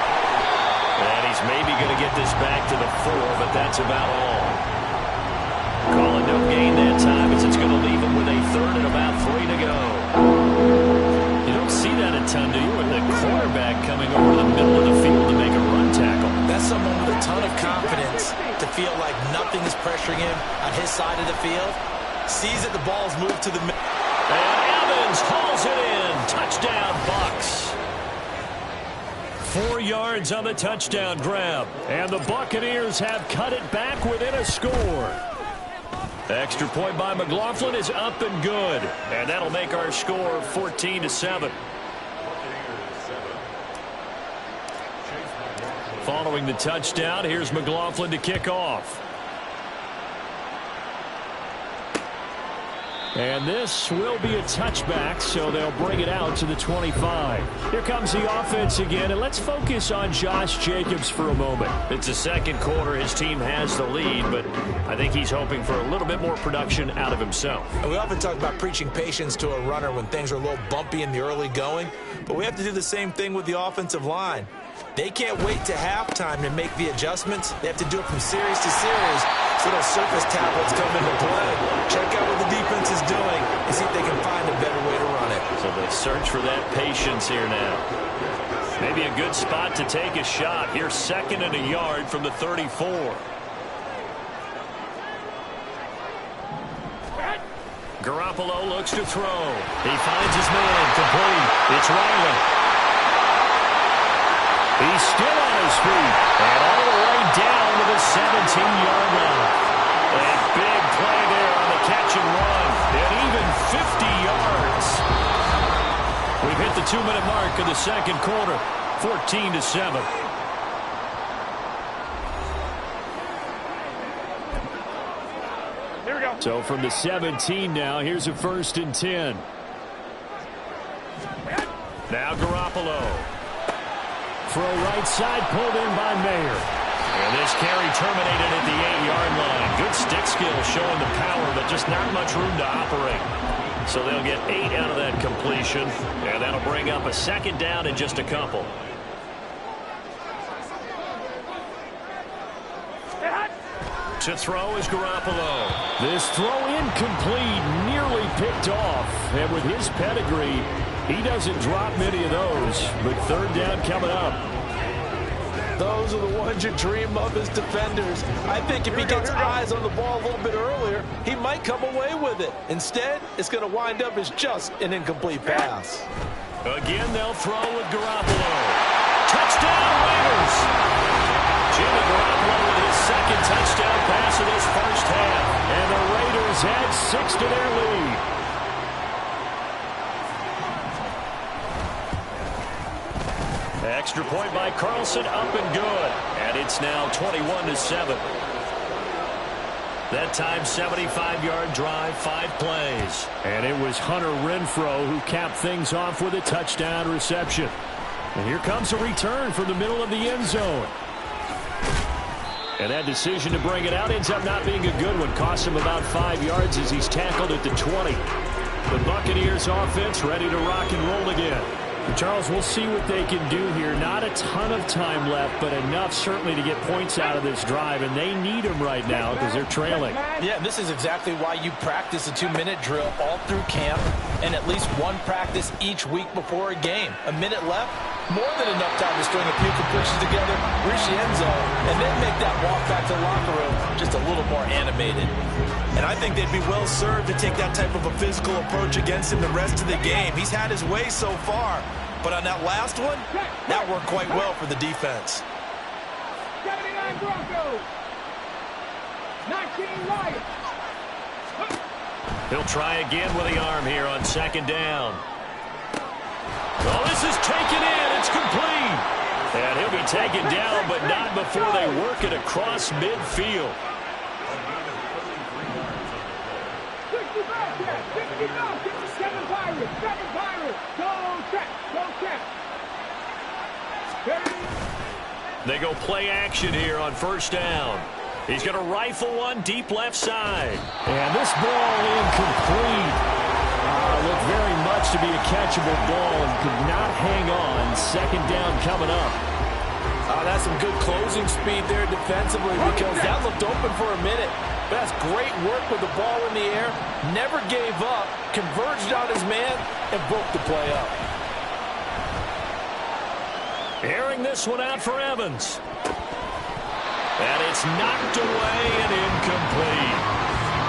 And he's maybe going to get this back to the 4, but that's about all. Calling no gain that time as it's going to leave him with a 3rd and about 3 to go. You don't see that a ton, do you? With the quarterback coming over the middle of the field to make a run tackle. That's someone with a ton of confidence to feel like nothing is pressuring him on his side of the field. Sees that the ball's moved to the middle. And Evans hauls it in. Touchdown, Bucs. 4 yards on the touchdown grab. And the Buccaneers have cut it back within a score. Extra point by McLaughlin is up and good. And that'll make our score 14-7. Following the touchdown, here's McLaughlin to kick off. And this will be a touchback, so they'll bring it out to the 25. Here comes the offense again, and let's focus on Josh Jacobs for a moment. It's the second quarter. His team has the lead, but I think he's hoping for a little bit more production out of himself. We often talk about preaching patience to a runner when things are a little bumpy in the early going, but we have to do the same thing with the offensive line. They can't wait to halftime to make the adjustments. They have to do it from series to series, so those surface tablets come into play. Check out what the defense is doing and see if they can find a better way to run it. So they search for that patience here now. Maybe a good spot to take a shot. Here's 2nd and a yard from the 34. Garoppolo looks to throw. He finds his man, complete. It's Riley. He's still on his feet, and all the way down to the 17-yard line. A big play there on the catch and run, and even 50 yards. We've hit the 2-minute mark of the second quarter, 14-7. Here we go. So from the 17 now, here's a 1st and 10. Now Garoppolo. Throw right side, pulled in by Mayer. And this carry terminated at the 8-yard line. Good stick skill showing the power, but just not much room to operate. So they'll get 8 out of that completion, and that'll bring up a 2nd down in just a couple. To throw is Garoppolo. This throw incomplete, nearly picked off. And with his pedigree, he doesn't drop many of those. But 3rd down coming up. Those are the ones you dream of as defenders. I think if he gets eyes on the ball a little bit earlier, he might come away with it. Instead, it's going to wind up as just an incomplete pass. Again, they'll throw with Garoppolo. Touchdown, Raiders! Jimmy Garoppolo with his 2nd touchdown pass of this first half. And the Raiders add 6 to their lead. Extra point by Carlson, up and good. And it's now 21-7. That time, 75-yard drive, 5 plays. And it was Hunter Renfrow who capped things off with a touchdown reception. And here comes a return from the middle of the end zone. And that decision to bring it out ends up not being a good one. Costs him about 5 yards as he's tackled at the 20. The Buccaneers offense ready to rock and roll again. Charles, we'll see what they can do here. Not a ton of time left, but enough certainly to get points out of this drive, and they need them right now because they're trailing. Yeah, this is exactly why you practice a 2-minute drill all through camp and at least one practice each week before a game. A minute left, more than enough time to string a few completions together, reach the end zone, and then make that walk back to the locker room just a little more animated. And I think they'd be well served to take that type of a physical approach against him the rest of the game. He's had his way so far, but on that last one, that worked quite well for the defense. 79 Broncos. 19 Lions. He'll try again with the arm here on 2nd down. Oh, this is taken in. It's complete. And he'll be taken down, but not before they work it across midfield. 60 Bobcats. 60 Bobcats. 7 Pirates. 7 Pirates. Go check. Go check. They go play action here on 1st down. He's going to rifle one deep left side. And this ball incomplete. Looked very much to be a catchable ball and could not hang on. 2nd down coming up. That's some good closing speed there defensively because that looked open for a minute. That's great work with the ball in the air. Never gave up, converged on his man, and broke the play up. Airing this one out for Evans. And it's knocked away and incomplete.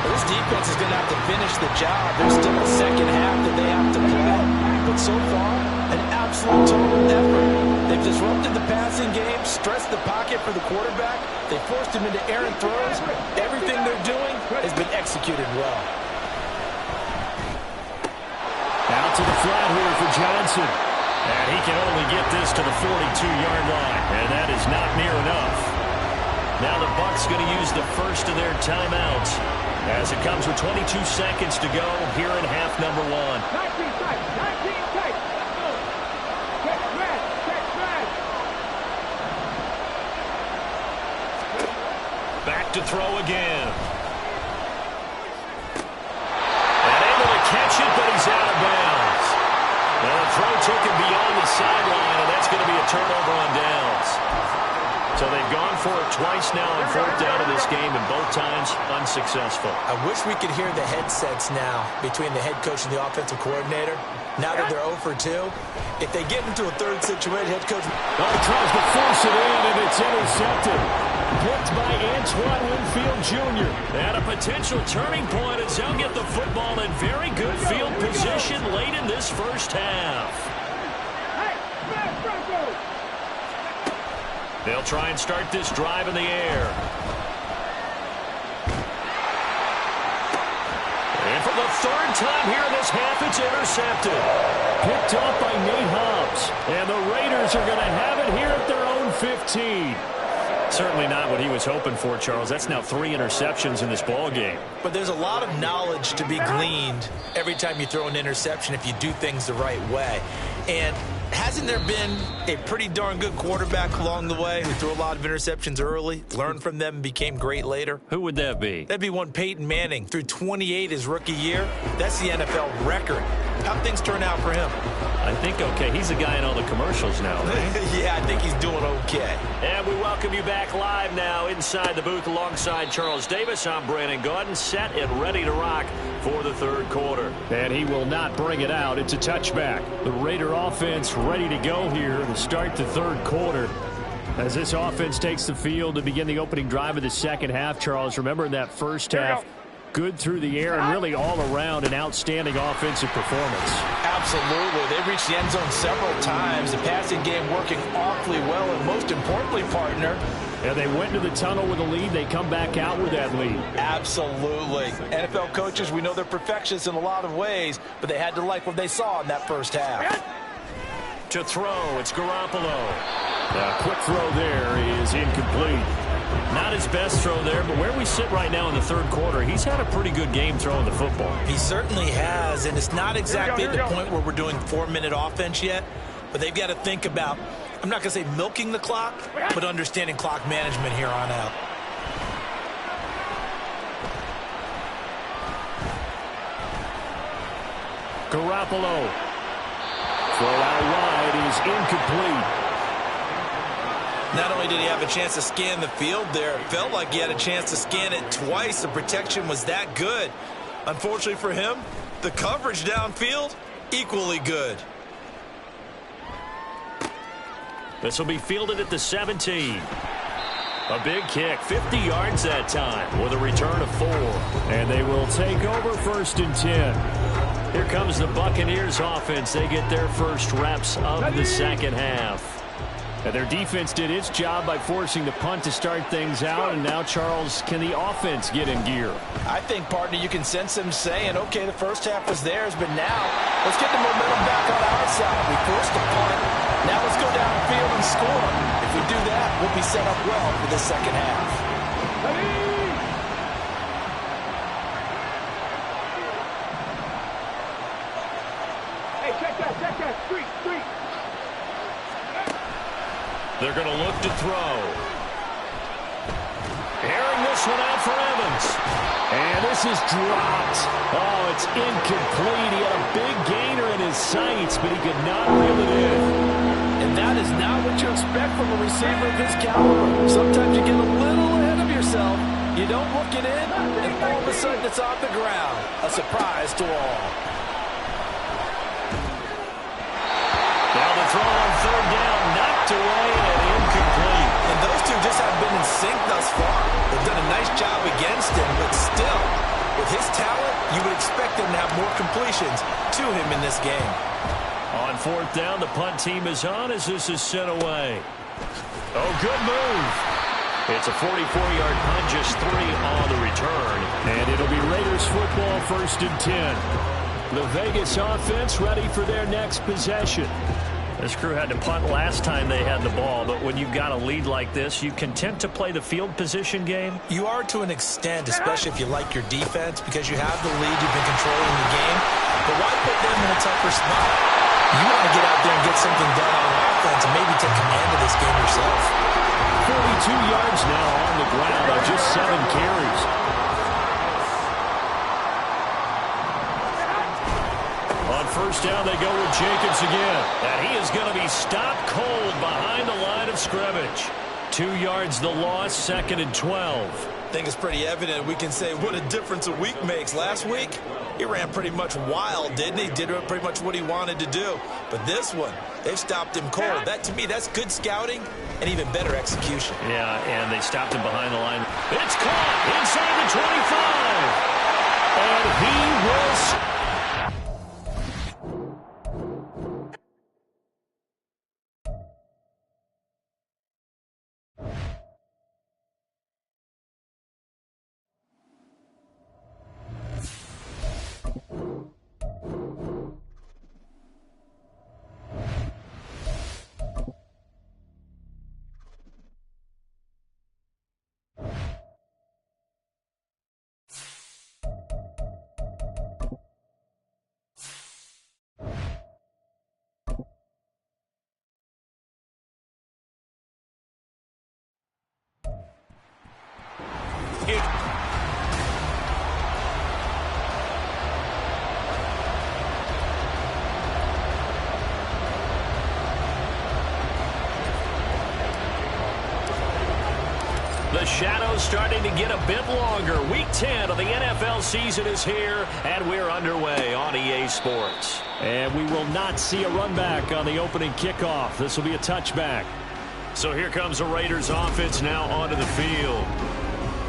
This defense is going to have to finish the job. There's still a second half that they have to play. But so far, an absolute total effort. They've disrupted the passing game, stressed the pocket for the quarterback. They forced him into errant throws. Everything they're doing has been executed well. Out to the flat here for Johnson. And he can only get this to the 42-yard line. And that is not near enough. Now the Bucs going to use the first of their timeouts as it comes with 22 seconds to go here in half number 1. 19 tight. 19 tight. Check red. Check red. Back to throw again. And able to catch it, but he's out of bounds. Well, the throw took him beyond the sideline, and that's going to be a turnover on downs. So they've gone for it twice now on 4th down in this game, and both times unsuccessful. I wish we could hear the headsets now between the head coach and the offensive coordinator. Now that they're 0 for 2, if they get into a third situation, head coach... Well, he tries to force it in, and it's intercepted. Picked by Antoine Winfield Jr. And a potential turning point as they'll get the football in very good field position late in this first half. They'll try and start this drive in the air. And for the third time here in this half, it's intercepted. Picked off by Nate Hobbs. And the Raiders are going to have it here at their own 15. Certainly not what he was hoping for, Charles. That's now 3 interceptions in this ball game. But there's a lot of knowledge to be gleaned every time you throw an interception if you do things the right way. And hasn't there been a pretty darn good quarterback along the way who threw a lot of interceptions early, learned from them, and became great later? Who would that be? That'd be one Peyton Manning. Threw 28 his rookie year. That's the NFL record. How'd things turn out for him? I think okay. He's the guy in all the commercials now, right? Yeah, I think he's doing okay. And we welcome you back live now inside the booth alongside Charles Davis. I'm Brandon Gaudin, set and ready to rock for the third quarter. And he will not bring it out. It's a touchback. The Raider offense ready to go here to start the third quarter. As this offense takes the field to begin the opening drive of the second half, Charles, remember in that first half, good through the air and really all around an outstanding offensive performance. Absolutely. They reached the end zone several times. The passing game working awfully well, and most importantly, partner, and they went into the tunnel with a lead. They come back out with that lead. Absolutely. NFL coaches, we know they're perfectionists in a lot of ways, but they had to like what they saw in that first half. To throw, it's Garoppolo. A quick throw there is incomplete. Not his best throw there, but where we sit right now in the third quarter, he's had a pretty good game throwing the football. He certainly has, and it's not exactly at the point where we're doing 4-minute offense yet, but they've got to think about, I'm not going to say milking the clock, but understanding clock management here on out. Garoppolo. Throw out wide is incomplete. Not only did he have a chance to scan the field there, it felt like he had a chance to scan it twice. The protection was that good. Unfortunately for him, the coverage downfield, equally good. This will be fielded at the 17. A big kick, 50 yards that time with a return of 4. And they will take over 1st and 10. Here comes the Buccaneers offense. They get their first reps of the second half. And their defense did its job by forcing the punt to start things out. And now, Charles, can the offense get in gear? I think, partner, you can sense them saying, okay, the first half was theirs, but now let's get the momentum back on our side. We forced the punt. Now let's go down the field and score. If we do that, we'll be set up well for the second half. They're going to look to throw. Airing this one out for Evans. And this is dropped. Oh, it's incomplete. He had a big gainer in his sights, but he could not reel it in. And that is not what you expect from a receiver of his caliber. Sometimes you get a little ahead of yourself. You don't look it in, and all of a sudden it's off the ground. A surprise to all. Now the throw on third down, knocked away and incomplete. And those two just haven't been in sync thus far. They've done a nice job against him, but still, with his talent, you would expect them to have more completions to him in this game. On fourth down, the punt team is on as this is sent away. Oh, good move. It's a 44-yard punt, just 3 on the return. And it'll be Raiders football, 1st and 10. The Vegas offense ready for their next possession. This crew had to punt last time they had the ball, but when you've got a lead like this, you content to play the field position game? You are to an extent, especially if you like your defense, because you have the lead, you've been controlling the game. But why put them in a tougher spot? You want to get out there and get something done on offense and maybe take command of this game yourself. 42 yards now on the ground on just 7 carries. On first down, they go with Jacobs again. And he is going to be stopped cold behind the line of scrimmage. 2 yards the loss, 2nd and 12. I think it's pretty evident. We can say what a difference a week makes. Last week, he ran pretty much wild, didn't he? Did pretty much what he wanted to do. But this one, they've stopped him cold. That, to me, that's good scouting and even better execution. Yeah, and they stopped him behind the line. It's caught inside the 25. And he will... The shadow's starting to get a bit longer. Week 10 of the NFL season is here, and we're underway on EA Sports. And we will not see a run back on the opening kickoff. This will be a touchback. So here comes the Raiders offense now onto the field.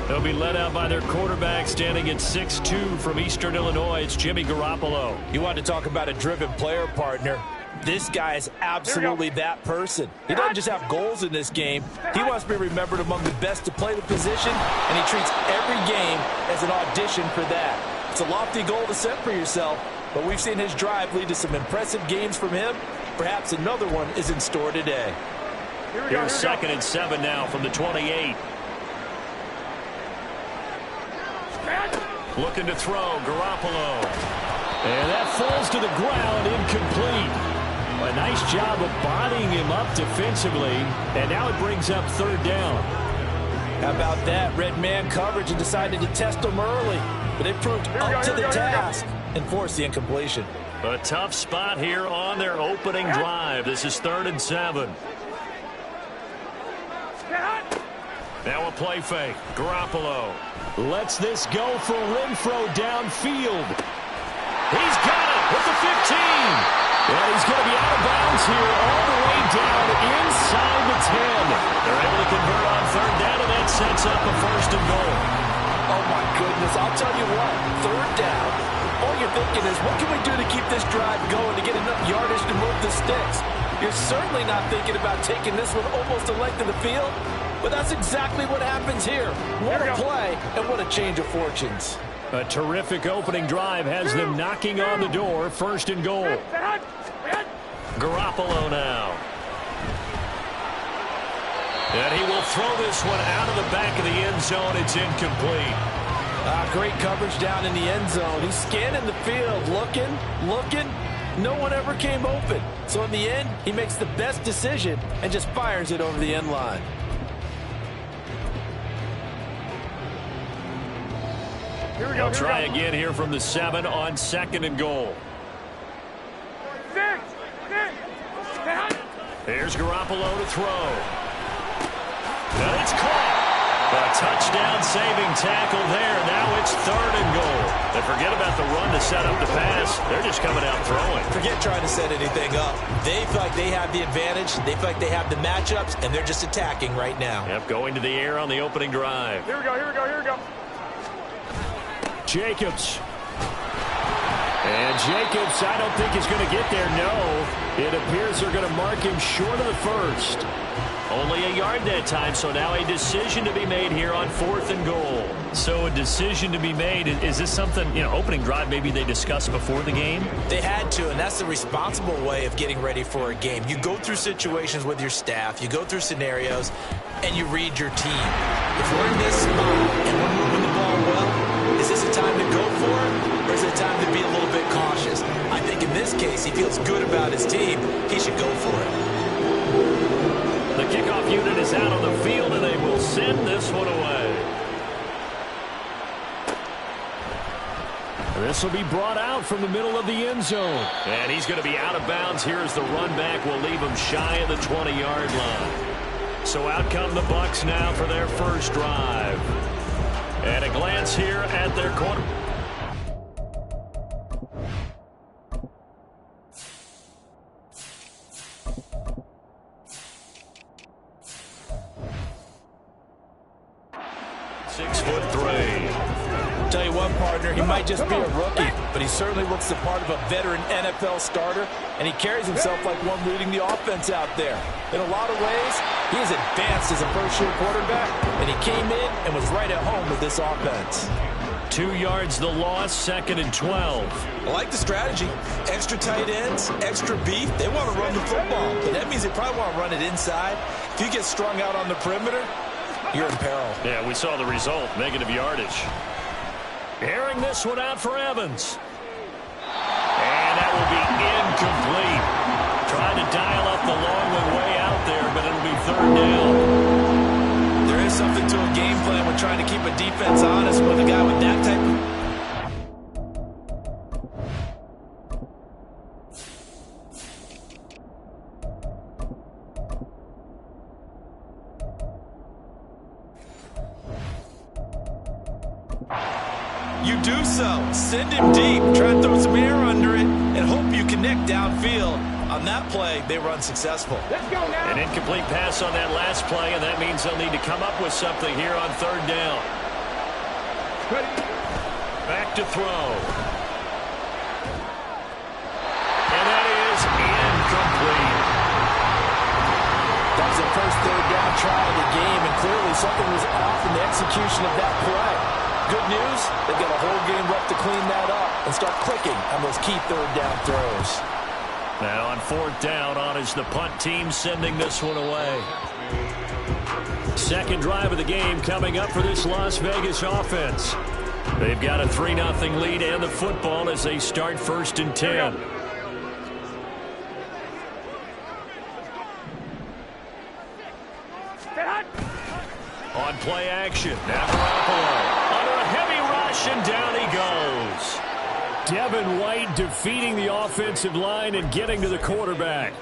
They'll be led out by their quarterback standing at 6'2" from Eastern Illinois. It's Jimmy Garoppolo. You want to talk about a driven player, partner. This guy is absolutely that person. He doesn't just have goals in this game. He wants to be remembered among the best to play the position, and he treats every game as an audition for that. It's a lofty goal to set for yourself, but we've seen his drive lead to some impressive games from him. Perhaps another one is in store today. Here's 2nd and 7 now from the 28. Looking to throw, Garoppolo. And that falls to the ground, incomplete. A nice job of bodying him up defensively, and now it brings up 3rd down. How about that? Red man coverage and decided to test him early, but it proved up to the task and forced the incompletion. A tough spot here on their opening drive. This is 3rd and 7. Now a play fake. Garoppolo lets this go for Renfro downfield. He's got it with the 15. And he's going to be out of bounds here all the way down inside the 10. They're able to convert on 3rd down, and that sets up a 1st and goal. Oh, my goodness. I'll tell you what, 3rd down, all you're thinking is, what can we do to keep this drive going to get enough yardage to move the sticks? You're certainly not thinking about taking this one almost the length of the field, but that's exactly what happens here. What a play, and what a change of fortunes. A terrific opening drive has them knocking on the door. 1st and goal. Garoppolo now. And he will throw this one out of the back of the end zone. It's incomplete. Great coverage down in the end zone. He's scanning the field, looking. No one ever came open. So in the end, he makes the best decision and just fires it over the end line. They'll try again here from the 7 on 2nd and goal. Here's Garoppolo to throw. And it's caught. A touchdown-saving tackle there. Now it's 3rd and goal. They forget about the run to set up the pass. They're just coming out throwing. Forget trying to set anything up. They feel like they have the advantage. They feel like they have the matchups, and they're just attacking right now. Yep, going to the air on the opening drive. Here we go. Jacobs. And Jacobs, I don't think is going to get there. No. It appears they're going to mark him short of the 1st. Only a yard that time, so now a decision to be made here on 4th and goal. So a decision to be made. Is this something, opening drive maybe they discussed before the game? They had to, and that's the responsible way of getting ready for a game. You go through situations with your staff, you go through scenarios, and you read your team. If we're in this spot and we're moving the ball well, is this a time to go for it, or is it a time to be a little bit cautious? I think in this case, he feels good about his team. He should go for it. The kickoff unit is out on the field, and they will send this one away. This will be brought out from the middle of the end zone. And he's going to be out of bounds here as the run back will leave him shy of the 20-yard line. So out come the Bucs now for their first drive. And a glance here at their quarter. Tell you what, partner, he might just be a rookie, but he certainly looks the part of a veteran NFL starter, and he carries himself like one leading the offense out there. In a lot of ways, he has advanced as a first-year quarterback, and he came in and was right at home with this offense. 2 yards the loss, 2nd and 12. I like the strategy. Extra tight ends, extra beef. They want to run the football, but that means they probably want to run it inside. If you get strung out on the perimeter, you're in peril. Yeah, we saw the result, negative yardage. Airing this one out for Evans. And that will be incomplete. Trying to dial up the long way out there, but it'll be 3rd down. There is something to a game plan when trying to keep a defense honest with a guy with that type of... You do so. Send him deep. Try to throw some air under it and hope you connect downfield. On that play, they run successful. Let's go now. An incomplete pass on that last play, and that means they'll need to come up with something here on 3rd down. Back to throw. And that is incomplete. That was the first 3rd down try of the game, and clearly something was off in the execution of that play. Good news, they've got a whole game left to clean that up and start clicking on those key 3rd down throws. Now on 4th down, on is the punt team sending this one away. 2nd drive of the game coming up for this Las Vegas offense. They've got a 3-0 lead and the football as they start 1st and 10. On play action, now Garoppolo under a heavy rush, and down he goes. Devin White defeating the offensive line and getting to the quarterback.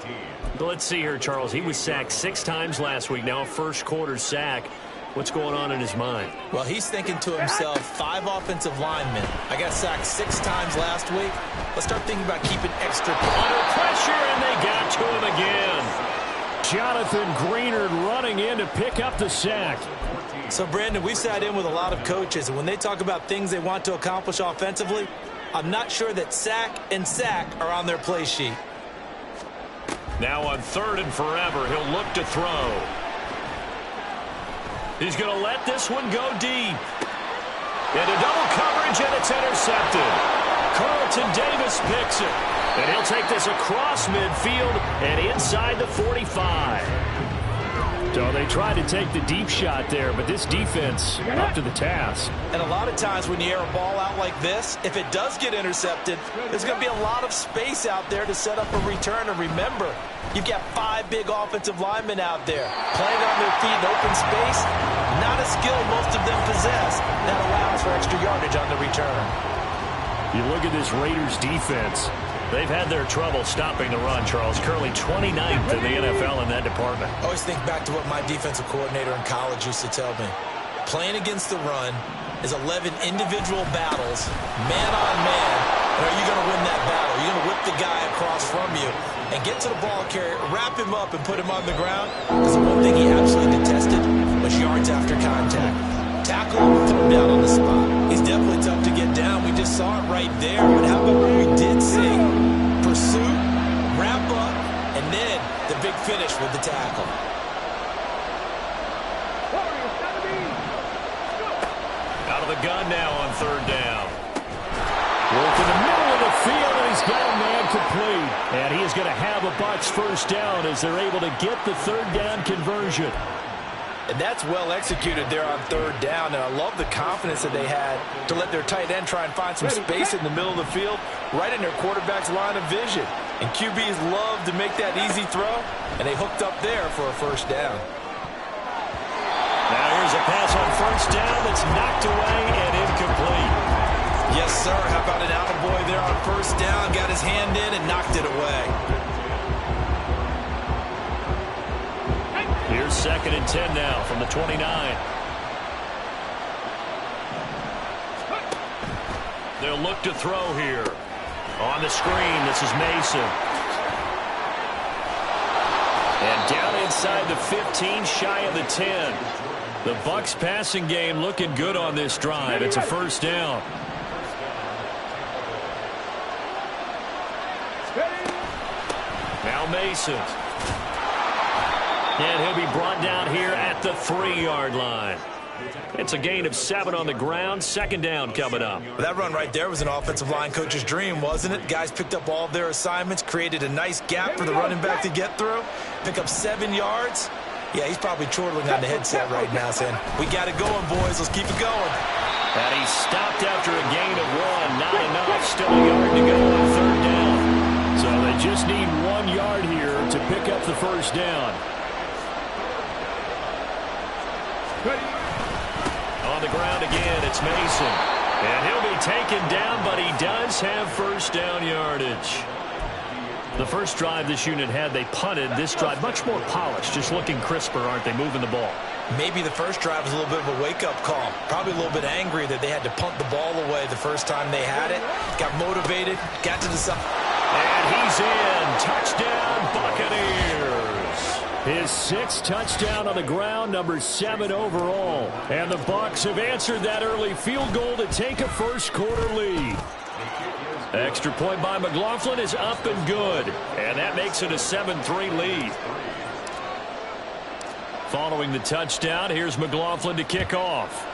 Let's see here, Charles. He was sacked 6 times last week. Now a first-quarter sack. What's going on in his mind? Well, he's thinking to himself, 5 offensive linemen. I got sacked 6 times last week. Let's start thinking about keeping extra... Under pressure, and they got to him again. Jonathan Greenard running in to pick up the sack. So, Brandon, we've sat in with a lot of coaches, and when they talk about things they want to accomplish offensively, I'm not sure that sack and sack are on their play sheet. Now on 3rd and forever, he'll look to throw. He's going to let this one go deep. Into double coverage, and it's intercepted. Carlton Davis picks it. And he'll take this across midfield and inside the 45. So they tried to take the deep shot there, but this defense up to the task. And a lot of times when you air a ball out like this, if it does get intercepted, there's going to be a lot of space out there to set up a return. And remember, you've got 5 big offensive linemen out there playing on their feet in open space. Not a skill most of them possess. That allows for extra yardage on the return. You look at this Raiders defense. They've had their trouble stopping the run, Charles. Currently 29th in the NFL in that department. I always think back to what my defensive coordinator in college used to tell me. Playing against the run is 11 individual battles, man on man. And are you going to win that battle? Are you going to whip the guy across from you and get to the ball carrier, wrap him up, and put him on the ground? Because the one thing he absolutely detested was yards after contact. Tackle him, throw him down on the spot. He's definitely tough to get down. We just saw it right there. But how about what we did see? Pursuit, wrap up, and then the big finish with the tackle. Out of the gun now on 3rd down. Work in the middle of the field, and he's got a man complete. And he is going to have a Bucs 1st down as they're able to get the 3rd down conversion. And that's well executed there on 3rd down. And I love the confidence that they had to let their tight end try and find some space in the middle of the field, right in their quarterback's line of vision. And QBs love to make that easy throw, and they hooked up there for a 1st down. Now here's a pass on 1st down that's knocked away and incomplete. Yes, sir. How about an attaboy there on 1st down? Got his hand in and knocked it away. Here's 2nd and 10 now from the 29. They'll look to throw here. On the screen, this is Mason. And down inside the 15, shy of the 10. The Bucs passing game looking good on this drive. It's a first down. Now Mason. And he'll be brought down here at the 3-yard line. It's a gain of 7 on the ground. Second down coming up. That run right there was an offensive line coach's dream, wasn't it? Guys picked up all of their assignments, created a nice gap for the running back to get through, pick up 7 yards. Yeah, he's probably chortling on the headset right now saying, we got it going, boys. Let's keep it going. And he stopped after a gain of 1. Not enough. Still a yard to go on third down. So they just need 1 yard here to pick up the first down. On the ground again, it's Mason. And he'll be taken down, but he does have first down yardage. The first drive this unit had, they punted. This drive, much more polished, just looking crisper, aren't they, moving the ball? Maybe the first drive was a little bit of a wake-up call. Probably a little bit angry that they had to punt the ball away the first time they had it. Got motivated, got to the side. And he's in. Touchdown, Buccaneers. His 6th touchdown on the ground, number 7 overall. And the Bucs have answered that early field goal to take a first-quarter lead. Extra point by McLaughlin is up and good. And that makes it a 7-3 lead. Following the touchdown, here's McLaughlin to kick off.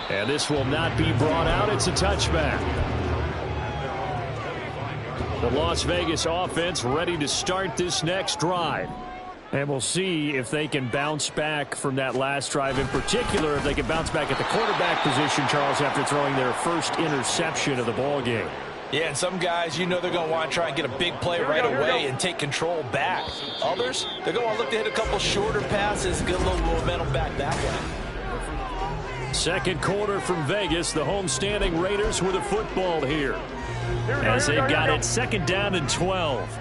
And this will not be brought out. It's a touchback. The Las Vegas offense ready to start this next drive. And we'll see if they can bounce back from that last drive. In particular, if they can bounce back at the quarterback position, Charles, after throwing their first interception of the ball game. Yeah, and some guys, you know they're going to want to try and get a big play right away and take control back. Others, they're going to look to hit a couple shorter passes, get a little momentum back that way. Second quarter from Vegas, the homestanding Raiders with a football here. As they've got it second down and 12.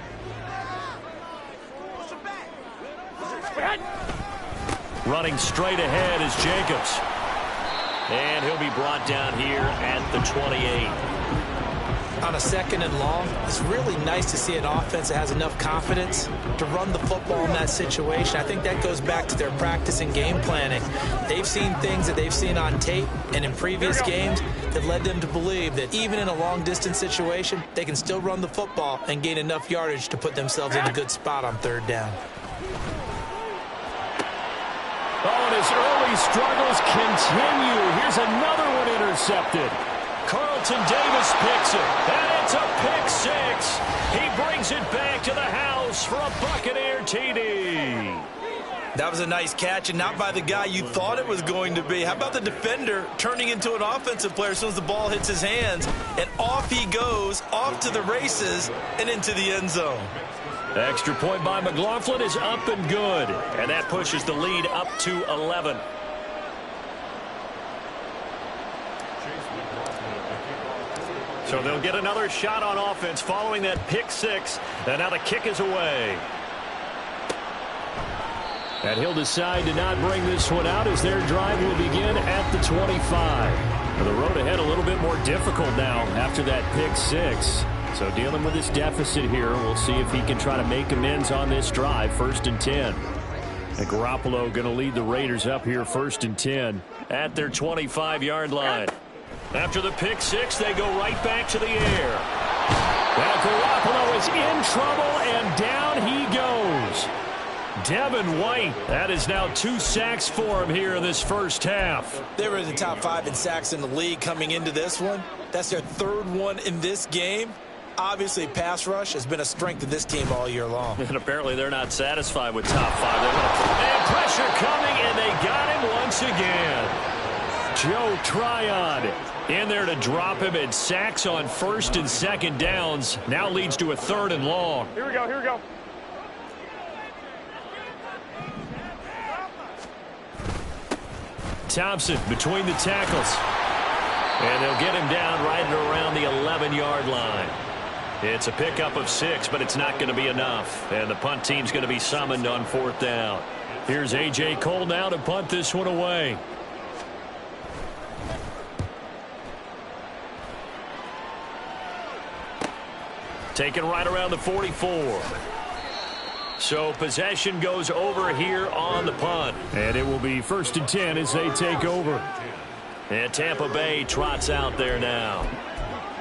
Running straight ahead is Jacobs. And he'll be brought down here at the 28. On a second and long, it's really nice to see an offense that has enough confidence to run the football in that situation. I think that goes back to their practice and game planning. They've seen things that they've seen on tape and in previous games that led them to believe that even in a long-distance situation, they can still run the football and gain enough yardage to put themselves in a good spot on third down. Oh, and his early struggles continue. Here's another one intercepted. Carlton Davis picks it, and it's a pick 6. He brings it back to the house for a Buccaneer TD. That was a nice catch, and not by the guy you thought it was going to be. How about the defender turning into an offensive player as soon as the ball hits his hands, and off he goes, off to the races, and into the end zone. Extra point by McLaughlin is up and good, and that pushes the lead up to 11. So they'll get another shot on offense following that pick 6, and now the kick is away. And he'll decide to not bring this one out as their drive will begin at the 25. The road ahead a little bit more difficult now after that pick 6. So dealing with this deficit here, we'll see if he can try to make amends on this drive. 1st and 10. And Garoppolo going to lead the Raiders up here 1st and 10 at their 25-yard line. After the pick 6, they go right back to the air. Now Garoppolo is in trouble, and down he goes. Devin White, that is now 2 sacks for him here in this first half. They were in the top 5 in sacks in the league coming into this one. That's their 3rd one in this game. Obviously, pass rush has been a strength of this team all year long. And apparently they're not satisfied with top 5. And pressure coming, and they got him once again. Joe Tryon in there to drop him, and sacks on 1st and 2nd downs. Now leads to a 3rd and long. Here we go, here we go. Thompson between the tackles. And they'll get him down right around the 11-yard line. It's a pickup of 6, but it's not going to be enough. And the punt team's going to be summoned on 4th down. Here's A.J. Cole now to punt this one away. taken right around the 44. So possession goes over here on the punt. And it will be 1st and 10 as they take over. And Tampa Bay trots out there now.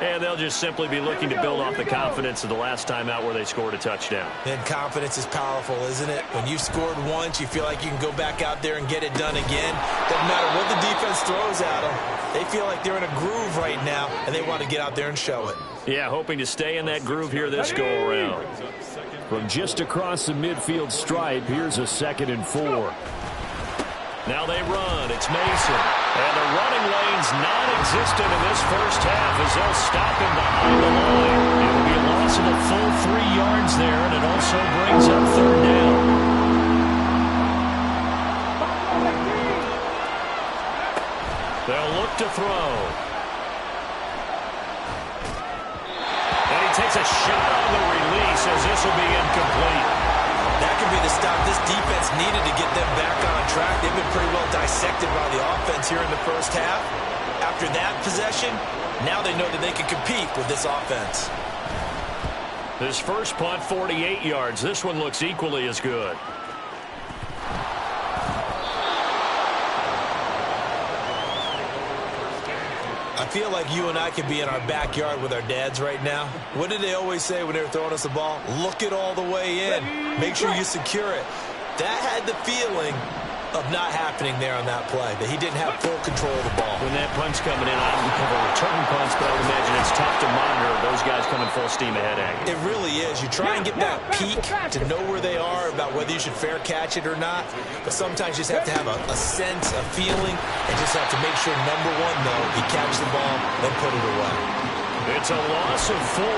And they'll just simply be looking to build off the confidence of the last time out where they scored a touchdown. And confidence is powerful, isn't it? When you've scored once, you feel like you can go back out there and get it done again. Doesn't matter what the defense throws at them. They feel like they're in a groove right now, and they want to get out there and show it. Yeah, hoping to stay in that groove here this go-around. From just across the midfield stripe, here's a 2nd and 4. Now they run. It's Mason. And the running lane's non-existent in this first half as they'll stop him behind the line. It will be a loss of a full 3 yards there, and it also brings up 3rd down. They'll look to throw. And he takes a shot on the release as this will be incomplete. That could be the stop this defense needed to get them back on track. They've been pretty well dissected by the offense here in the first half. After that possession, now they know that they can compete with this offense. This first punt, 48 yards. This one looks equally as good. I feel like you and I could be in our backyard with our dads right now. What did they always say when they were throwing us the ball? Look it all the way in. Make sure you secure it. That had the feeling of not happening there on that play, that he didn't have full control of the ball. When that punt's coming in, I don't cover return punts, but I would imagine it's tough to monitor those guys coming full steam ahead at you. It really is. You try and get that peek to know where they are, about whether you should fair catch it or not. But sometimes you just have to have a sense, a feeling, and just have to make sure, number one, though, you catch the ball and put it away. It's a loss of 4.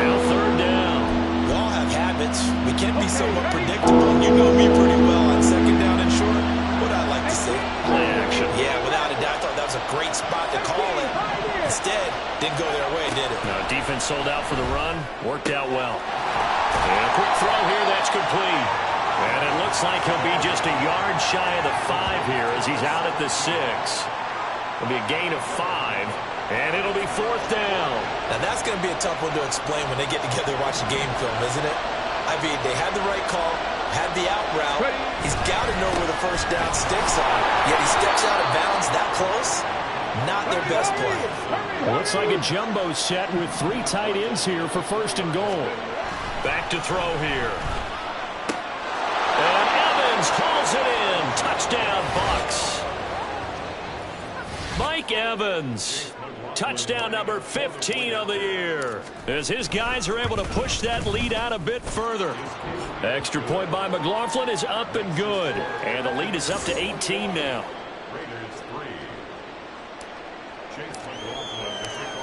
Now 3rd down. We all have habits. We can be somewhat predictable. You know me pretty well on 2nd down and short. What I like to see. Play action. Yeah, without a doubt. I thought that was a great spot to call it. Instead, didn't go their way, did it? No, defense sold out for the run. Worked out well. And a quick throw here. That's complete. And it looks like he'll be just a yard shy of the 5 here as he's out at the 6. It'll be a gain of 5. And it'll be 4th down. Now, that's going to be a tough one to explain when they get together and watch the game film, isn't it? I mean, they had the right call, had the out route. He's got to know where the first down sticks are. Yet he steps out of bounds that close. Not their best play. Looks like a jumbo set with 3 tight ends here for 1st and goal. Back to throw here. And Evans hauls it in. Touchdown, Bucs. Mike Evans. Touchdown number 15 of the year, as his guys are able to push that lead out a bit further. Extra point by McLaughlin is up and good, and the lead is up to 18 now.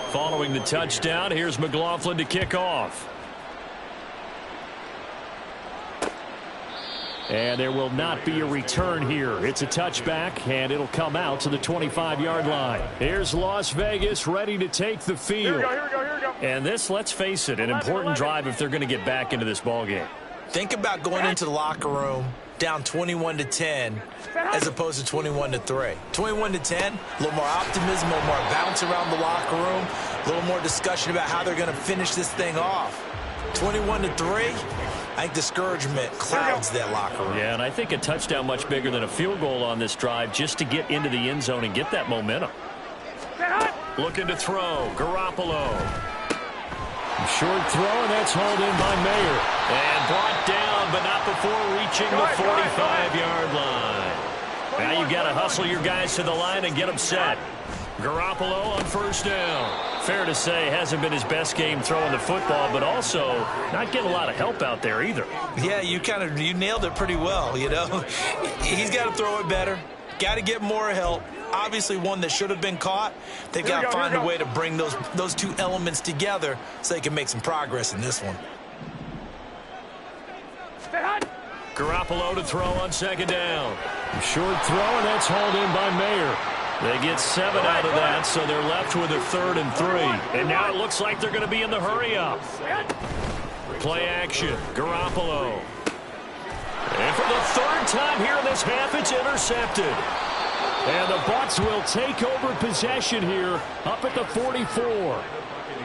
Following the touchdown, here's McLaughlin to kick off. And there will not be a return here. It's a touchback, and it'll come out to the 25-yard line. Here's Las Vegas ready to take the field. Here we go. And this, let's face it, an important drive if they're going to get back into this ballgame. Think about going into the locker room down 21-10 as opposed to 21-3. 21-10, a little more optimism, a little more bounce around the locker room, a little more discussion about how they're going to finish this thing off. 21-3, I think discouragement clouds that locker room. Yeah, and I think a touchdown much bigger than a field goal on this drive just to get into the end zone and get that momentum. Looking to throw, Garoppolo. Short throw, and that's hauled in by Mayer. And brought down, but not before reaching the 45-yard line. Now you've got to hustle your guys to the line and get them set. Garoppolo on 1st down. Fair to say, hasn't been his best game throwing the football, but also not getting a lot of help out there either. Yeah, you nailed it pretty well, you know. He's got to throw it better. Got to get more help. Obviously one that should have been caught. They've got to find a way to bring those two elements together so they can make some progress in this one. Garoppolo to throw on 2nd down. Short throw, and that's hauled in by Mayer. They get 7 out of that, so they're left with a 3rd and 3. And now it looks like they're going to be in the hurry-up. Play action, Garoppolo. And for the 3rd time here in this half, it's intercepted. And the Bucs will take over possession here up at the 44.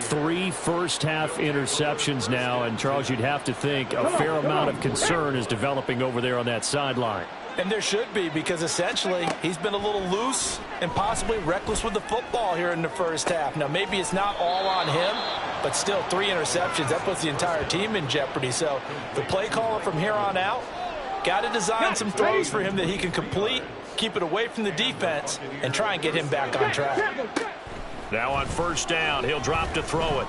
3 first-half interceptions now, and Charles, you'd have to think a fair amount of concern is developing over there on that sideline. And there should be, because essentially he's been a little loose and possibly reckless with the football here in the first half. Now, maybe it's not all on him, but still 3 interceptions. That puts the entire team in jeopardy. So the play caller from here on out got to design some throws for him that he can complete, keep it away from the defense, and try and get him back on track. Now on first down, he'll drop to throw it.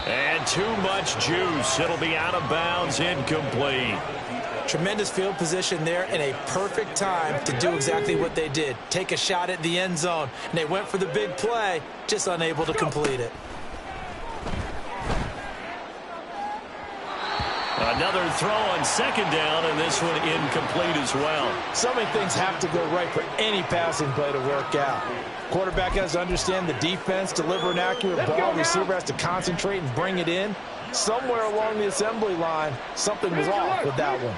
And too much juice. It'll be out of bounds, incomplete. Tremendous field position there and a perfect time to do exactly what they did. Take a shot at the end zone. And they went for the big play, just unable to complete it. Another throw on second down, and this one incomplete as well. So many things have to go right for any passing play to work out. Quarterback has to understand the defense, deliver an accurate ball. Receiver has to concentrate and bring it in. Somewhere along the assembly line, something was off with that one.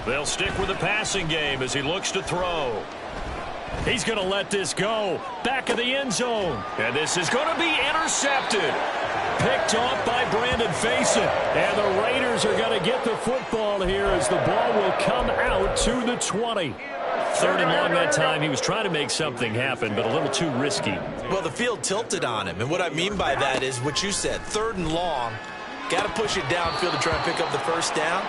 They'll stick with the passing game as he looks to throw. He's going to let this go. Back of the end zone. And this is going to be intercepted. Picked off by Brandon Faison. And the Raiders are going to get the football here as the ball will come out to the 20. 3rd and long that time. He was trying to make something happen, but a little too risky. Well, the field tilted on him. And what I mean by that is what you said. 3rd and long. Got to push it downfield to try and pick up the first down.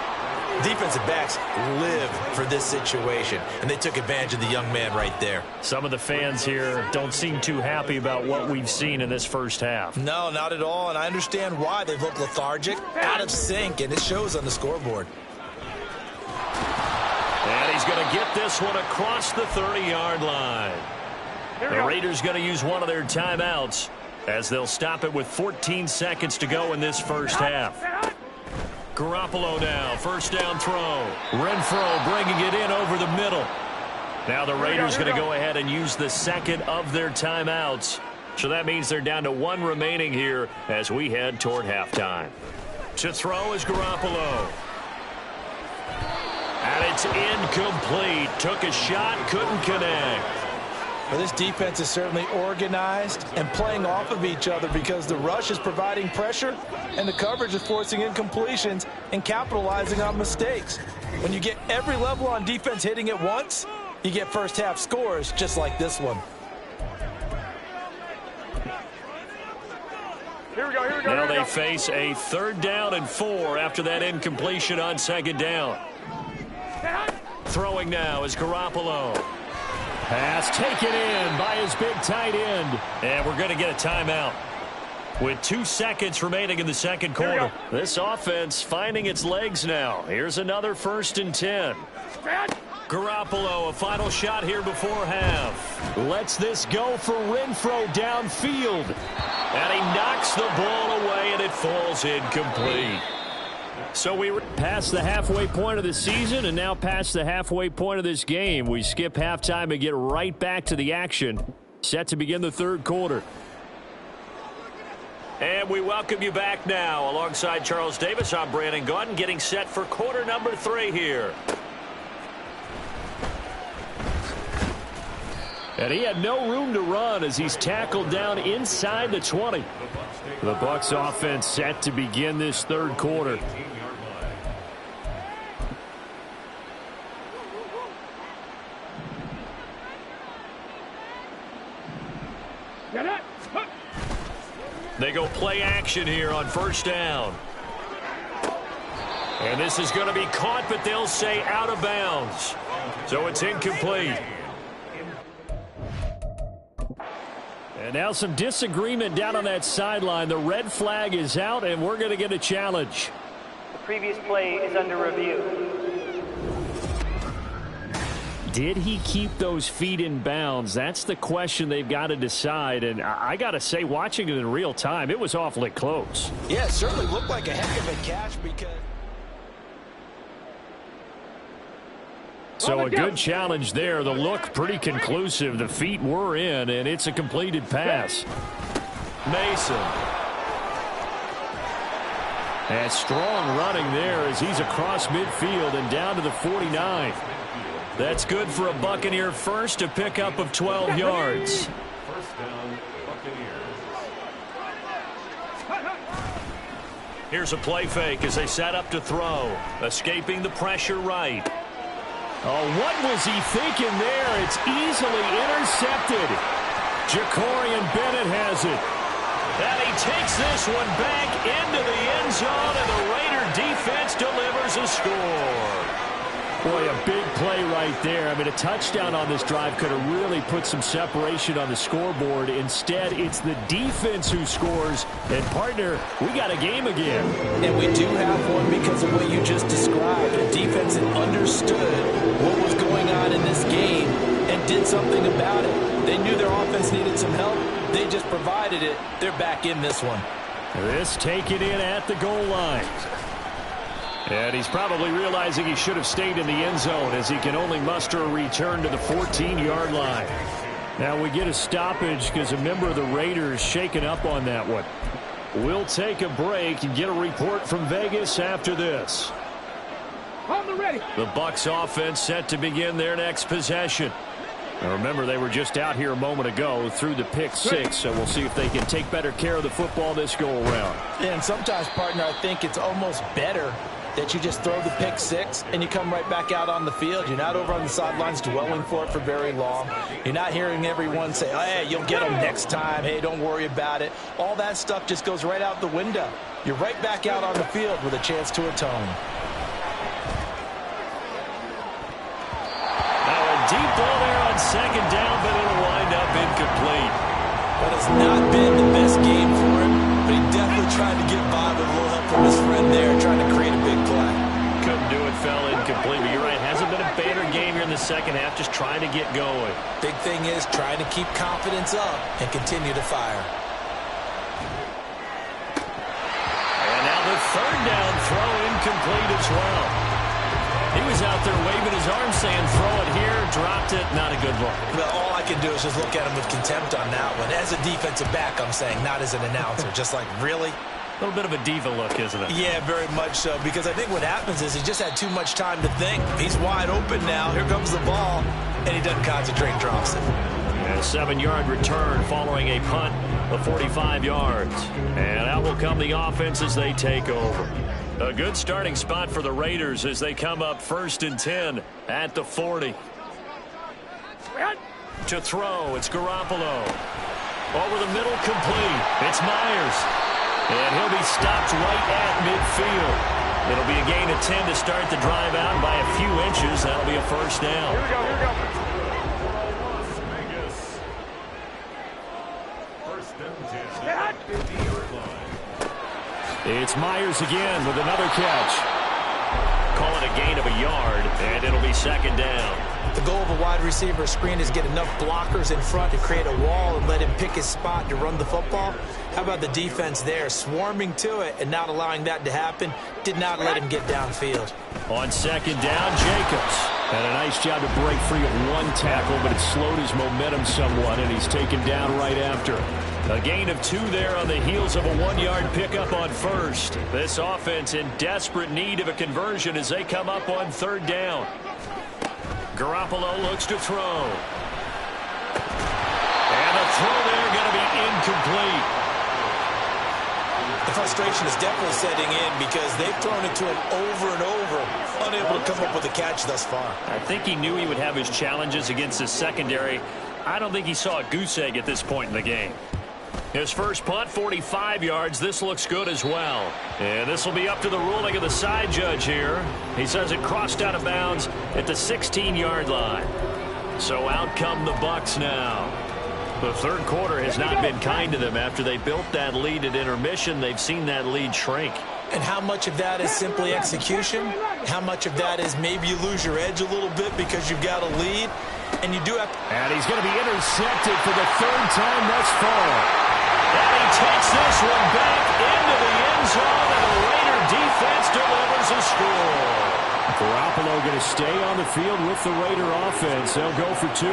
Defensive backs live for this situation, and they took advantage of the young man right there. Some of the fans here don't seem too happy about what we've seen in this first half. No, not at all, and I understand why. They've looked lethargic, out of sync, and it shows on the scoreboard. And he's going to get this one across the 30-yard line. The Raiders going to use one of their timeouts as they'll stop it with 14 seconds to go in this first half. Garoppolo now, first down throw. Renfro bringing it in over the middle. Now the Raiders going to go ahead and use the second of their timeouts. So that means they're down to 1 remaining here as we head toward halftime. To throw is Garoppolo. And it's incomplete. Took a shot, couldn't connect. Well, this defense is certainly organized and playing off of each other because the rush is providing pressure and the coverage is forcing incompletions and capitalizing on mistakes. When you get every level on defense hitting at once, you get first half scores just like this one. Here we go. Now they face a 3rd down and 4 after that incompletion on second down. Throwing now is Garoppolo. Pass taken in by his big tight end. And we're going to get a timeout. With 2 seconds remaining in the second quarter. This offense finding its legs now. Here's another 1st and 10. Garoppolo, a final shot here before half. Lets this go for Renfro downfield. And he knocks the ball away, and it falls incomplete. So we past the halfway point of the season and now past the halfway point of this game. We skip halftime and get right back to the action. Set to begin the 3rd quarter. And we welcome you back now. Alongside Charles Davis, I'm Brandon Gaudin, getting set for quarter number 3 here. And he had no room to run as he's tackled down inside the 20. The Bucs offense set to begin this 3rd quarter. They go play action here on first down. And this is going to be caught, but they'll say out of bounds. So it's incomplete. And now some disagreement down on that sideline. The red flag is out, and we're going to get a challenge. The previous play is under review. Did he keep those feet in bounds? That's the question they've got to decide. And I got to say, watching it in real time, it was awfully close. Yeah, it certainly looked like a heck of a catch because... So a good challenge there. The look pretty conclusive. The feet were in, and it's a completed pass. Mason. And strong running there as he's across midfield and down to the 49. That's good for a Buccaneer first, a pickup of 12 yards. First down, Buccaneers. Here's a play fake as they set up to throw. Escaping the pressure right. Oh, what was he thinking there? It's easily intercepted. Jacorian Bennett has it. And he takes this one back into the end zone, and the Raider defense delivers a score. Boy, a big play right there. I mean, a touchdown on this drive could have really put some separation on the scoreboard. Instead, it's the defense who scores. And, partner, we got a game again. And we do have one because of what you just described. The defense that understood what was going on in this game and did something about it. They knew their offense needed some help. They just provided it. They're back in this one. This taken in at the goal line. And he's probably realizing he should have stayed in the end zone as he can only muster a return to the 14-yard line. Now we get a stoppage because a member of the Raiders shaken up on that one. We'll take a break and get a report from Vegas after this. On the ready. The Bucs offense set to begin their next possession. Now remember, they were just out here a moment ago through the pick six, so we'll see if they can take better care of the football this go-around. And sometimes, partner, I think it's almost better that you just throw the pick six and you come right back out on the field. You're not over on the sidelines dwelling for it for very long. You're not hearing everyone say, oh, hey, you'll get them next time. Hey, don't worry about it. All that stuff just goes right out the window. You're right back out on the field with a chance to atone. Now a deep ball there on second down, but it'll wind up incomplete. That has not been the best game for him, but he definitely tried to get by with a little help from his friend there, trying to create a big play. Couldn't do it, fell incomplete, but you're right, hasn't been a better game here in the second half, just trying to get going. Big thing is trying to keep confidence up and continue to fire. And now the third down throw incomplete as well. He was out there waving his arm saying throw it here, dropped it, not a good look. Well, all I can do is just look at him with contempt on that one. As a defensive back, I'm saying, not as an announcer. Just like, really? A little bit of a diva look, isn't it? Yeah, very much so, because I think what happens is he just had too much time to think. He's wide open now. Here comes the ball, and he doesn't concentrate and drops it. And a 7-yard return following a punt of 45 yards. And out will come the offense as they take over. A good starting spot for the Raiders as they come up 1st and 10 at the 40. To throw, it's Garoppolo. Over the middle, complete. It's Myers. And he'll be stopped right at midfield. It'll be a gain of 10 to start the drive out by a few inches. That'll be a first down. Here we go, here we go. Vegas. First and 10. 50-yard line. It's Myers again with another catch. Call it a gain of a yard, and it'll be second down. The goal of a wide receiver screen is get enough blockers in front to create a wall and let him pick his spot to run the football. How about the defense there, swarming to it and not allowing that to happen? Did not let him get downfield. On second down, Jacobs had a nice job to break free of one tackle, but it slowed his momentum somewhat, and he's taken down right after. A gain of 2 there on the heels of a 1-yard pickup on first. This offense in desperate need of a conversion as they come up on 3rd down. Garoppolo looks to throw. And the throw there going to be incomplete. The frustration is definitely setting in because they've thrown it to him over and over, unable to come up with a catch thus far. I think he knew he would have his challenges against his secondary. I don't think he saw a goose egg at this point in the game. His first punt, 45 yards. This looks good as well. And this will be up to the ruling of the side judge here. He says it crossed out of bounds at the 16-yard line. So out come the Bucs now. The third quarter has not been kind to them. After they built that lead at intermission, they've seen that lead shrink. And how much of that is simply execution? How much of that is maybe you lose your edge a little bit because you've got a lead? And you do have to... And he's going to be intercepted for the 3rd time thus far. And he takes this one back into the end zone, and the Raider defense delivers a score. Garoppolo going to stay on the field with the Raider offense. They'll go for 2.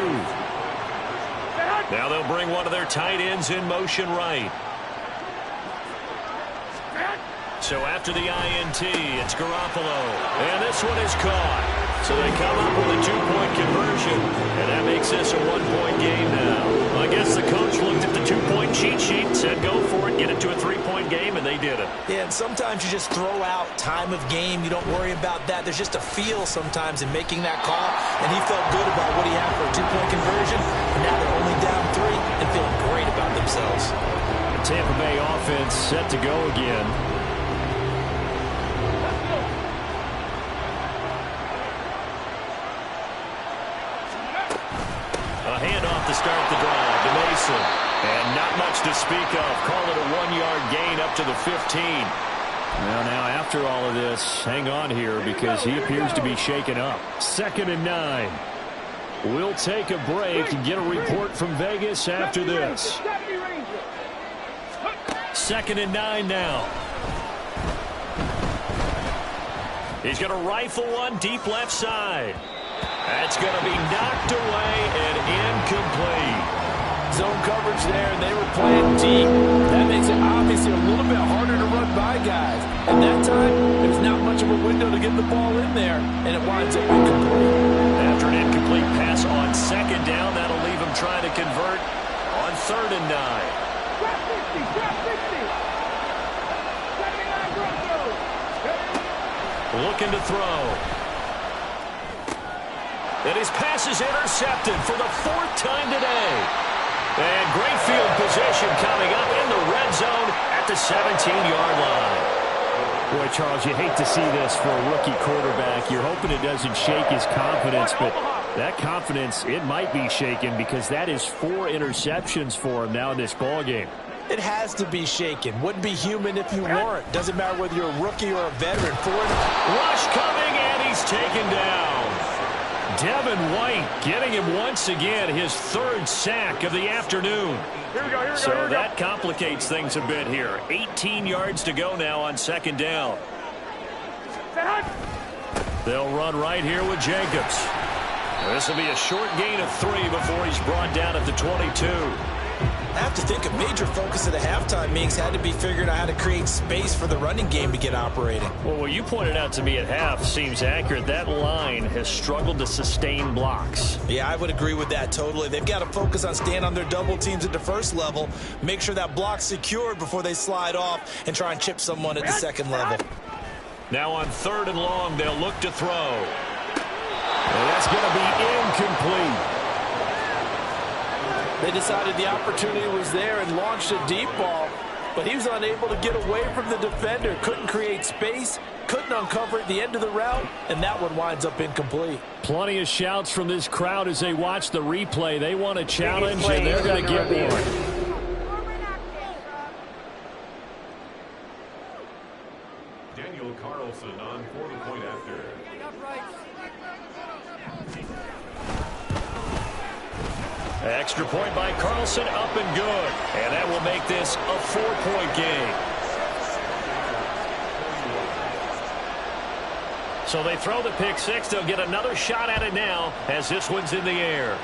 Now they'll bring one of their tight ends in motion right. So after the INT, it's Garoppolo. And this one is caught. So they come up with a 2-point conversion, and that makes this a 1-point game now. Well, I guess the coach looked at the 2-point cheat sheet and said, go for it, get it to a 3-point game, and they did it. Yeah, and sometimes you just throw out time of game. You don't worry about that. There's just a feel sometimes in making that call, and he felt good about what he had for a 2-point conversion, and now they're only down 3 and feeling great about themselves. The Tampa Bay offense set to go again. A handoff to start the drive to Mason. And not much to speak of. Call it a 1-yard gain up to the 15. Well, now after all of this, hang on here because he appears to be shaken up. 2nd and 9. We'll take a break and get a report from Vegas after this. 2nd and 9 now. He's going to rifle one deep left side. That's going to be knocked away and incomplete. Zone coverage there, and they were playing deep. That makes it obviously a little bit harder to run by guys. And that time, there's not much of a window to get the ball in there, and it winds up incomplete. After an incomplete pass on 2nd down, that'll leave him trying to convert on 3rd and 9. Drop 60, drop 60. 79 Looking to throw. And his pass is intercepted for the 4th time today. And great field position coming up in the red zone at the 17-yard line. Boy, Charles, you hate to see this for a rookie quarterback. You're hoping it doesn't shake his confidence, but that confidence, it might be shaken because that is 4 interceptions for him now in this ballgame. It has to be shaken. Wouldn't be human if you weren't. Doesn't matter whether you're a rookie or a veteran. Rush coming, and he's taken down. Devin White getting him once again, his 3rd sack of the afternoon. So that complicates things a bit here. 18 yards to go now on 2nd down. They'll run right here with Jacobs. This will be a short gain of 3 before he's brought down at the 22. I have to think a major focus at the halftime meetings had to be figuring out how to create space for the running game to get operating. Well, what you pointed out to me at half seems accurate. That line has struggled to sustain blocks. Yeah, I would agree with that totally. They've got to focus on staying on their double teams at the 1st level, make sure that block's secured before they slide off and try and chip someone at the 2nd level. Now on 3rd and long, they'll look to throw. And that's going to be incomplete. They decided the opportunity was there and launched a deep ball, but he was unable to get away from the defender. Couldn't create space, couldn't uncover at the end of the route, and that one winds up incomplete. Plenty of shouts from this crowd as they watch the replay. They want a challenge, and they're going to get one. Daniel Carlson on 40-point after. Extra point by Carlson, up and good. And that will make this a 4-point game. So they throw the pick 6. They'll get another shot at it now as this one's in the air.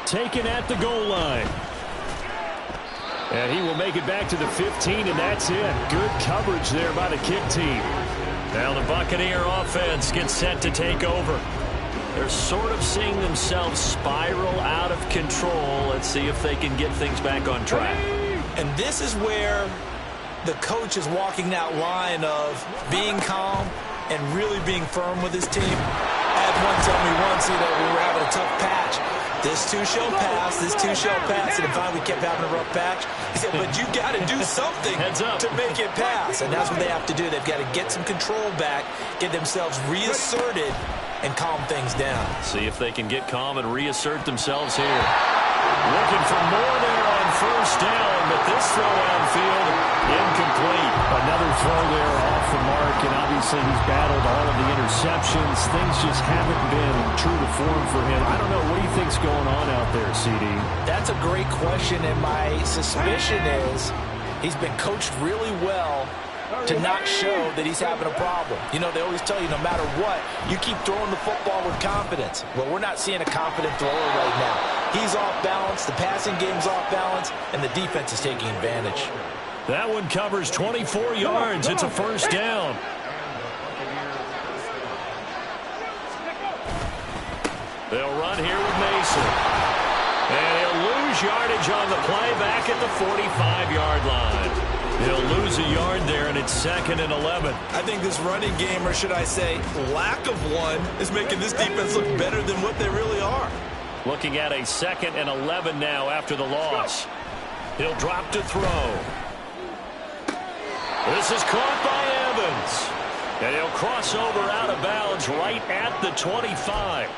Taken at the goal line. And he will make it back to the 15, and that's it. Good coverage there by the kick team. Now the Buccaneer offense gets set to take over. They're sort of seeing themselves spiral out of control. Let's see if they can get things back on track. And this is where the coach is walking that line of being calm and really being firm with his team. I had one tell me once, we were having a tough patch. This too shall pass, this too shall pass. And finally we kept having a rough patch. He said, but you got to do something to make it pass. And that's what they have to do. They've got to get some control back, get themselves reasserted, and calm things down. See if they can get calm and reassert themselves here. Looking for more there on 1st down, but this throw downfield incomplete. Another throw there off the mark, and obviously he's battled all of the interceptions. Things just haven't been true to form for him. I don't know. What do you think's going on out there, CD? That's a great question, and my suspicion is he's been coached really well to not show that he's having a problem. You know, they always tell you no matter what, you keep throwing the football with confidence. Well, we're not seeing a confident thrower right now. He's off balance, the passing game's off balance, and the defense is taking advantage. That one covers 24 yards. It's a 1st down. They'll run here with Mason. And he'll lose yardage on the play back at the 45-yard line. He'll lose a yard there, and it's 2nd and 11. I think this running game, or should I say lack of one, is making this defense look better than what they really are. Looking at a 2nd and 11 now after the loss. He'll drop to throw. This is caught by Evans. And he'll cross over out of bounds right at the 25.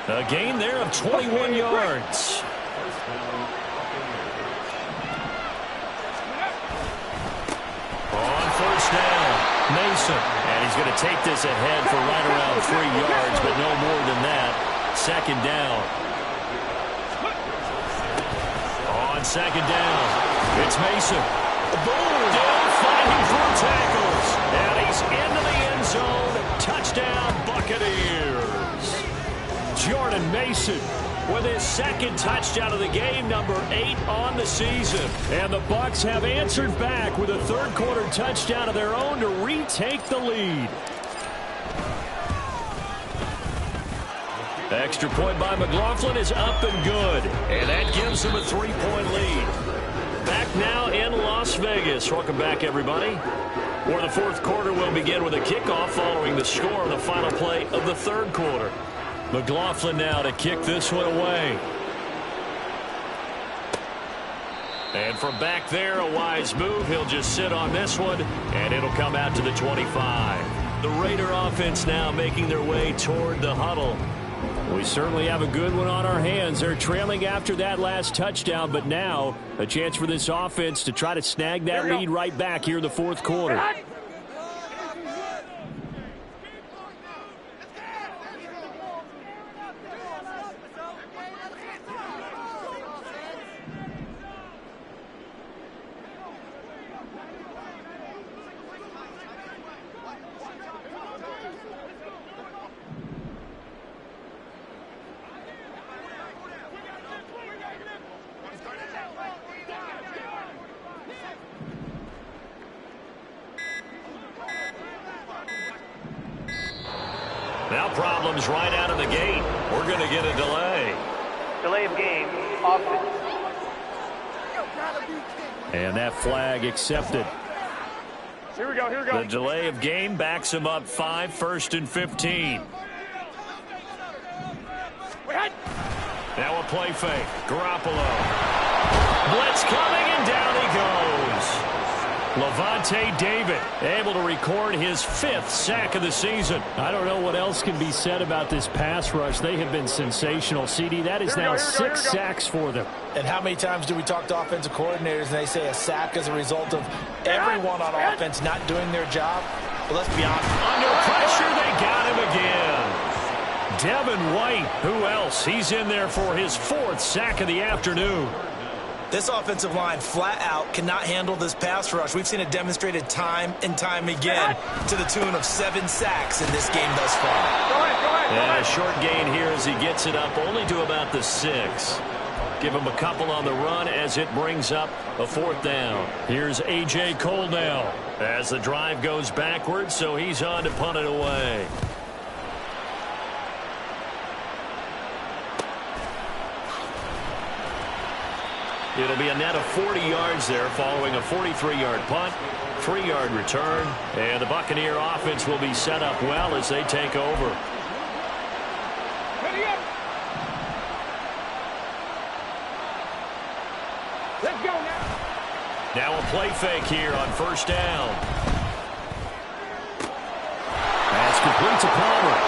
A gain there of 21 yards. On first down, Mason. And he's going to take this ahead for right around 3 yards, but no more than that. 2nd down. On 2nd down, it's Mason. Still fighting through tackles. And he's into the end zone. Touchdown, Buccaneers. Jordan Mason with his 2nd touchdown of the game, number 8 on the season. And the Bucs have answered back with a 3rd quarter touchdown of their own to retake the lead. Extra point by McLaughlin is up and good. And that gives them a 3-point lead. Back now in Las Vegas. Welcome back, everybody. Where the 4th quarter will begin with a kickoff following the score on the final play of the 3rd quarter. McLaughlin now to kick this one away. And from back there, a wise move. He'll just sit on this one, and it'll come out to the 25. The Raider offense now making their way toward the huddle. We certainly have a good one on our hands. They're trailing after that last touchdown, but now a chance for this offense to try to snag that lead right back here in the 4th quarter. Now problems right out of the gate. We're going to get a delay. Delay of game, offense. And that flag accepted. Here we go, here we go. The delay of game backs him up 5, 1st and 15. Now a play fake. Garoppolo. Blitz coming, and down he goes. Levante David able to record his 5th sack of the season. I don't know what else can be said about this pass rush. They have been sensational, CD. That is now 6 sacks for them. And how many times do we talk to offensive coordinators and they say a sack is a result of everyone on offense not doing their job? But let's be honest. Under pressure, they got him again. Devin White, who else? He's in there for his 4th sack of the afternoon. This offensive line flat out cannot handle this pass rush. We've seen it demonstrated time and time again to the tune of 7 sacks in this game thus far. And a short gain here as he gets it up only to about the 6. Give him a couple on the run as it brings up a 4th down. Here's A.J. Cole now as the drive goes backwards, so he's on to punt it away. It'll be a net of 40 yards there following a 43-yard punt, 3-yard return, and the Buccaneer offense will be set up well as they take over. Ready up. Let's go now. Now a play fake here on 1st down. That's complete to Palmer.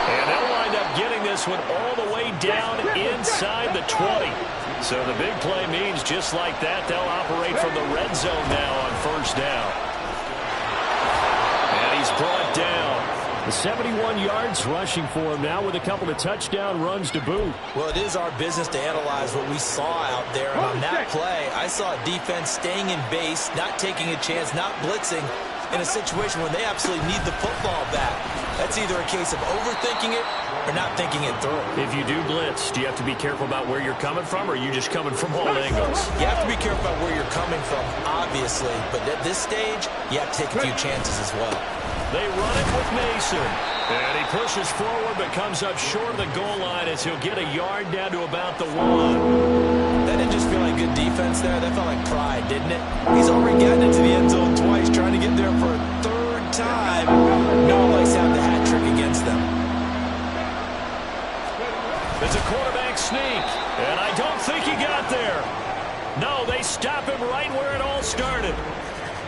And they'll wind up getting this one all the way down inside the 20. So the big play means just like that, they'll operate from the red zone now on 1st down. And he's brought down. The 71 yards rushing for him now with a couple of touchdown runs to boot. Well, it is our business to analyze what we saw out there. And on that play, I saw a defense staying in base, not taking a chance, not blitzing in a situation where they absolutely need the football back. That's either a case of overthinking it or not thinking it through. If you do blitz, do you have to be careful about where you're coming from, or are you just coming from all angles? You have to be careful about where you're coming from, obviously. But at this stage, you have to take a few chances as well. They run it with Mason. And he pushes forward but comes up short of the goal line as he'll get a yard down to about the 1. That didn't just feel like good defense there. That felt like pride, didn't it? He's already gotten into the end zone twice, trying to get there for a third time. No one likes to have the hat trick against them. It's a quarterback sneak, and I don't think he got there. No, they stop him right where it all started.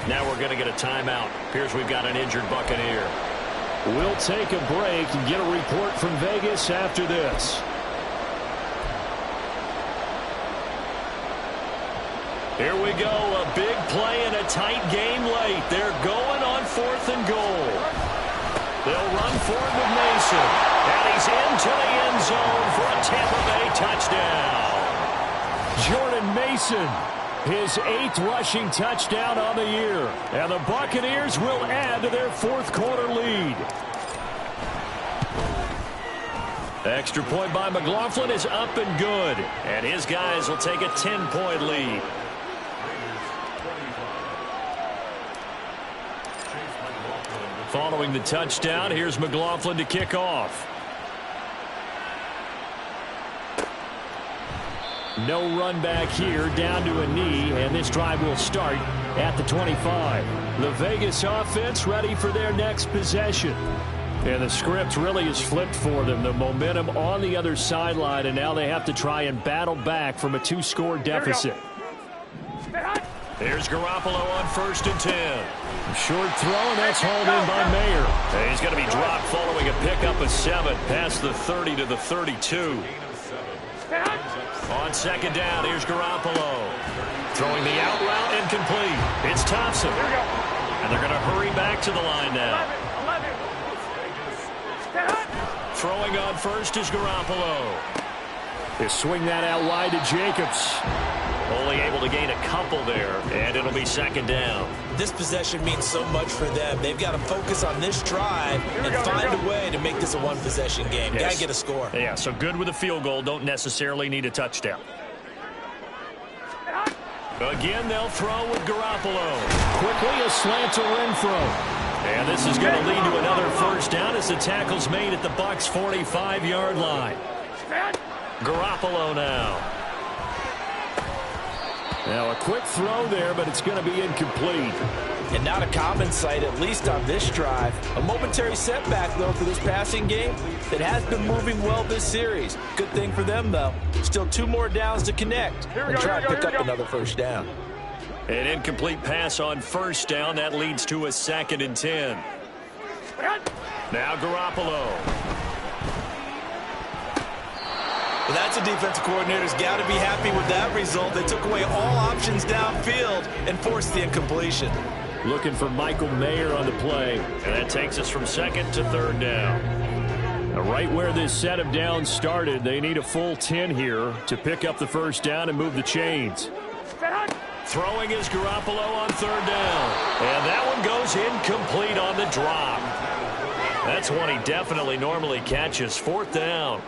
Now we're going to get a timeout. Appears we've got an injured Buccaneer. We'll take a break and get a report from Vegas after this. Here we go, a big play and a tight game late. They're going on 4th and goal. They'll run forward with Mason. And he's into the end zone for a Tampa Bay touchdown. Jordan Mason, his 8th rushing touchdown on the year. And the Buccaneers will add to their 4th quarter lead. Extra point by McLaughlin is up and good. And his guys will take a 10-point lead. Following the touchdown, here's McLaughlin to kick off. No run back here, down to a knee, and this drive will start at the 25. The Vegas offense ready for their next possession. And the script really is flipped for them. The momentum on the other sideline, and now they have to try and battle back from a 2-score deficit. Here's Garoppolo on 1st and 10. Short throw, and that's hauled in by Mayer. And he's going to be dropped following a pickup of 7 past the 30 to the 32. On 2nd down, here's Garoppolo. Throwing the out route, incomplete. It's Thompson. And they're going to hurry back to the line now. Throwing on 1st is Garoppolo. They swing that out wide to Jacobs. Only able to gain a couple there, and it'll be 2nd down. This possession means so much for them. They've got to focus on this drive and find a way to make this a one-possession game. Yes. Got to get a score. Yeah, so good with a field goal. Don't necessarily need a touchdown. Again, they'll throw with Garoppolo. Quickly, a slant to Renfro. And this is going to lead to another 1st down as the tackle's made at the Bucs' 45-yard line. Garoppolo now. Now a quick throw there, but it's going to be incomplete. And not a common sight, at least on this drive. A momentary setback, though, for this passing game that has been moving well this series. Good thing for them, though. Still 2 more downs to connect and try to pick up another 1st down. An incomplete pass on 1st down. That leads to a 2nd and 10. Now Garoppolo. Well, that's a defensive coordinator's got to be happy with that result. They took away all options downfield and forced the incompletion. Looking for Michael Mayer on the play. And that takes us from 2nd to 3rd down. Now, right where this set of downs started, they need a full 10 here to pick up the 1st down and move the chains. Throwing is Garoppolo on 3rd down. And that one goes incomplete on the drop. That's one he definitely normally catches. 4th down.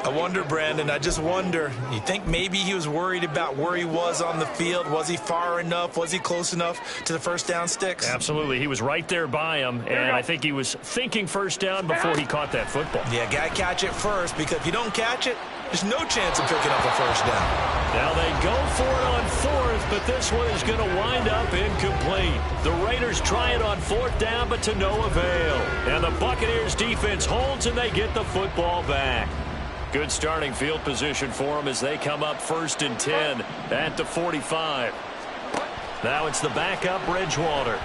I wonder, Brandon, I just wonder, you think maybe he was worried about where he was on the field? Was he far enough? Was he close enough to the 1st down sticks? Absolutely. He was right there by him, and I think he was thinking 1st down before he caught that football. Yeah, got to catch it first, because if you don't catch it, there's no chance of picking up a 1st down. Now they go for it on 4th, but this one is going to wind up incomplete. The Raiders try it on 4th down, but to no avail. And the Buccaneers defense holds, and they get the football back. Good starting field position for them as they come up 1st and 10 at the 45. Now it's the backup Bridgewater.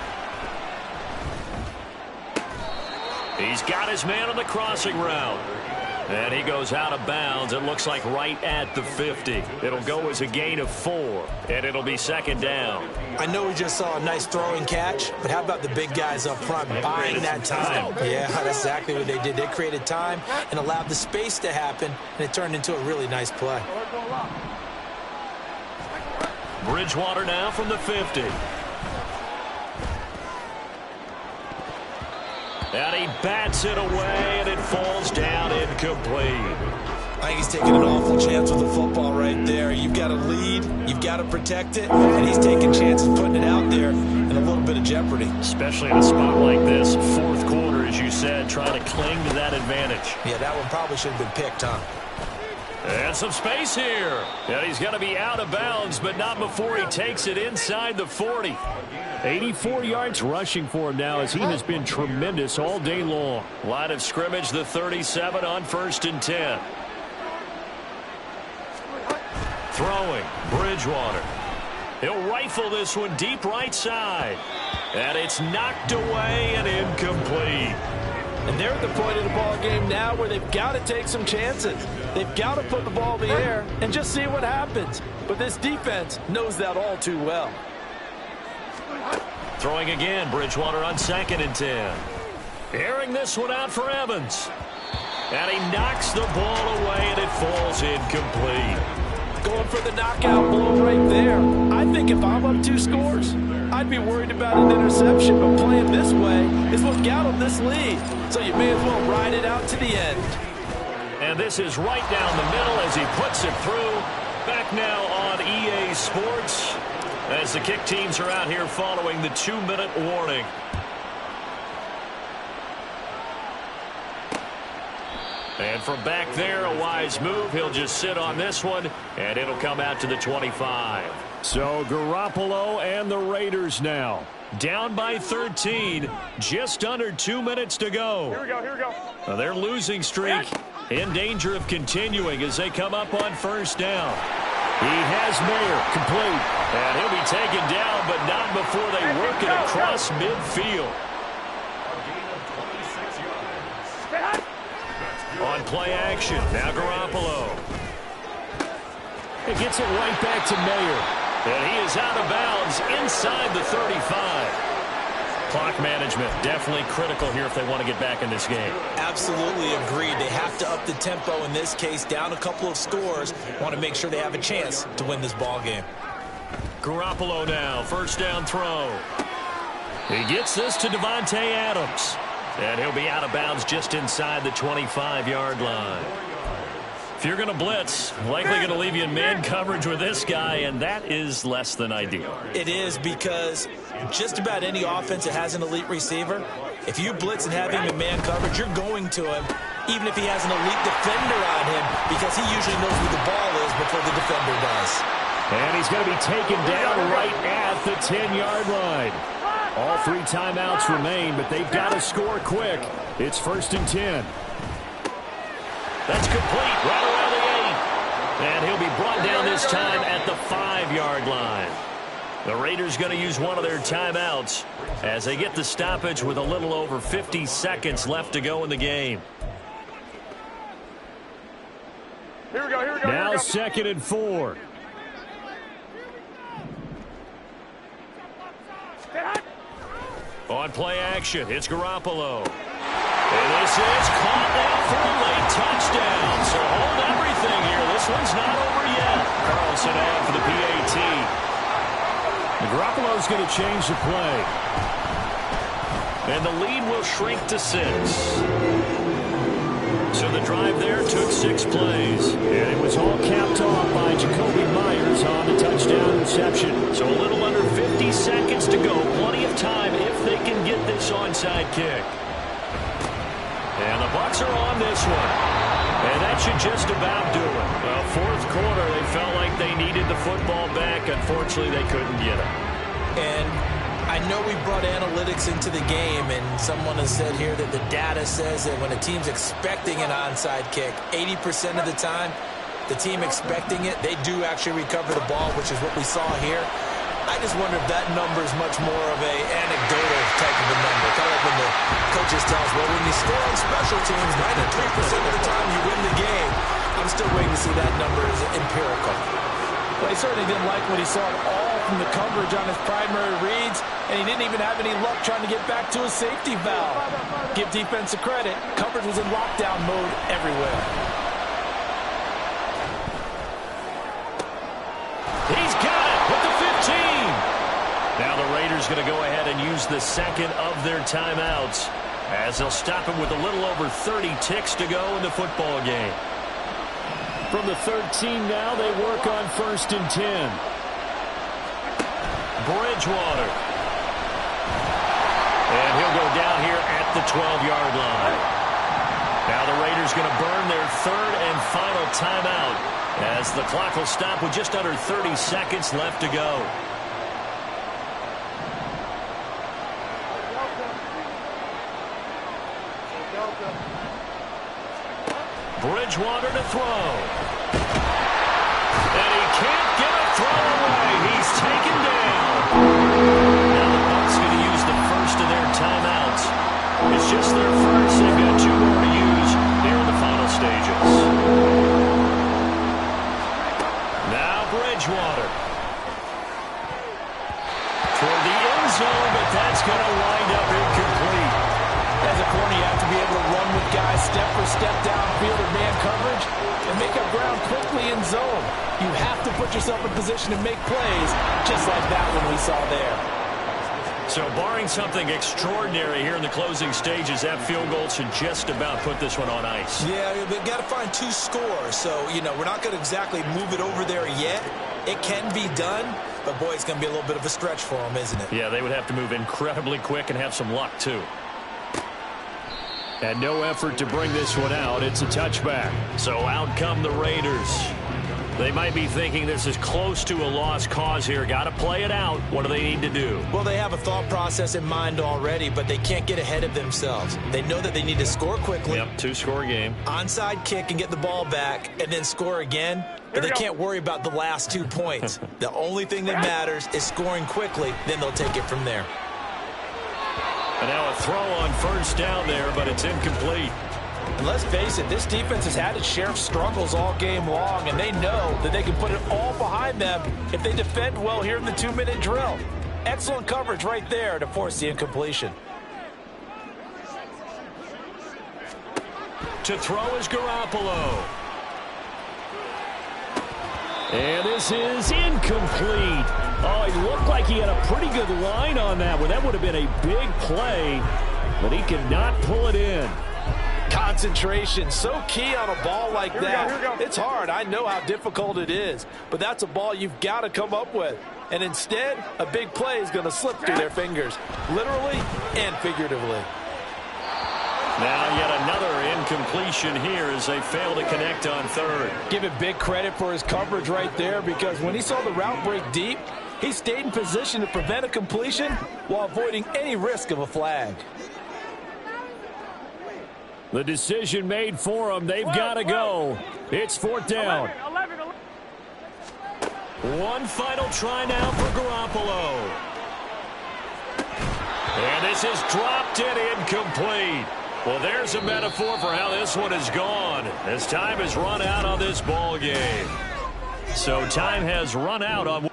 He's got his man on the crossing route. And he goes out of bounds. It looks like right at the 50. It'll go as a gain of 4, and it'll be 2nd down. I know we just saw a nice throwing catch, but how about the big guys up front buying that time? Yeah, that's exactly what they did. They created time and allowed the space to happen, and it turned into a really nice play. Bridgewater now from the 50. And he bats it away, and it falls down incomplete. I think he's taking an awful chance with the football right there. You've got to lead, you've got to protect it, and he's taking chances putting it out there in a little bit of jeopardy. Especially in a spot like this, fourth quarter, as you said, trying to cling to that advantage. Yeah, that one probably should have been picked, huh? And some space here. And he's going to be out of bounds, but not before he takes it inside the 40. 84 yards rushing for him now as he has been tremendous all day long. Line of scrimmage, the 37 on 1st and 10. Throwing, Bridgewater. He'll rifle this one deep right side. And it's knocked away and incomplete. And they're at the point of the ball game now where they've got to take some chances. They've got to put the ball in the air and just see what happens. But this defense knows that all too well. Throwing again, Bridgewater on 2nd and 10. Airing this one out for Evans. And he knocks the ball away and it falls incomplete. Going for the knockout blow right there. I think if I'm up 2 scores, I'd be worried about an interception, but playing this way is what got him this lead. So you may as well ride it out to the end. And this is right down the middle as he puts it through. Back now on EA Sports as the kick teams are out here following the 2-minute warning. And from back there, a wise move. He'll just sit on this one, and it'll come out to the 25. So Garoppolo and the Raiders now down by 13. Just under 2 minutes to go. Here we go, here we go. Now their losing streak in danger of continuing as they come up on 1st down. He has Mayer complete. And he'll be taken down, but not before they work it across midfield. On play action, now Garoppolo. He gets it right back to Mayer. And he is out of bounds inside the 35. Clock management definitely critical here if they want to get back in this game. Absolutely agreed. They have to up the tempo in this case, down a couple of scores. Want to make sure they have a chance to win this ball game. Garoppolo now, 1st down throw. He gets this to Devontae Adams. And he'll be out of bounds just inside the 25-yard line. If you're going to blitz, likely going to leave you in man coverage with this guy, and that is less than ideal. It is because just about any offense that has an elite receiver, if you blitz and have him in man coverage, you're going to him, even if he has an elite defender on him, because he usually knows where the ball is before the defender does. And he's going to be taken down right at the 10-yard line. All 3 timeouts remain, but they've got to score quick. It's 1st and 10. That's complete right around the 8. And he'll be brought down this time at the 5-yard line. The Raiders going to use one of their timeouts as they get the stoppage with a little over 50 seconds left to go in the game. Here we go, here we go. Now 2nd and 4. On play action, it's Garoppolo. And this is caught now for a late touchdown. So hold everything here. This one's not over yet. Carlson out for the PAT. Garoppolo's going to change the play. And the lead will shrink to 6. So the drive there took 6 plays. And it was all capped off by Jacoby Myers on the touchdown reception. So a little under 50 seconds to go. Plenty of time if they can get this onside kick. And the Bucs are on this one. And that should just about do it. Well, 4th quarter, they felt like they needed the football back. Unfortunately, they couldn't get it. And I know we brought analytics into the game, and someone has said here that the data says that when a team's expecting an onside kick, 80% of the time, the team expecting it, they do actually recover the ball, which is what we saw here. I just wonder if that number is much more of a anecdotal type of a number. Kind of like when the coaches tell us, well, when you score on special teams, 93% of the time you win the game. I'm still waiting to see that number as empirical. Well, he certainly didn't like what he saw at all from the coverage on his primary reads, and he didn't even have any luck trying to get back to his safety valve. Give defense a credit. Coverage was in lockdown mode everywhere. He's got it with the 15. Now the Raiders going to go ahead and use the 2nd of their timeouts as they'll stop him with a little over 30 ticks to go in the football game. From the 13 now, they work on 1st and 10. Bridgewater. And he'll go down here at the 12-yard line. Now the Raiders going to burn their 3rd and final timeout as the clock will stop with just under 30 seconds left to go. Bridgewater to throw. And he can't get a throw away. He's taken down. Now the Bucs going to use the first of their timeouts. It's just their first. They've got 2 more to use here in the final stages. Now Bridgewater. Toward the end zone, but that's going to wind up incomplete. As a corner, you have to be able to run with guys step for step downfield in man coverage and make up ground quickly in zone. You have to put yourself in position to make plays, just like that one we saw there. So barring something extraordinary here in the closing stages, that field goal should just about put this one on ice. Yeah, we've got to find 2 scores. So, we're not going to exactly move it over there yet. It can be done, but, boy, it's going to be a little bit of a stretch for them, isn't it? Yeah, they would have to move incredibly quick and have some luck, too. And no effort to bring this one out. It's a touchback. So out come the Raiders. They might be thinking this is close to a lost cause here. Got to play it out. What do they need to do? Well, they have a thought process in mind already, but they can't get ahead of themselves. They know that they need to score quickly. Yep, 2-score game. Onside kick and get the ball back and then score again. But they can't worry about the last 2 points. The only thing that matters is scoring quickly. Then they'll take it from there. And now a throw on 1st down there, but it's incomplete. And let's face it, this defense has had its share of struggles all game long, and they know that they can put it all behind them if they defend well here in the 2-minute drill. Excellent coverage right there to force the incompletion. To throw is Garoppolo. And this is incomplete. Oh, it looked like he had a pretty good line on that one. That would have been a big play, but he cannot pull it in. Concentration, so key on a ball like that. It's hard. I know how difficult it is, but that's a ball you've got to come up with. And instead, a big play is going to slip through their fingers, literally and figuratively. Now yet another incompletion here as they fail to connect on 3rd. Give him big credit for his coverage right there, because when he saw the route break deep, he stayed in position to prevent a completion while avoiding any risk of a flag. The decision made for them. They've got to go. It's 4th down. 1 final try now for Garoppolo. And this is dropped and incomplete. Well, there's a metaphor for how this one has gone, as time has run out on this ball game. So time has run out on